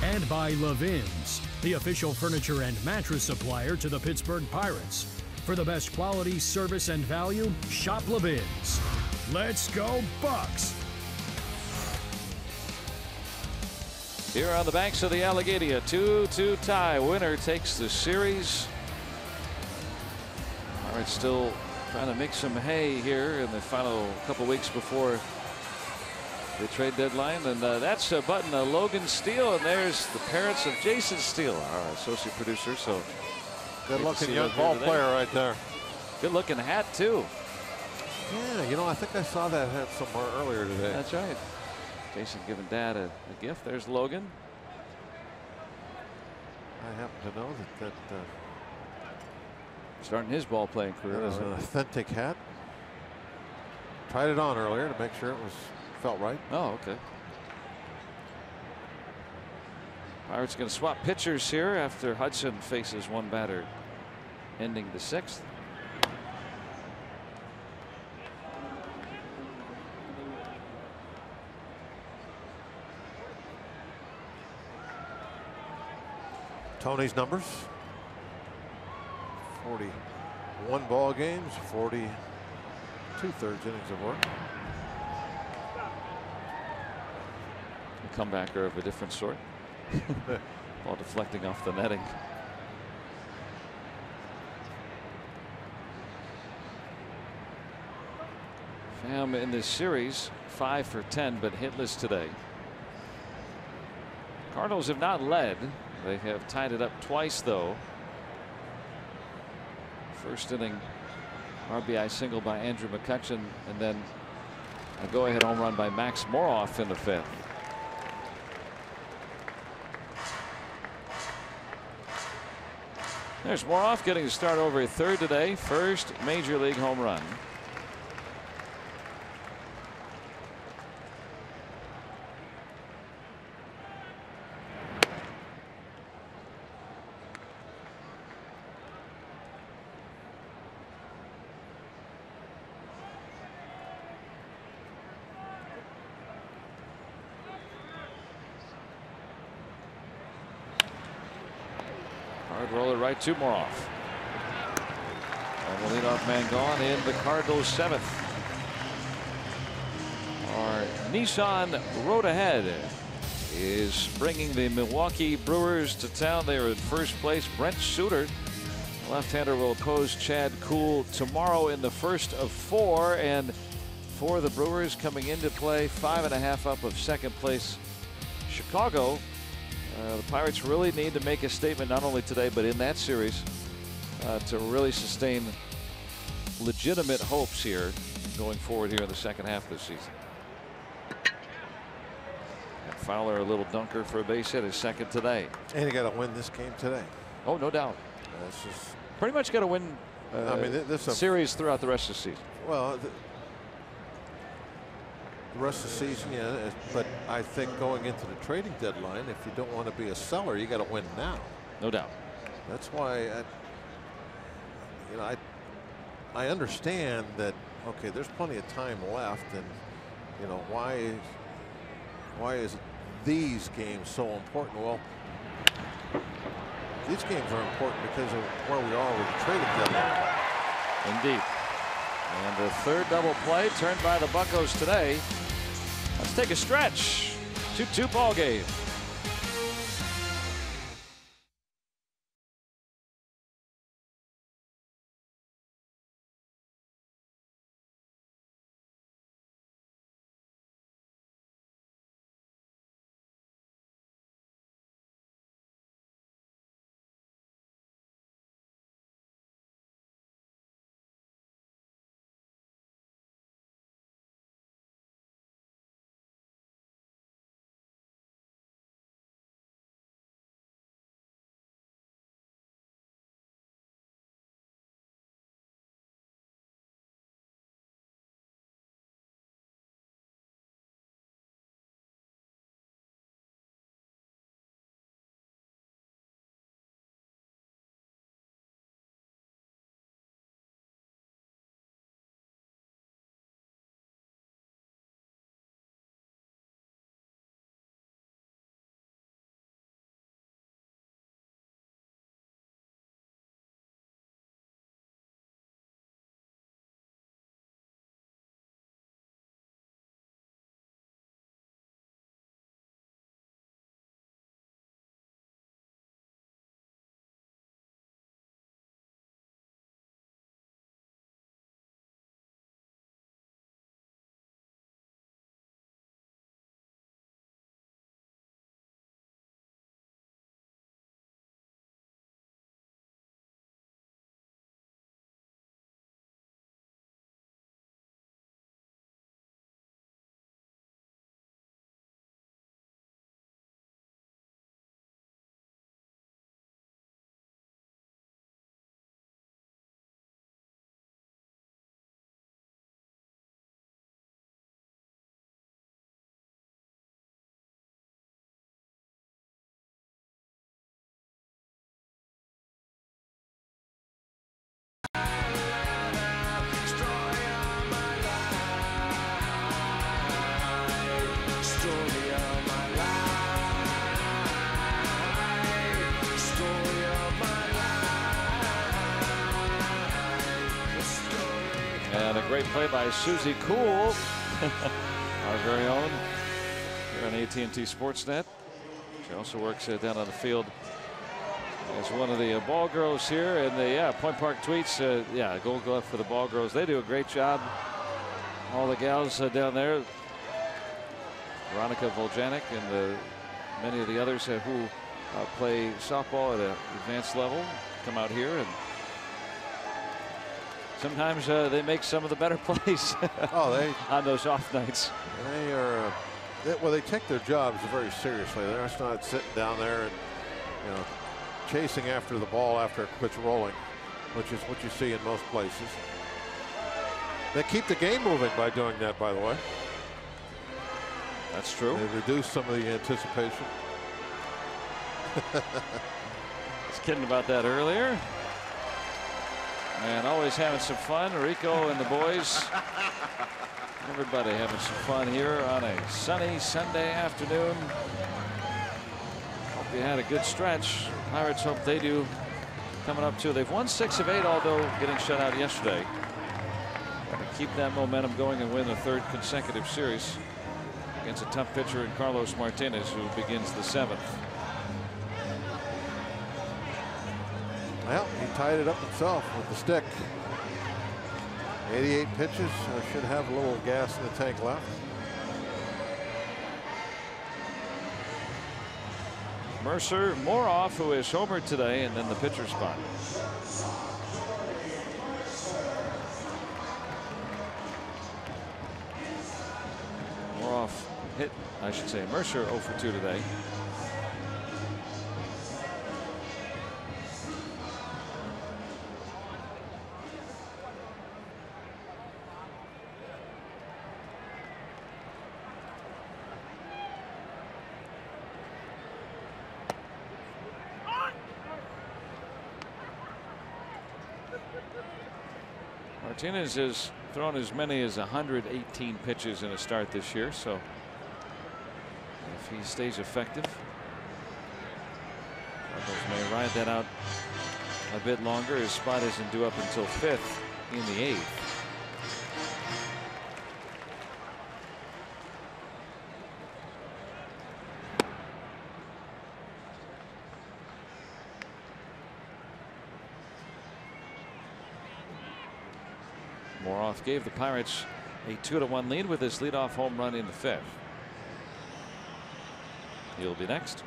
And by Levin's, the official furniture and mattress supplier to the Pittsburgh Pirates. For the best quality, service, and value, shop Levin's. Let's go Bucks! Here on the banks of the Allegheny, a 2-2 tie. Winner takes the series. Pirates still trying to make some hay here in the final couple weeks before the trade deadline. And that's Button, Logan Steele, and there's the parents of Jason Steele, our associate producer. So Good looking young ball player right there. Good looking hat too. Yeah, you know, I think I saw that hat somewhere earlier today. That's right. Jason giving Dad a gift. There's Logan. I happen to know that starting his ball playing career. that is an authentic hat. Tried it on earlier to make sure it felt right. Oh, okay. Pirates going to swap pitchers here after Hudson faces one batter, ending the 6th. Tony's numbers: 41 ball games, 42 2/3 innings of work. A comebacker of a different sort. Ball deflecting off the netting. Pham in this series 5 for 10, but hitless today. Cardinals have not led. They have tied it up twice, though. First inning RBI single by Andrew McCutchen, and then a go-ahead home run by Max Moroff in the 5th. There's Moroff getting to start over at third today. First major league home run. Roller right to Moroff. And the leadoff man gone in the Cardinals 7th. Our Nissan Road Ahead is bringing the Milwaukee Brewers to town. They are in first place. Brent Suter, left-hander, will oppose Chad Kuhl tomorrow in the first of 4. And for the Brewers coming into play, 5.5 up of second place Chicago. The Pirates really need to make a statement not only today but in that series to really sustain legitimate hopes here going forward here in the second half of the season. And Fowler, a little dunker for a base hit, his second today. And you got to win this game today. Oh, no doubt. That's just pretty much got to win I mean, this series throughout the rest of the season. Well, the rest of the season, yeah, but I think going into the trading deadline, if you don't want to be a seller, you got to win now. No doubt. That's why I understand that. Okay, there's plenty of time left, and you know why is these games so important? Well, these games are important because of where we are with the trading deadline. Indeed. And the third double play turned by the Buccos today. Let's take a stretch. 2-2 ball game. And a great play by Susie Cool, our very own here on AT&T Sportsnet. She also works down on the field as one of the ball girls here. And the Point Park Tweets, Gold Glove for the ball girls. They do a great job. All the gals down there, Veronica Voljanik and many of the others who play softball at an advanced level, come out here, and sometimes they make some of the better plays. On those off nights. They are they take their jobs very seriously. They're just not sitting down there and chasing after the ball after it quits rolling, which is what you see in most places. They keep the game moving by doing that, by the way. That's true. They reduce some of the anticipation. Was kidding about that earlier. And always having some fun. Rico and the boys. Everybody having some fun here on a sunny Sunday afternoon. Hope you had a good stretch. Pirates hope they do coming up too. They've won 6 of 8, although getting shut out yesterday. Trying to keep that momentum going and win the 3rd consecutive series against a tough pitcher in Carlos Martinez, who begins the 7th. Well, he tied it up himself with the stick. 88 pitches, should have a little gas in the tank left. Mercer, Moroff, who is homered today, and then the pitcher spot. Moroff hit, I should say, Mercer 0 for 2 today. Martinez has thrown as many as 118 pitches in a start this year, so if he stays effective, Cardinals may ride that out a bit longer. His spot isn't due up until 5th in the 8th. Moroff gave the Pirates a 2-1 lead with his leadoff home run in the 5th. He'll be next.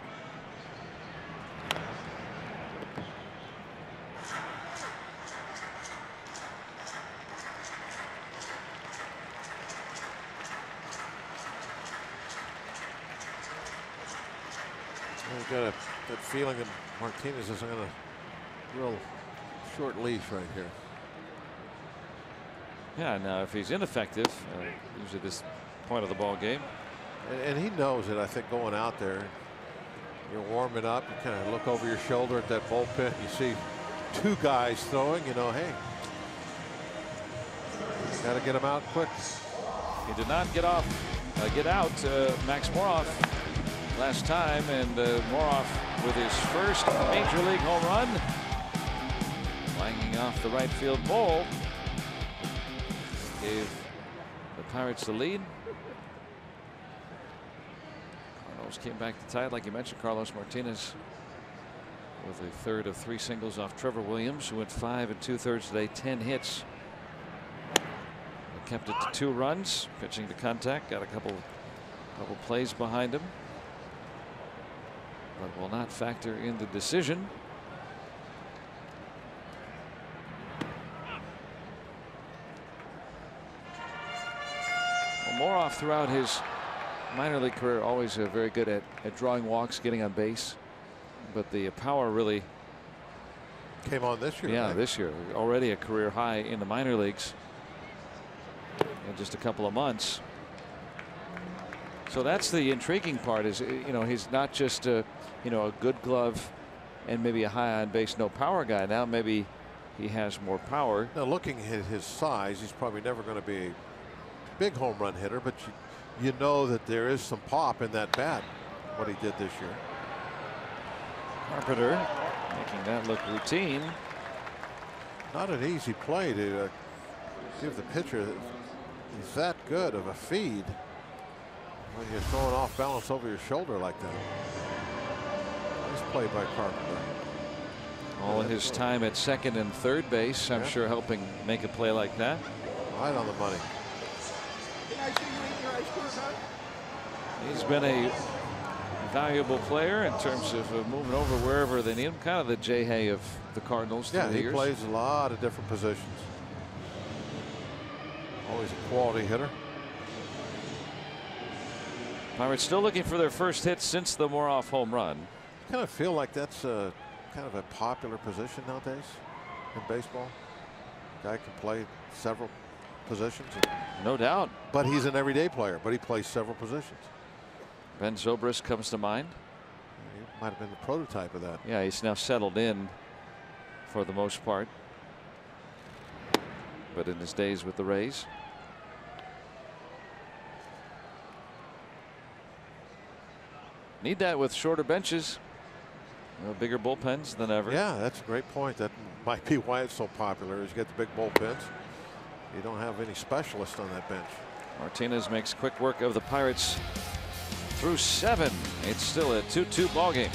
I've got that feeling that Martinez is on a real short leash right here. Yeah, now if he's ineffective, usually this point of the ball game. And he knows it, I think, going out there. You're warming up, you kind of look over your shoulder at that bullpen, you see 2 guys throwing, hey, got to get him out quick. He did not get out Max Moroff last time, and Moroff with his first major league home run, flying off the right field pole, gave the Pirates the lead. Cardinals came back to tie it, like you mentioned. Carlos Martinez with a 3rd of 3 singles off Trevor Williams, who went 5 2/3 today, 10 hits. Kept it to 2 runs, pitching to contact, got a couple plays behind him, but will not factor in the decision. Moroff throughout his minor league career always very good at drawing walks, getting on base, but the power really came on this year. Yeah, right? This year already a career high in the minor leagues in just a couple of months. So that's the intriguing part, is he's not just a good glove and maybe a high on base no power guy. Now maybe he has more power. Now looking at his size, he's probably never going to be a big home run hitter, but you know that there is some pop in that bat, what he did this year. Carpenter making that look routine. Not an easy play to give the pitcher is that good of a feed when you're throwing off balance over your shoulder like that. Nice play by Carpenter. All his time at second and third base, I'm sure, helping make a play like that. Right on the money. He's been a valuable player in terms of moving over wherever they need him. Kind of the Jay Hay of the Cardinals. Yeah, through the he years. plays a lot of different positions. Always a quality hitter. Pirates still looking for their first hit since the Moroff home run. I kind of feel like that's kind of a popular position nowadays in baseball. Guy can play several positions. No doubt. But he's an everyday player, but he plays several positions. Ben Zobrist comes to mind. He might have been the prototype of that. Yeah, he's now settled in for the most part. But in his days with the Rays. Need that with shorter benches. Bigger bullpens than ever. Yeah, that's a great point. That might be why it's so popular, is you get the big bullpens. You don't have any specialists on that bench. Martinez makes quick work of the Pirates through 7. It's still a 2-2 ball game.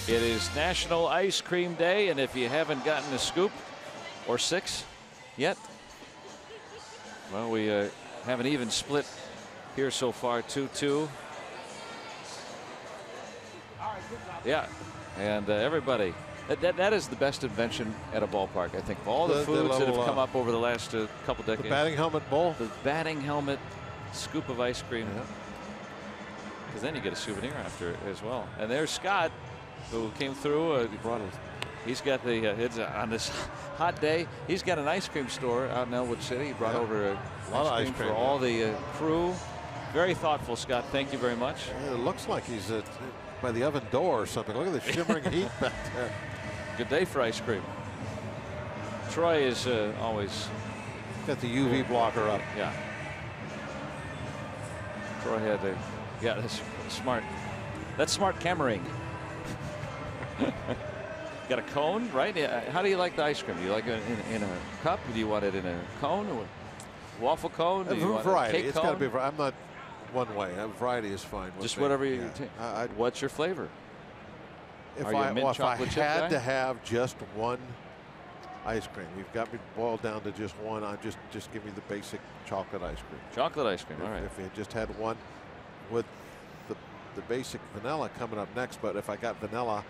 It is National Ice Cream Day, and if you haven't gotten a scoop or 6 yet, well, we have an even split here so far, 2-2. Yeah, and everybody, that is the best invention at a ballpark, I think. Of all the foods that have come up over the last couple decades. The batting helmet bowl. The batting helmet scoop of ice cream. Because then you get a souvenir after it as well. And there's Scott, who came through. He's got the it's on this hot day. He's got an ice cream store out in Elwood City. He brought over a lot of ice cream for all the crew. Very thoughtful, Scott. Thank you very much. It looks like he's by the oven door or something. Look at the shimmering heat back there. Good day for ice cream. Troy is always got the UV blocker up. Yeah. Troy had to. Yeah, that's smart. That's smart cameraing. Got a cone, right? How do you like the ice cream? Do you like it in a cup? Do you want it in a cone or waffle cone? Do you want variety. A cake it's cone? got to be. I'm not one way. Variety is fine. Just whatever you take. What's your flavor? If I had to have just one ice cream, you've got me boiled down to just one. I just give me the basic chocolate ice cream. Chocolate ice cream. All right. If you just had one with the basic vanilla coming up next, but if I got vanilla,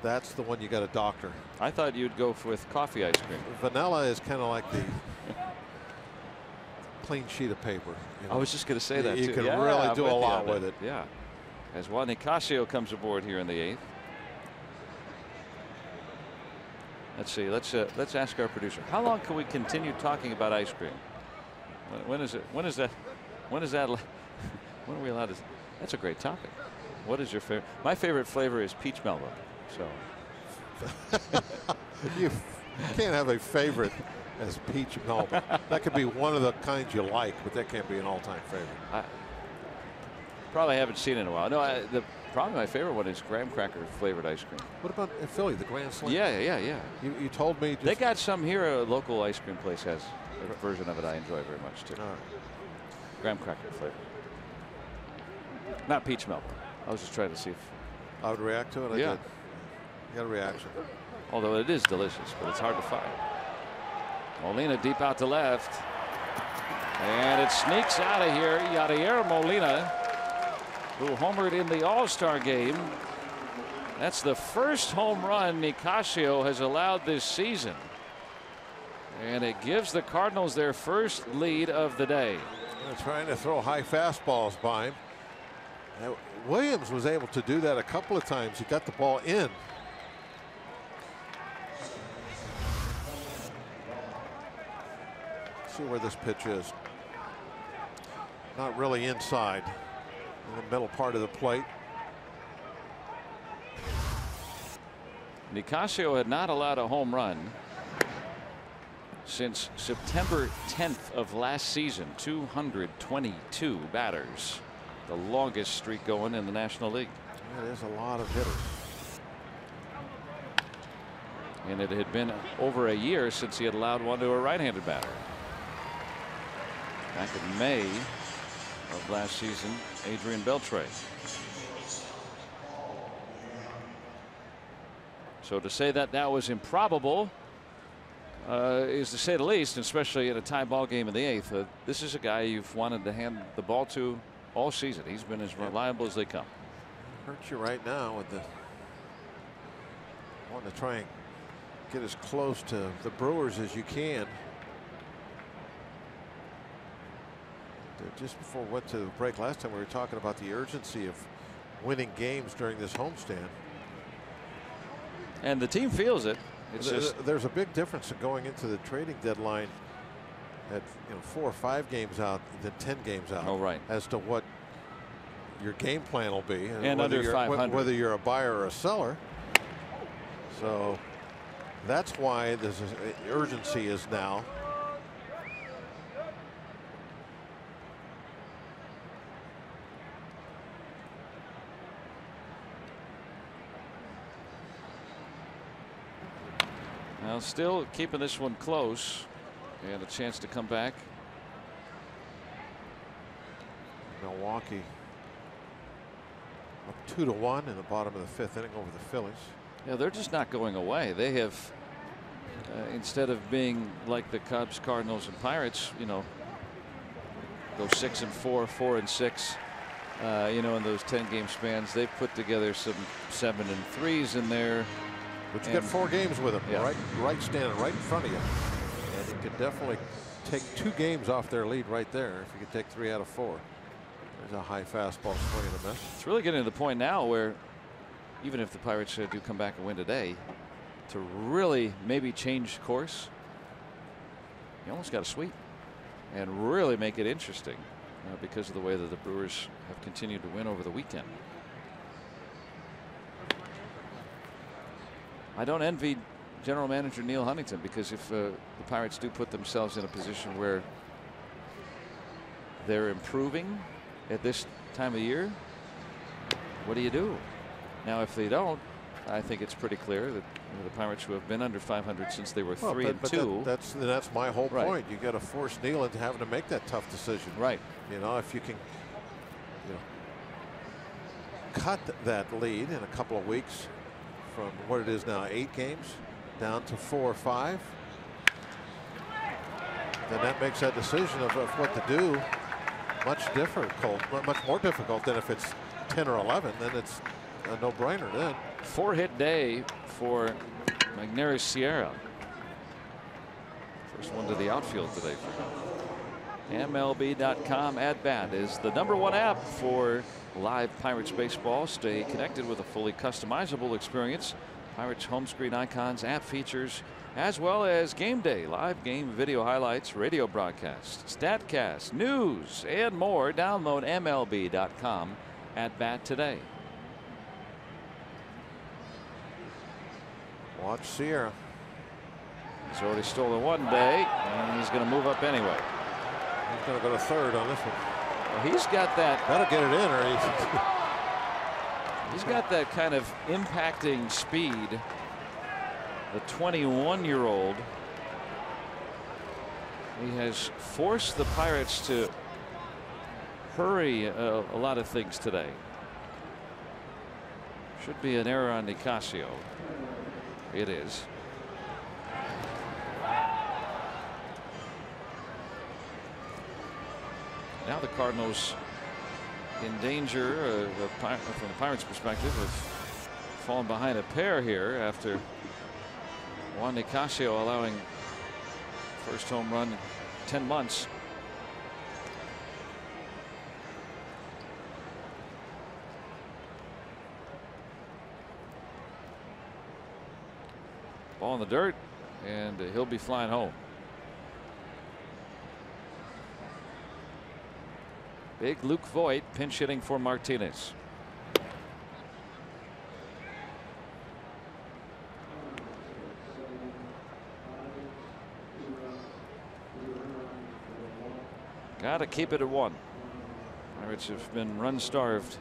that's the one you got a doctor. I thought you'd go with coffee ice cream. Vanilla is kind of like the clean sheet of paper. You know? I was just going to say that you too. can really do a lot with it. Yeah. As Juan Nicasio comes aboard here in the 8th. Let's see. Let's ask our producer. How long can we continue talking about ice cream? When is it? When is that? When are we allowed to? That's a great topic. What is your favorite? My favorite flavor is peach melba. So you can't have a favorite as peach melba. That could be one of the kinds you like, but that can't be an all-time favorite. I probably haven't seen it in a while. No, probably my favorite one is graham cracker flavored ice cream. What about in Philly, the Grand Slam? Yeah. You told me. They got some here. A local ice cream place has a version of it I enjoy very much too. Graham cracker flavor. Not peach melba. I was just trying to see if I would react to it. Yeah. I did. You got a reaction. Although it is delicious, but it's hard to find. Molina deep out to left. And it sneaks out of here. Yadier Molina, who homered in the All-Star game. That's the first home run Nicasio has allowed this season. And it gives the Cardinals their first lead of the day. They're trying to throw high fastballs by him. Now, Williams was able to do that a couple of times. He got the ball in. See where this pitch is. Not really inside, in the middle part of the plate. Nicasio had not allowed a home run since September 10th of last season. 222 batters, the longest streak going in the National League. Yeah, there's a lot of hitters. And it had been over a year since he had allowed one to a right-handed batter. Back in May of last season, Adrian Beltre. So to say that that was improbable is to say the least, especially in a tie ball game in the 8th. This is a guy you've wanted to hand the ball to all season. He's been as reliable as they come. Hurts you right now with the wanting to try and get as close to the Brewers as you can. Just before we went to the break last time, we were talking about the urgency of winning games during this homestand. And the team feels it. It's there's a big difference in going into the trading deadline at 4 or 5 games out than 10 games out. Oh, right. As to what your game plan will be, and under 500, whether you're a buyer or a seller. So that's why this urgency is now. Now still keeping this one close and a chance to come back. Milwaukee up 2-1 in the bottom of the 5th inning over the Phillies. Yeah, they're just not going away. They have instead of being like the Cubs, Cardinals, and Pirates, go 6-4, 4-6, in those 10-game spans. They've put together some 7-3s in there. But you got 4 games with him, right standing right in front of you. And you could definitely take 2 games off their lead right there if you could take 3 out of 4. There's a high fastball swing and a miss. It's really getting to the point now where even if the Pirates do come back and win today, to really maybe change course, you almost got to sweep and really make it interesting because of the way that the Brewers have continued to win over the weekend. I don't envy general manager Neil Huntington, because if the Pirates do put themselves in a position where they're improving at this time of year, what do you do? Now, if they don't, I think it's pretty clear that the Pirates, who have been under 500 since they were 3-2. That's my whole point. You got to force Neil into having to make that tough decision. Right. If you can, cut that lead in a couple of weeks from what it is now 8 games down to 4 or 5, then that makes that decision of what to do much more difficult than if it's 10 or 11. Then it's a no-brainer then. 4-hit day for Magneuris Sierra. First one to the outfield today for him. MLB.com At Bat is the #1 app for live Pirates baseball. Stay connected with a fully customizable experience. Pirates home screen icons, app features, as well as game day, live game video highlights, radio broadcasts, StatCast, news, and more. Download MLB.com at bat today. Watch Sierra. He's already stolen one day, and he's going to move up anyway. He's going to go to third on this one. Well, he's got that. That'll get it in, or he's got that kind of impacting speed. The 21-year-old. He has forced the Pirates to hurry a lot of things today. Should be an error on Nicasio. It is. Now the Cardinals in danger from the Pirates' perspective of falling behind a pair here after Juan Nicasio allowing first home run in 10 months. Ball in the dirt, and he'll be flying home. Big Luke Voit pinch hitting for Martinez. Got to keep it at 1. Pirates have been run starved,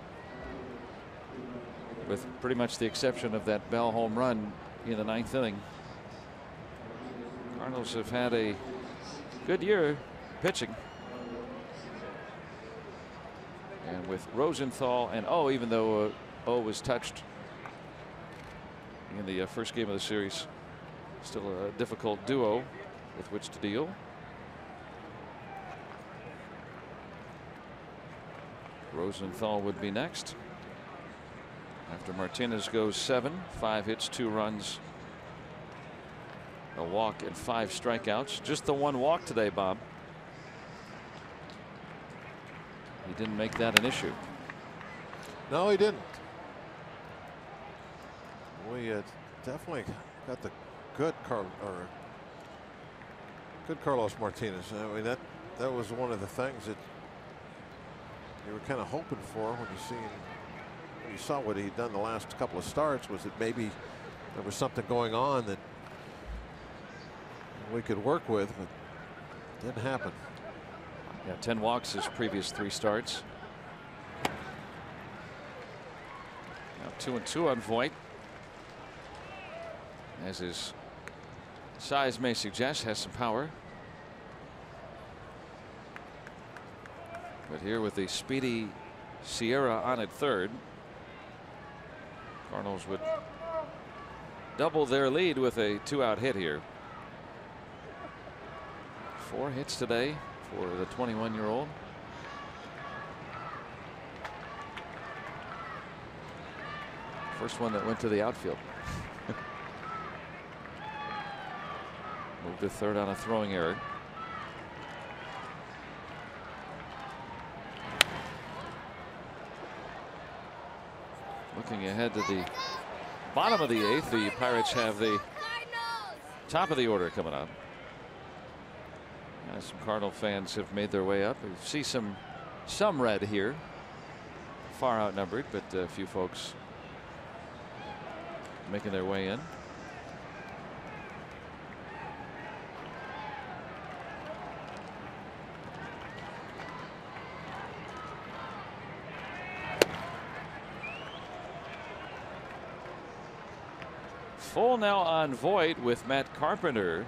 with pretty much the exception of that Bell home run in the 9th inning. Cardinals have had a good year pitching. And with Rosenthal and even though was touched in the first game of the series, still a difficult duo with which to deal. Rosenthal would be next after Martinez goes 7, 5 hits, 2 runs, a walk, and 5 strikeouts. Just the 1 walk today, Bob. He didn't make that an issue. No, he didn't. We definitely got the good Carlos Martinez. I mean, that was one of the things that you were kind of hoping for when you saw what he'd done the last couple of starts, was that maybe there was something going on that we could work with, but it didn't happen. Yeah, 10 walks his previous 3 starts. Now 2-2 on Voit. As his size may suggest, has some power. But here with the speedy Sierra on at third, Cardinals would double their lead with a 2-out hit here. 4 hits today for the 21-year-old. First one that went to the outfield. Moved to third on a throwing error. Looking ahead to the bottom of the 8th, the Pirates have the top of the order coming up. Some Cardinal fans have made their way up. We see some red here, far outnumbered, but a few folks making their way in. Full now on Voit with Matt Carpenter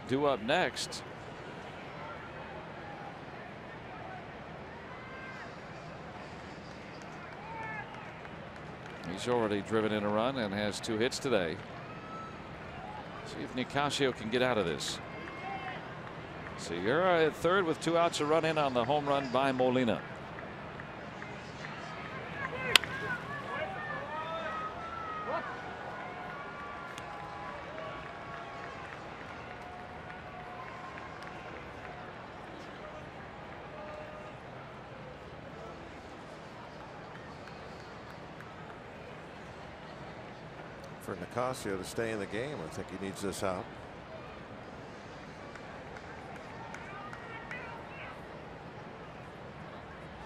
due up next. He's already driven in a run and has 2 hits today. See if Nicasio can get out of this. Sierra at third with 2 outs, a run in on the home run by Molina. For Nicasio to stay in the game, I think he needs this out.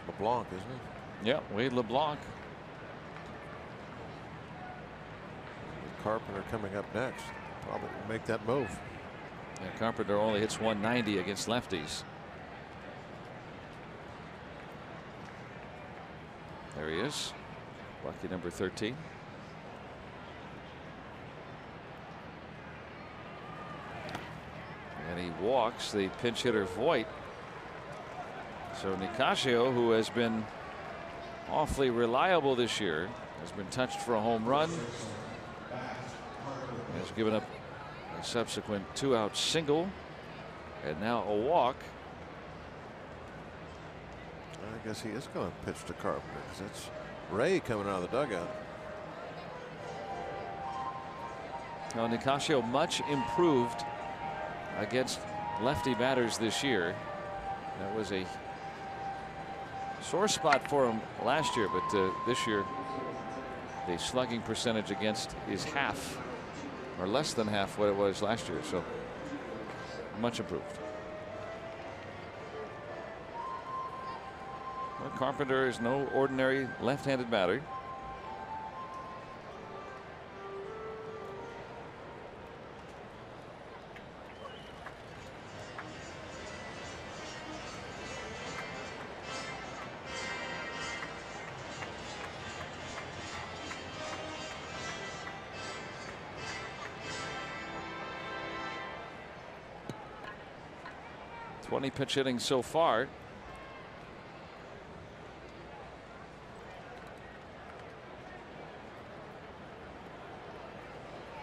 LeBlanc, isn't he? Yeah, Wade LeBlanc. Carpenter coming up next. Probably make that move. Yeah, Carpenter only hits 190 against lefties. There he is. Lucky number 13. And he walks the pinch hitter Voit. So Nicasio, who has been awfully reliable this year, has been touched for a home run. Has given up a subsequent 2-out single. And now a walk. I guess he is going to pitch to Carpenter because it's Ray coming out of the dugout. Now Nicasio much improved against lefty batters this year. That was a sore spot for him last year, but this year the slugging percentage against is half or less than half what it was last year, so much improved. Well, Carpenter is no ordinary left-handed batter. Pitch hitting so far.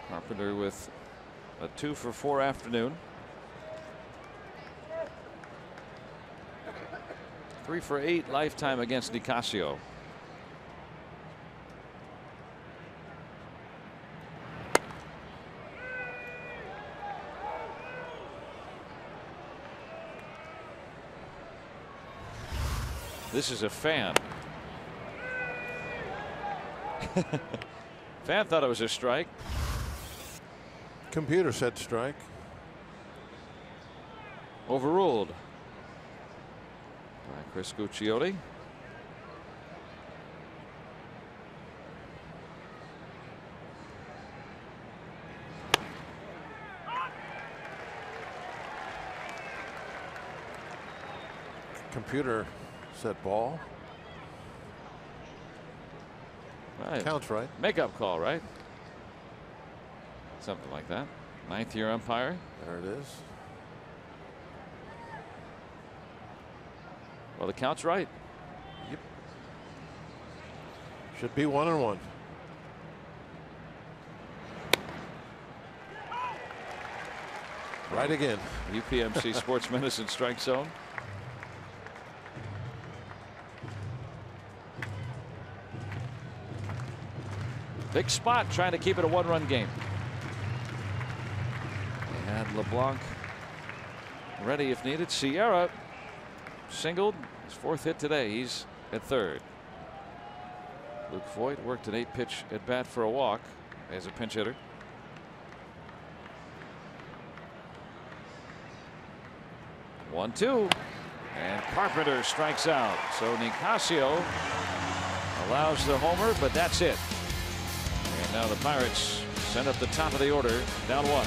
Carpenter with a 2 for 4 afternoon. 3 for 8 lifetime against Nicasio. This is a fan. Fan thought it was a strike. Computer said strike. Overruled by Chris Guccioli. Computer said ball. Right. Counts right. Makeup call, right? Something like that. 9th year umpire. There it is. Well, the count's right. Yep. Should be 1-1. Right again. UPMC Sports Medicine strike zone. Big spot trying to keep it a 1-run game. They had LeBlanc ready if needed. Sierra singled his 4th hit today. He's at 3rd. Luke Voit worked an 8-pitch at bat for a walk as a pinch hitter. One-two, and Carpenter strikes out. So Nicasio allows the homer, but that's it. And now the Pirates send up the top of the order, down 1.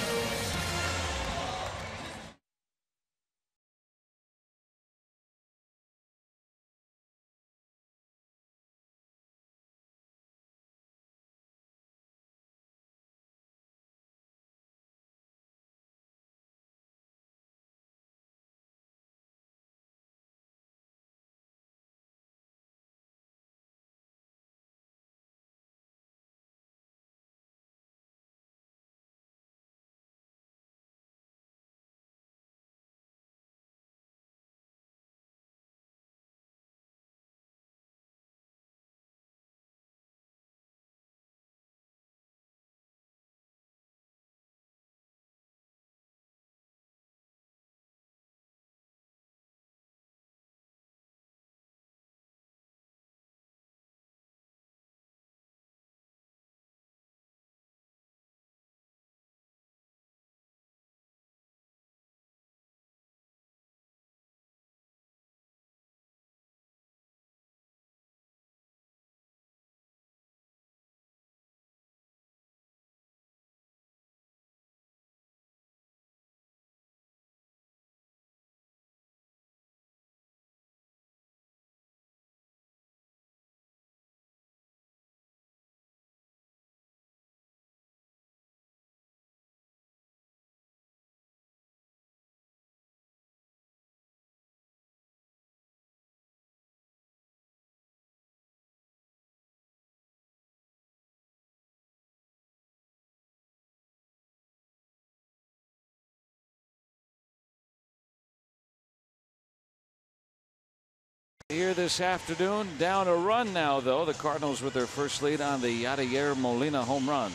Here this afternoon, down a run now, though. The Cardinals with their first lead on the Yadier Molina home run.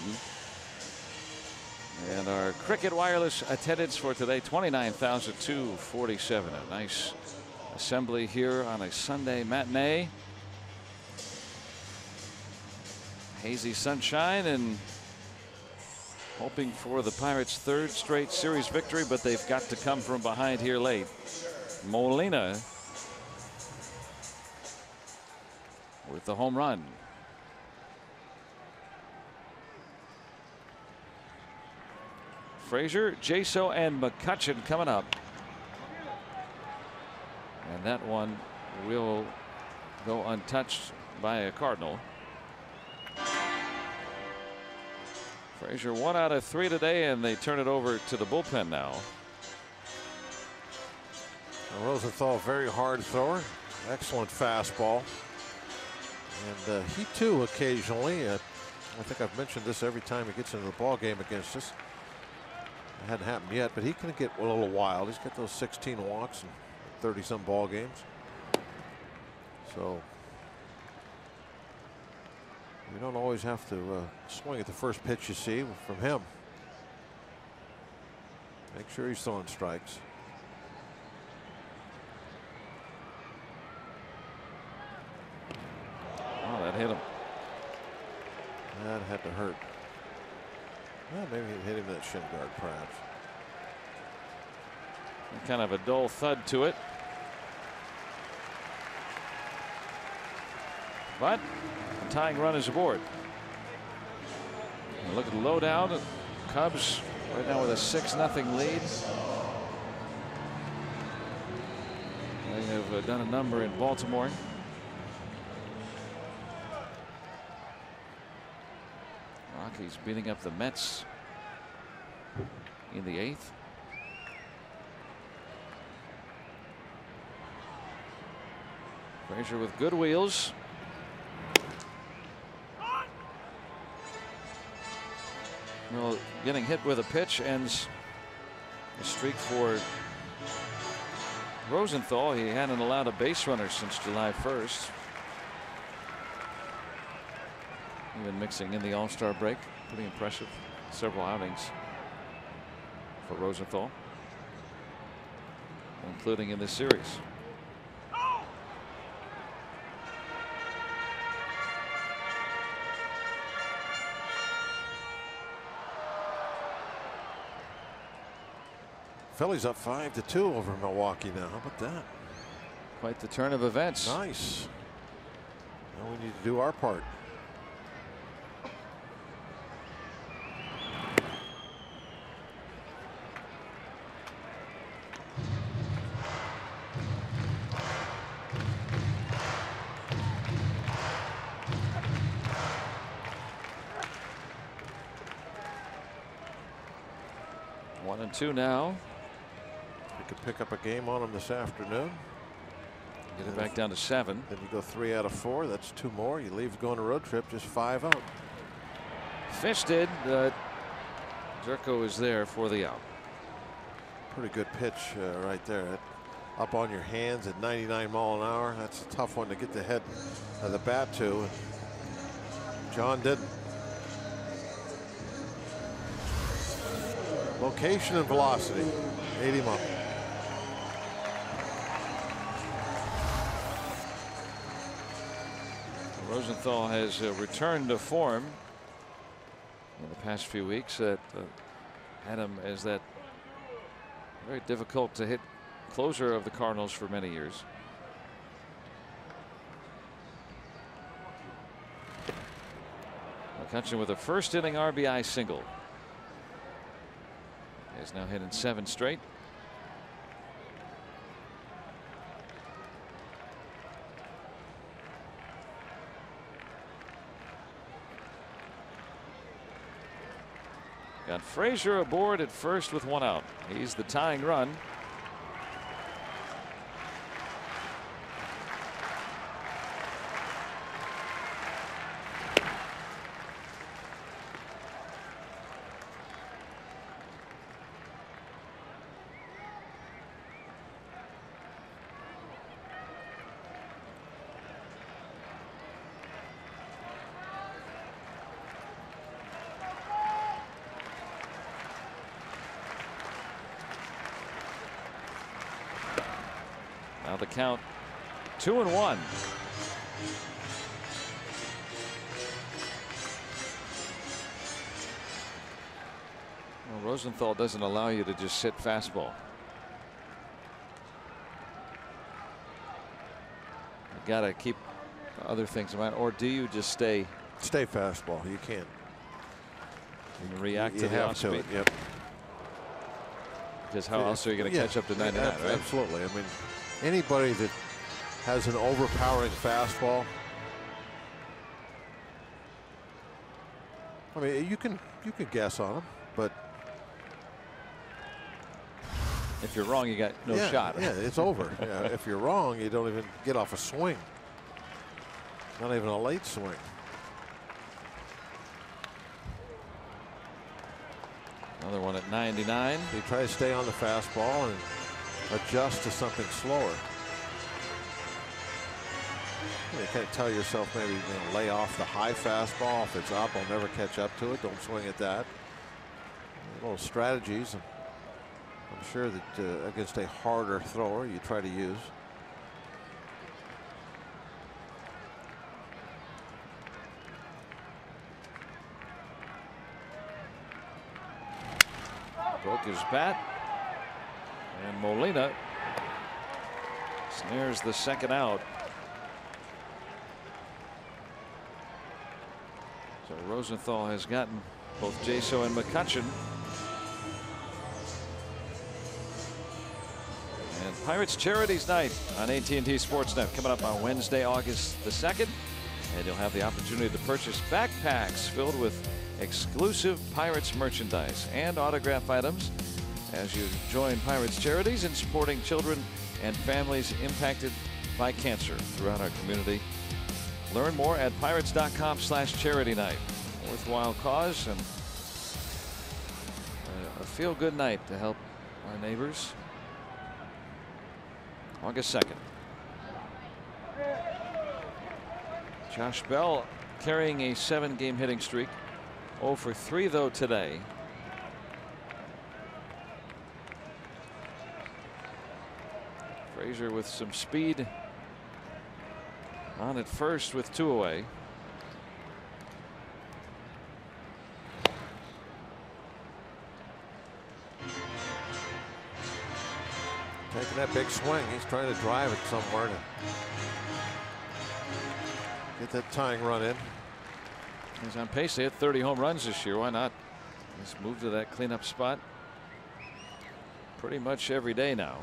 And our Cricket Wireless attendance for today, 29,247. A nice assembly here on a Sunday matinee. Hazy sunshine and hoping for the Pirates' third straight series victory, but they've got to come from behind here late. Molina with the home run. Frazier, Jaso, and McCutchen coming up. And that one will go untouched by a Cardinal. Frazier 1 out of 3 today, and they turn it over to the bullpen now. Rosenthal, very hard thrower, excellent fastball. And he too occasionally, I think I've mentioned this every time he gets into the ball game against us. It hadn't happened yet, but he can get a little wild. He's got those 16 walks and 30-some ball games. So you don't always have to swing at the first pitch you see from him. Make sure he's throwing strikes. Oh, that hit him. That had to hurt. Well, maybe he hit him in that shin guard, perhaps. And kind of a dull thud to it. But a tying run is aboard. And look at the lowdown. Cubs right now with a 6-0 lead. They have done a number in Baltimore. Rockies beating up the Mets in the 8th. Frazier with good wheels. Well, getting hit with a pitch ends the streak for Rosenthal. He hadn't allowed a base runner since July 1st. Even mixing in the All-Star break. Pretty impressive. Several outings for Rosenthal, including in this series. Phillies up 5-2 over Milwaukee now. How about that? Quite the turn of events. Nice. Now we need to do our part. One and two now. We could pick up a game on them this afternoon. Get it back down to 7. Then you go 3 out of 4. That's 2 more. You leave going a road trip, just 5 out. Fish did. Jerko is there for the out. Pretty good pitch right there. Up on your hands at 99 miles an hour. That's a tough one to get the head of the bat to. John didn't. Location and velocity ate him up. Rosenthal has returned to form in the past few weeks. That had him as that very difficult to hit closer of the Cardinals for many years. McCutchen with a first inning RBI single. He has now hit in 7 straight. Got Frazier aboard at first with 1 out. He's the tying run. the count 2-1. Well, Rosenthal doesn't allow you to just sit fastball. You got to keep other things in mind, or do you just stay fastball? You can't. And react to the off speed. Yep. Because how else are you going to catch up to 99, right? Absolutely. I mean, anybody that has an overpowering fastball, I mean, you can guess on them, but if you're wrong, you got no shot. Yeah, it's over. Yeah, if you're wrong, you don't even get off a swing. Not even a late swing. Another one at 99. You try to stay on the fastball and adjust to something slower. You kind of tell yourself maybe lay off the high fastball. If it's up, I'll never catch up to it. Don't swing at that. Little strategies. I'm sure that against a harder thrower, you try to use. Broke his bat. And Molina snares the second out. So Rosenthal has gotten both Jaso and McCutchen. And Pirates Charities Night on AT&T Sportsnet coming up on Wednesday, August the 2nd. And you'll have the opportunity to purchase backpacks filled with exclusive Pirates merchandise and autograph items as you join Pirates Charities in supporting children and families impacted by cancer throughout our community. Learn more at pirates.com/charity night. Worthwhile cause and a feel-good night to help our neighbors. August 2nd. Josh Bell carrying a 7-game hitting streak. 0 for 3 though today. Frazier with some speed on at first with 2 away. Taking that big swing. He's trying to drive it somewhere to get that tying run in. He's on pace to hit 30 home runs this year. Why not? He's moved to that cleanup spot pretty much every day now.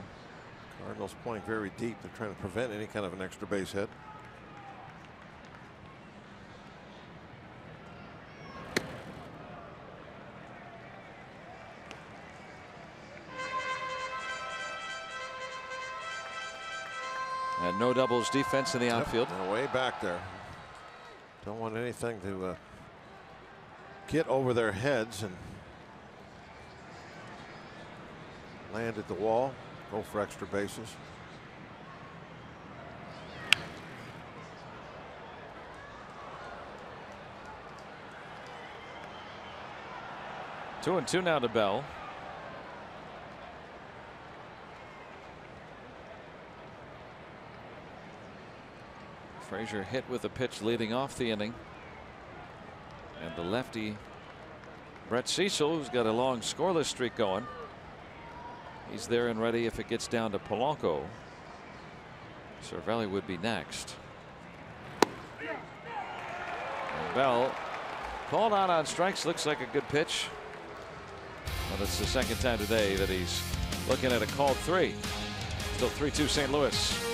Cardinals playing very deep. They're trying to prevent any kind of an extra base hit. And no doubles defense in the outfield. Yep, way back there. Don't want anything to get over their heads and land at the wall. Go for extra bases. Two and two now to Bell. Frazier hit with a pitch leading off the inning. And the lefty Brett Cecil, who's got a long scoreless streak going. He's there and ready if it gets down to Polanco. Cervelli would be next. And Bell called out on strikes. Looks like a good pitch. Well, it's the second time today that he's looking at a called 3. Still 3-2 St. Louis.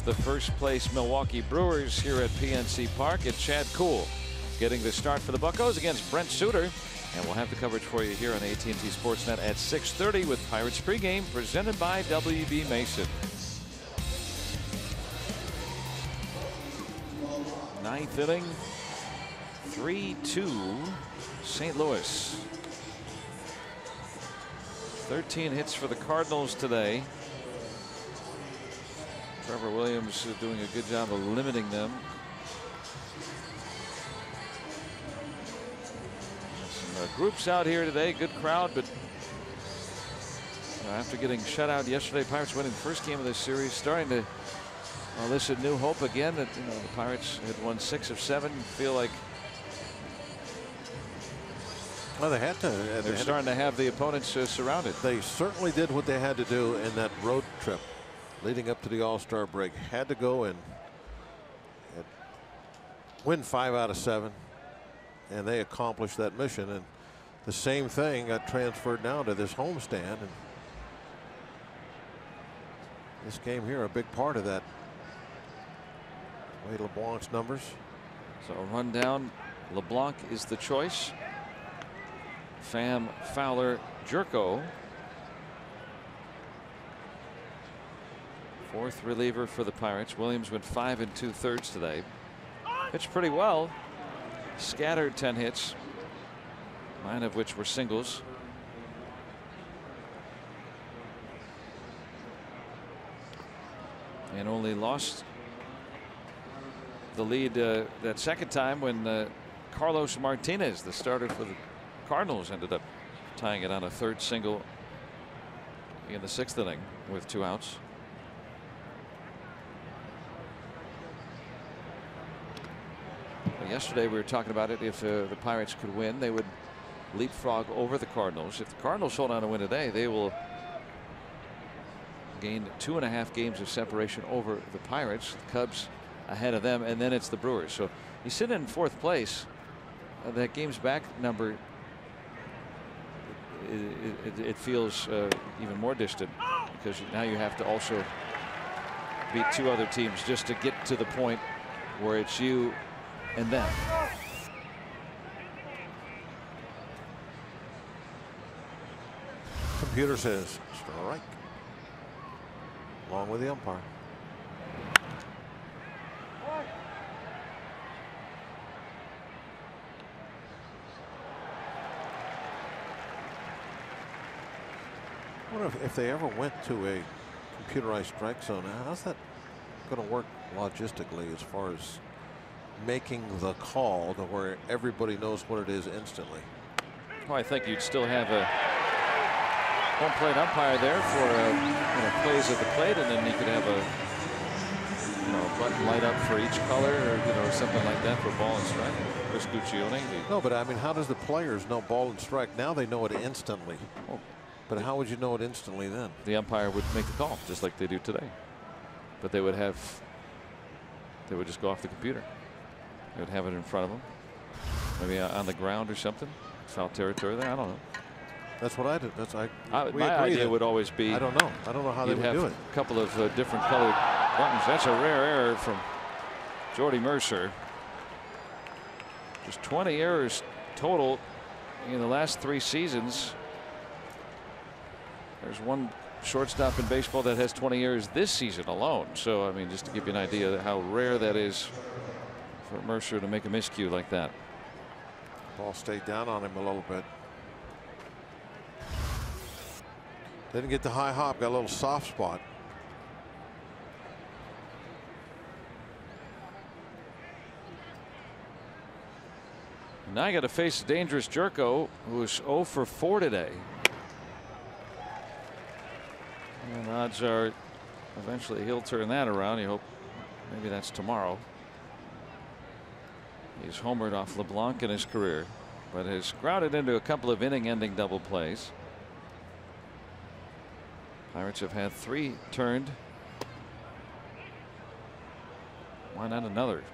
the first place Milwaukee Brewers here at PNC Park. It's Chad Kuhl getting the start for the Buccos against Brent Suter. And we'll have the coverage for you here on AT&T Sportsnet at 6:30 with Pirates pregame presented by W.B. Mason. Ninth inning, 3-2 St. Louis. 13 hits for the Cardinals today. Trevor Williams is doing a good job of limiting them. Some groups out here today, good crowd, but after getting shut out yesterday, Pirates winning the first game of this series, starting to elicit new hope again that the Pirates had won 6 of 7. Feel like they had to. They're starting to have the opponents surrounded. They certainly did what they had to do in that road trip leading up to the All-Star break. Had to go and win 5 out of 7, and they accomplished that mission. And the same thing got transferred now to this homestand, and this game here a big part of that. Wade LeBlanc's numbers. So a rundown. LeBlanc is the choice. Pham, Fowler, Jerko. Fourth reliever for the Pirates. Williams went 5 2/3 today. Pitched pretty well. Scattered 10 hits, 9 of which were singles. And only lost the lead that second time when Carlos Martinez, the starter for the Cardinals, ended up tying it on a third single in the 6th inning with 2 outs. Yesterday we were talking about it. If the Pirates could win, they would leapfrog over the Cardinals. If the Cardinals hold on to win today, they will gain 2.5 games of separation over the Pirates. The Cubs ahead of them, and then it's the Brewers. So you sit in 4th place. That game's back number, it feels even more distant, because now you have to also beat 2 other teams just to get to the point where it's you and them. Computer says strike, along with the umpire. I wonder if they ever went to a computerized strike zone. How's that going to work logistically as far as making the call to where everybody knows what it is instantly? Well, I think you'd still have a home plate umpire there for plays at the plate, and then you could have a button light up for each color, or something like that for ball and strike. Chris Guccione. No, but I mean, how does the players know ball and strike? Now they know it instantly. Oh, but how would you know it instantly then? The umpire would make the call just like they do today, but they would just go off the computer. They would have it in front of them, maybe on the ground or something. Foul territory there. I don't know. That's what I did. My idea would always be. I don't know. I don't know how they would do it. A couple of different colored buttons. That's a rare error from Jordy Mercer. Just 20 errors total in the last 3 seasons. There's one shortstop in baseball that has 20 errors this season alone. So I mean, just to give you an idea of how rare that is for Mercer to make a miscue like that. Ball stayed down on him a little bit. Didn't get the high hop, got a little soft spot. Now I got to face dangerous Jerko, who is 0 for 4 today. And odds are eventually he'll turn that around. You hope maybe that's tomorrow. He's homered off LeBlanc in his career, but has grounded into a couple of inning-ending double plays. Pirates have had 3 turned. Why not another?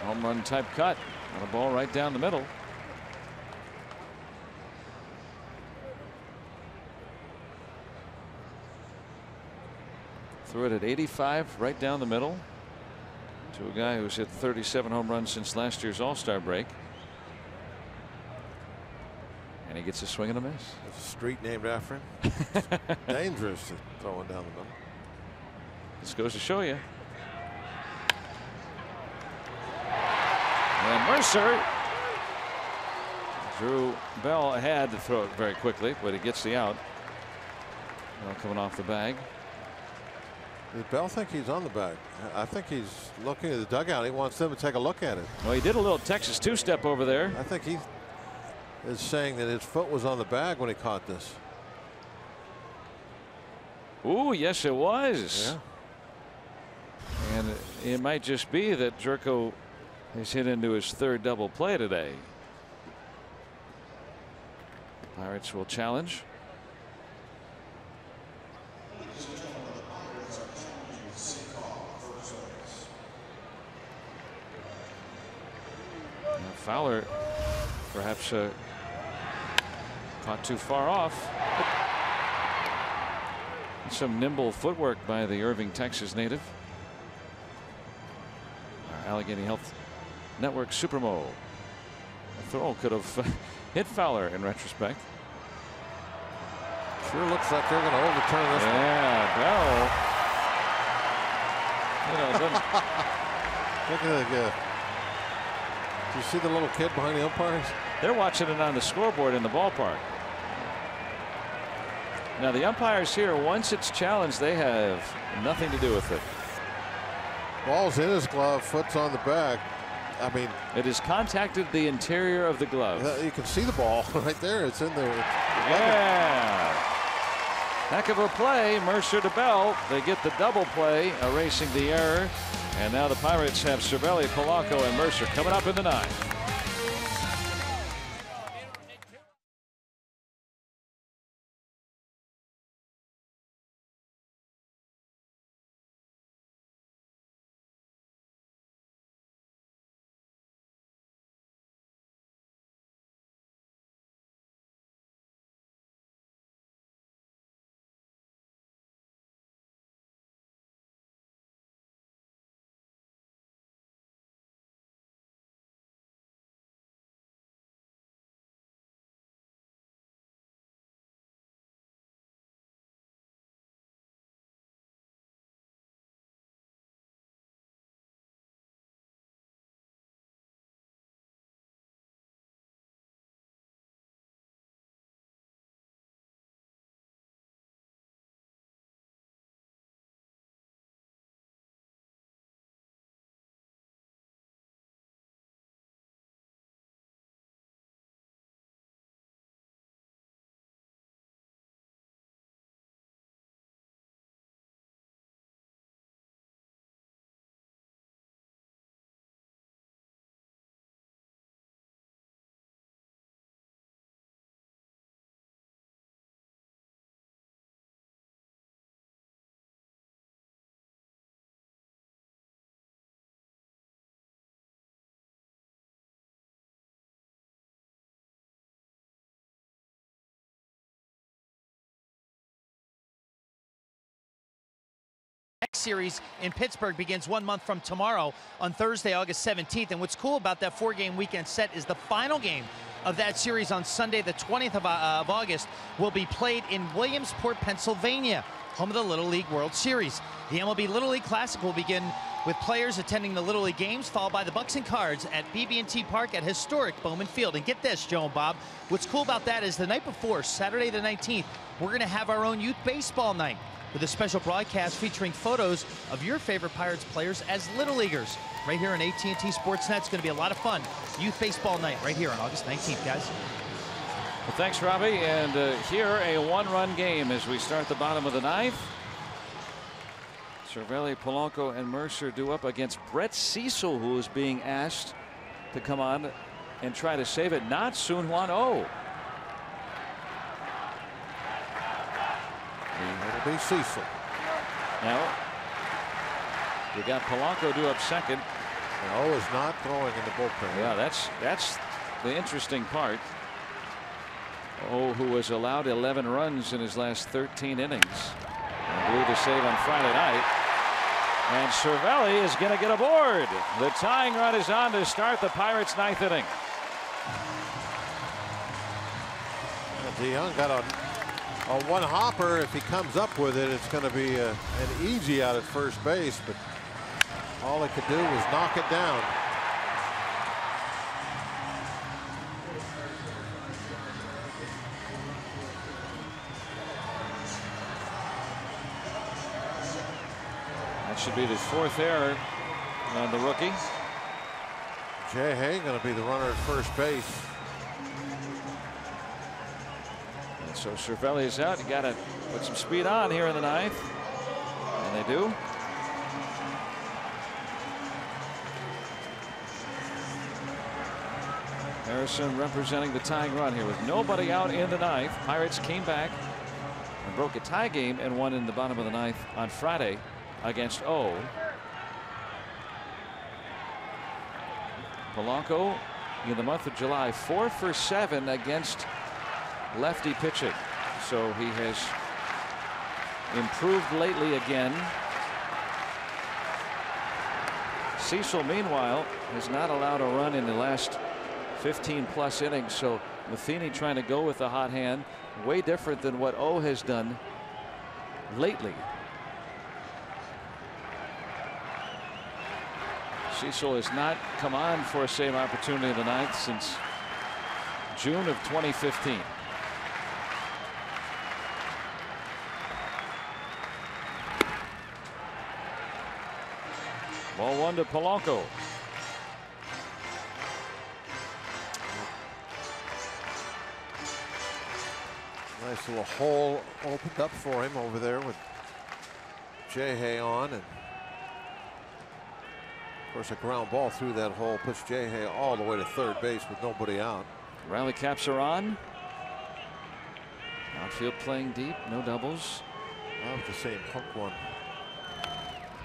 Home run type cut on a ball right down the middle. Threw it at 85 right down the middle to a guy who's hit 37 home runs since last year's All-Star break. And he gets a swing and a miss. There's a street named after him. Dangerous to throw it down the middle. This goes to show you. And Mercer drew Bell ahead to throw it very quickly, but he gets the out. Coming off the bag. Does Bell think he's on the bag? I think he's looking at the dugout. He wants them to take a look at it. Well, he did a little Texas two-step over there. I think he is saying that his foot was on the bag when he caught this. Ooh, yes, it was. Yeah. And it might just be that Jerko has hit into his third double play today. Pirates will challenge. Fowler perhaps caught too far off. Some nimble footwork by the Irving, Texas native. Our Allegheny Health Network Supermo. The throw could have hit Fowler in retrospect. Sure looks like they're going to overturn this one. Yeah, Bell. Look at the do you see the little kid behind the umpires? They're watching it on the scoreboard in the ballpark. Now the umpires here, once it's challenged, they have nothing to do with it. Ball's in his glove, foot's on the bag. I mean, it has contacted the interior of the glove. You can see the ball right there. It's in there. Yeah. Heck of a play. Mercer to Bell. They get the double play, erasing the error. And now the Pirates have Cervelli, Polanco, and Mercer coming up in the ninth. Next series in Pittsburgh begins 1 month from tomorrow on Thursday, August 17th. And what's cool about that 4-game weekend set is the final game of that series on Sunday, the 20th of August, will be played in Williamsport, Pennsylvania, home of the Little League World Series. The MLB Little League Classic will begin with players attending the Little League games, followed by the Bucks and Cards at BB&T Park at historic Bowman Field. And get this, Joe and Bob, what's cool about that is the night before, Saturday the 19th, we're going to have our own youth baseball night with a special broadcast featuring photos of your favorite Pirates players as Little Leaguers. Right here on AT&T Sportsnet. It's going to be a lot of fun. Youth baseball night right here on August 19th, guys. Well, thanks, Robbie. And here a one-run game as we start the bottom of the ninth. Cervelli, Polanco, and Mercer due up against Brett Cecil, who is being asked to come on and try to save it. Not Soon Hwan Oh. It'll be Cecil. Now, we got Polanco due up second. And O is not throwing in the bullpen. Yeah, that's the interesting part. O, who has allowed 11 runs in his last 13 innings, and blew the save on Friday night. And Cervelli is going to get aboard. The tying run is on to start the Pirates' 9th inning. DeYoung got a one hopper. If he comes up with it, it's going to be an easy out at first base, but all he could do was knock it down. That should be his 4th error on the rookie. Jay Hay going to be the runner at first base. And so Cervelli is out. You got to put some speed on here in the 9th, and they do. Harrison representing the tying run here with nobody out in the 9th. Pirates came back and broke a tie game and won in the bottom of the 9th on Friday against O. Polanco in the month of July 4 for 7 against lefty pitching. So he has improved lately again. Cecil, meanwhile, has not allowed a run in the last 15+ innings. So Matheny trying to go with the hot hand, way different than what O has done lately. Cecil has not come on for a save opportunity in the 9th since June of 2015. Ball 1 to Polanco. Nice little hole opened up for him over there with Jay Hay on, and of course a ground ball through that hole puts Jay Hay all the way to third base with nobody out. Riley caps are on. Outfield playing deep, no doubles. That was the same hook one.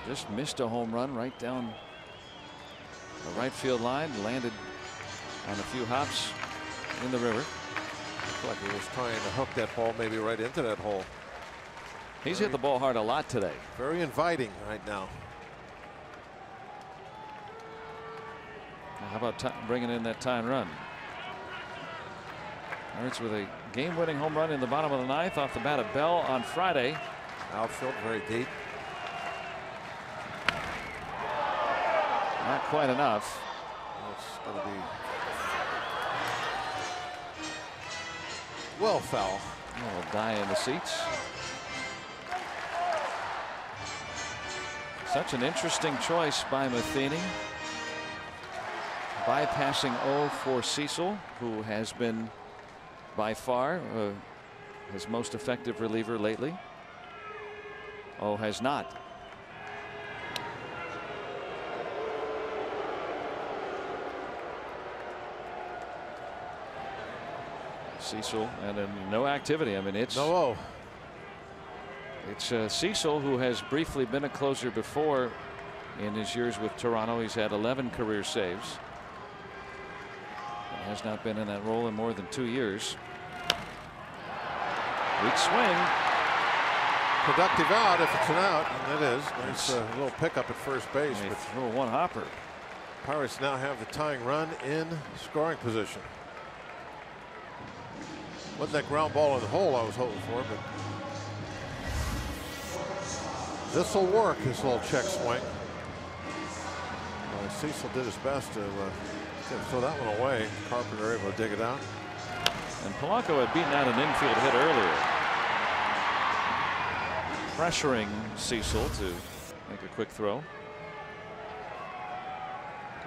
Just missed a home run right down the right field line, landed on a few hops in the river. Looked like he was trying to hook that ball maybe right into that hole. He's hit the ball hard a lot today. Very inviting right now. How about bringing in that tying run? Pirates with a game-winning home run in the bottom of the 9th off the bat of Bell on Friday. Outfield very deep. Not quite enough. It's going to be well foul. Will die in the seats. Such an interesting choice by Matheny. Bypassing O for Cecil, who has been by far his most effective reliever lately. O has not. Cecil and no activity. I mean, it's no O. It's Cecil, who has briefly been a closer before in his years with Toronto. He's had 11 career saves. Has not been in that role in more than 2 years. Weak swing. Productive out if it's an out, and it is. Nice little pickup at first base. But throw one hopper. Pirates now have the tying run in scoring position. Wasn't that ground ball in the hole I was hoping for, but this will work. This little check swing. Cecil did his best to throw that one away. Carpenter able to dig it out. And Polanco had beaten out an infield hit earlier, pressuring Cecil to make a quick throw.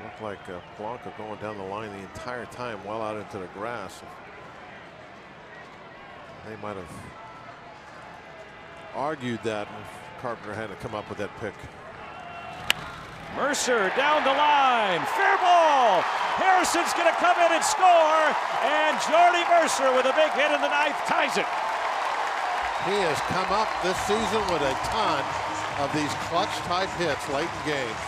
Looked like Polanco going down the line the entire time, well out into the grass. They might have argued that if Carpenter had to come up with that pick. Mercer down the line, fair ball. Harrison's going to come in and score, and Jordy Mercer with a big hit in the 9th ties it. He has come up this season with a ton of these clutch type hits late in games.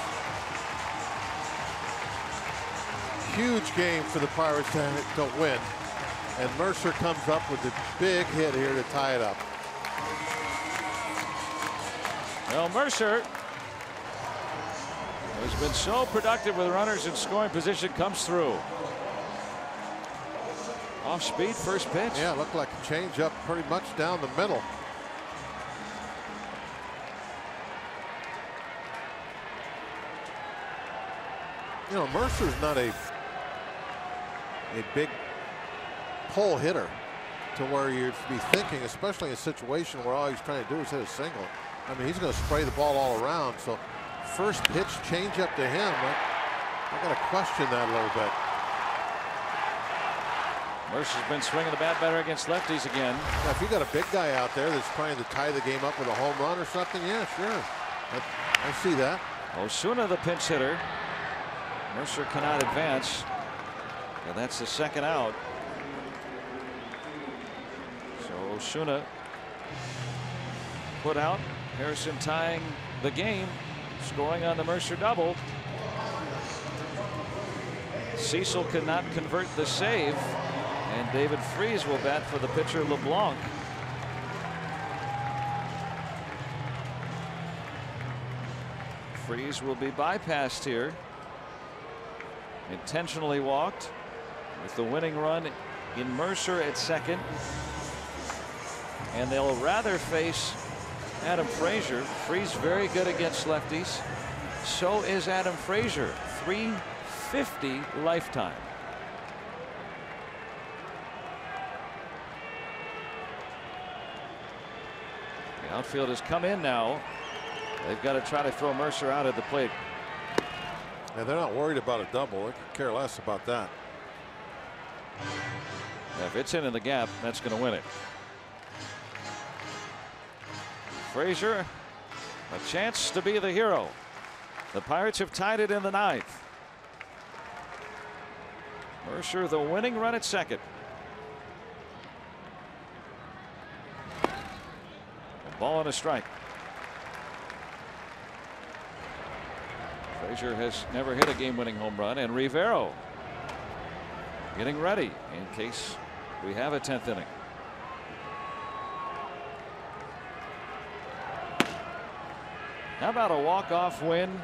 huge game for the Pirates to win. And Mercer comes up with a big hit here to tie it up. Well, Mercer has been so productive with runners in scoring position, comes through. Off speed, first pitch. Yeah, looked like a changeup pretty much down the middle. You know, Mercer's not a big pull hitter to where you'd be thinking, especially in a situation where all he's trying to do is hit a single. I mean, he's going to spray the ball all around. So first pitch change up to him. I got to question that a little bit. Mercer's been swinging the bat better against lefties again. Now, if you got a big guy out there that's trying to tie the game up with a home run or something, yeah, sure. I see that. Osuna, the pinch hitter. Mercer cannot advance. And that's the second out. So Osuna put out. Harrison tying the game, scoring on the Mercer double. Cecil could not convert the save, and David Freese will bat for the pitcher LeBlanc. Freese will be bypassed here. Intentionally walked with the winning run in Mercer at second. And they'll rather face Adam Frazier. Freese very good against lefties. So is Adam Frazier. 350 lifetime. The outfield has come in now. They've got to try to throw Mercer out at the plate. And they're not worried about a double. They could care less about that. If it's in the gap, that's going to win it. Frazier, a chance to be the hero. The Pirates have tied it in the ninth. Mercer, the winning run at second. A ball and a strike. Frazier has never hit a game-winning home run, and Rivero getting ready in case we have a 10th inning. How about a walk-off win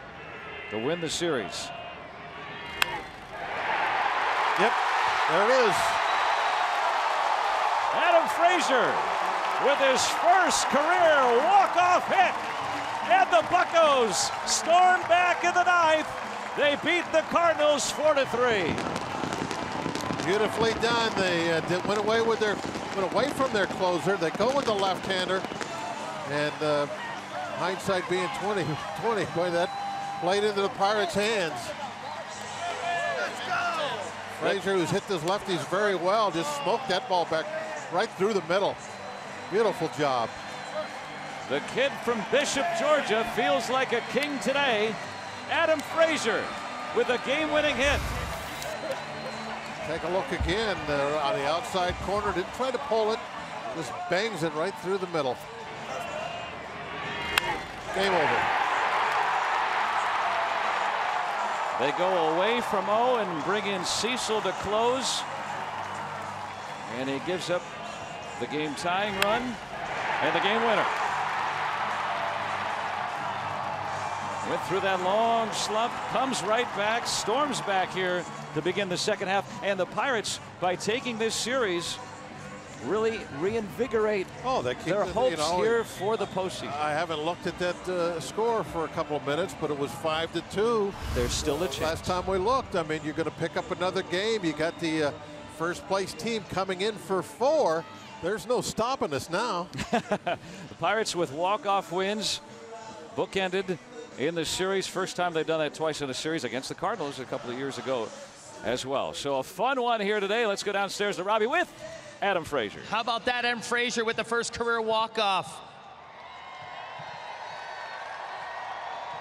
to win the series? Yep, there it is. Adam Frazier with his first career walk-off hit. And the Buccos storm back in the ninth. They beat the Cardinals 4-3. Beautifully done. They went away from their closer. They go with the left-hander, and hindsight being 20/20, boy, that played into the Pirates' hands. Frazier, who's hit those lefties very well, just smoked that ball back right through the middle. Beautiful job. The kid from Bishop, Georgia, feels like a king today. Adam Frazier with a game-winning hit. Take a look again on the outside corner. Didn't try to pull it. Just bangs it right through the middle. Game over. They go away from O and bring in Cecil to close. And he gives up the game-tying run and the game winner. Went through that long slump, comes right back, storms back here to begin the second half. And the Pirates, by taking this series, really reinvigorate their hopes here for the postseason. I haven't looked at that score for a couple of minutes, but it was 5-2. There's still a chance. Last time we looked, I mean, you're going to pick up another game. You got the first place team coming in for 4. There's no stopping us now. The Pirates with walk-off wins, bookended in the series. First time they've done that twice in a series against the Cardinals a couple of years ago as well. So a fun one here today. Let's go downstairs to Robbie with Adam Frazier. How about that, Adam Frazier with the first career walk-off?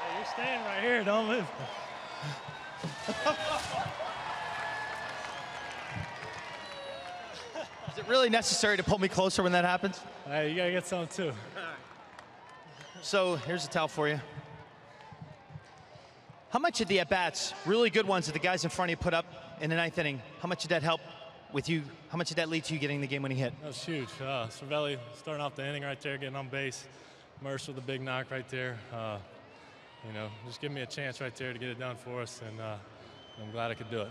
Hey, you're staying right here. Don't move. Is it really necessary to pull me closer when that happens? Hey, you gotta get some too. So here's a towel for you. How much of the at-bats, really good ones that the guys in front of you put up in the ninth inning, how much did that help with you? How much did that lead to you getting the game-winning hit? That was huge. Cervelli starting off the inning right there, getting on base. Mercer with a big knock right there. You know, just give me a chance right there to get it done for us, and I'm glad I could do it.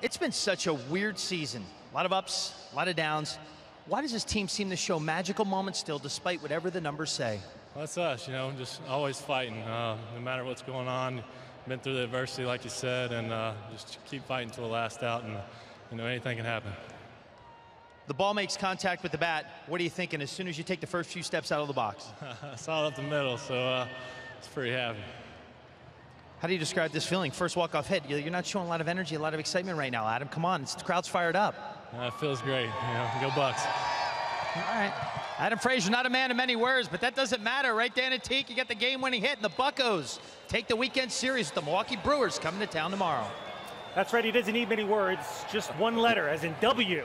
It's been such a weird season. A lot of ups, a lot of downs. Why does this team seem to show magical moments still, despite whatever the numbers say? Well, that's us, you know, just always fighting. No matter what's going on, been through the adversity, like you said, and just keep fighting until the last out, and, you know, anything can happen. The ball makes contact with the bat. What are you thinking as soon as you take the first few steps out of the box? I saw it up the middle, so it's pretty happy. How do you describe this feeling? First walk-off hit. You're not showing a lot of energy, a lot of excitement right now, Adam. Come on, the crowd's fired up. It feels great. You know, go Bucks. All right. Adam Frazier, not a man of many words, but that doesn't matter. Right, Dan and Teak, you get the game-winning hit, and the Buccos take the weekend series with the Milwaukee Brewers coming to town tomorrow. That's right, he doesn't need many words, just one letter, as in W.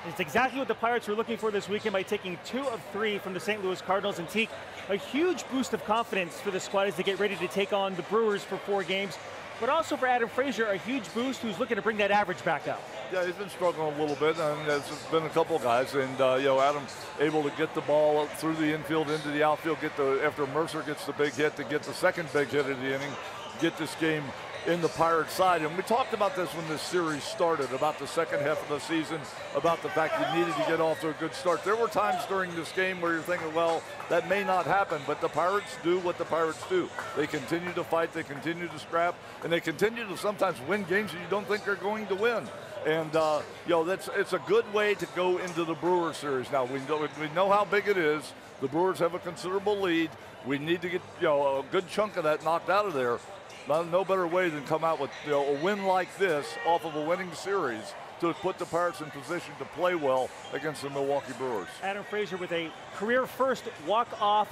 It's exactly what the Pirates were looking for this weekend by taking 2 of 3 from the St. Louis Cardinals. And Teak, a huge boost of confidence for the squad as they get ready to take on the Brewers for 4 games. But also for Adam Frazier, a huge boost who's looking to bring that average back up. Yeah, he's been struggling a little bit, and there's been a couple of guys, and you know, Adam able to get the ball through the infield into the outfield, after Mercer gets the big hit, to get the second big hit of the inning, get this game in the Pirates side. And we talked about this when this series started, about the second half of the season, about the fact you needed to get off to a good start. There were times during this game where you're thinking, well, that may not happen, but the Pirates do what the Pirates do. They continue to fight, they continue to scrap, and they continue to sometimes win games that you don't think they're going to win. And you know, it's a good way to go into the Brewers series. Now we know how big it is. The Brewers have a considerable lead. We need to get, you know, a good chunk of that knocked out of there. No better way than come out with, you know, a win like this off of a winning series to put the Pirates in position to play well against the Milwaukee Brewers. Adam Frazier with a career first walk-off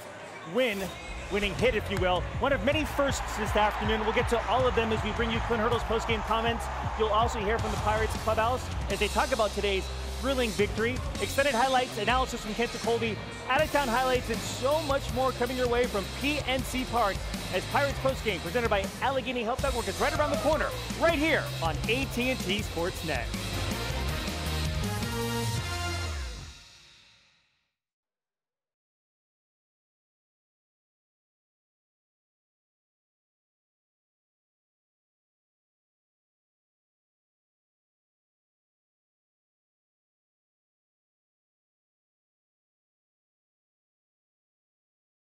winning hit, if you will. One of many firsts this afternoon. We'll get to all of them as we bring you Clint Hurdle's post-game comments. You'll also hear from the Pirates clubhouse as they talk about today's thrilling victory. Extended highlights, analysis from Kent Colby, out-of-town highlights, and so much more coming your way from PNC Park as Pirates postgame presented by Allegheny Health Network is right around the corner, right here on AT&T Sportsnet.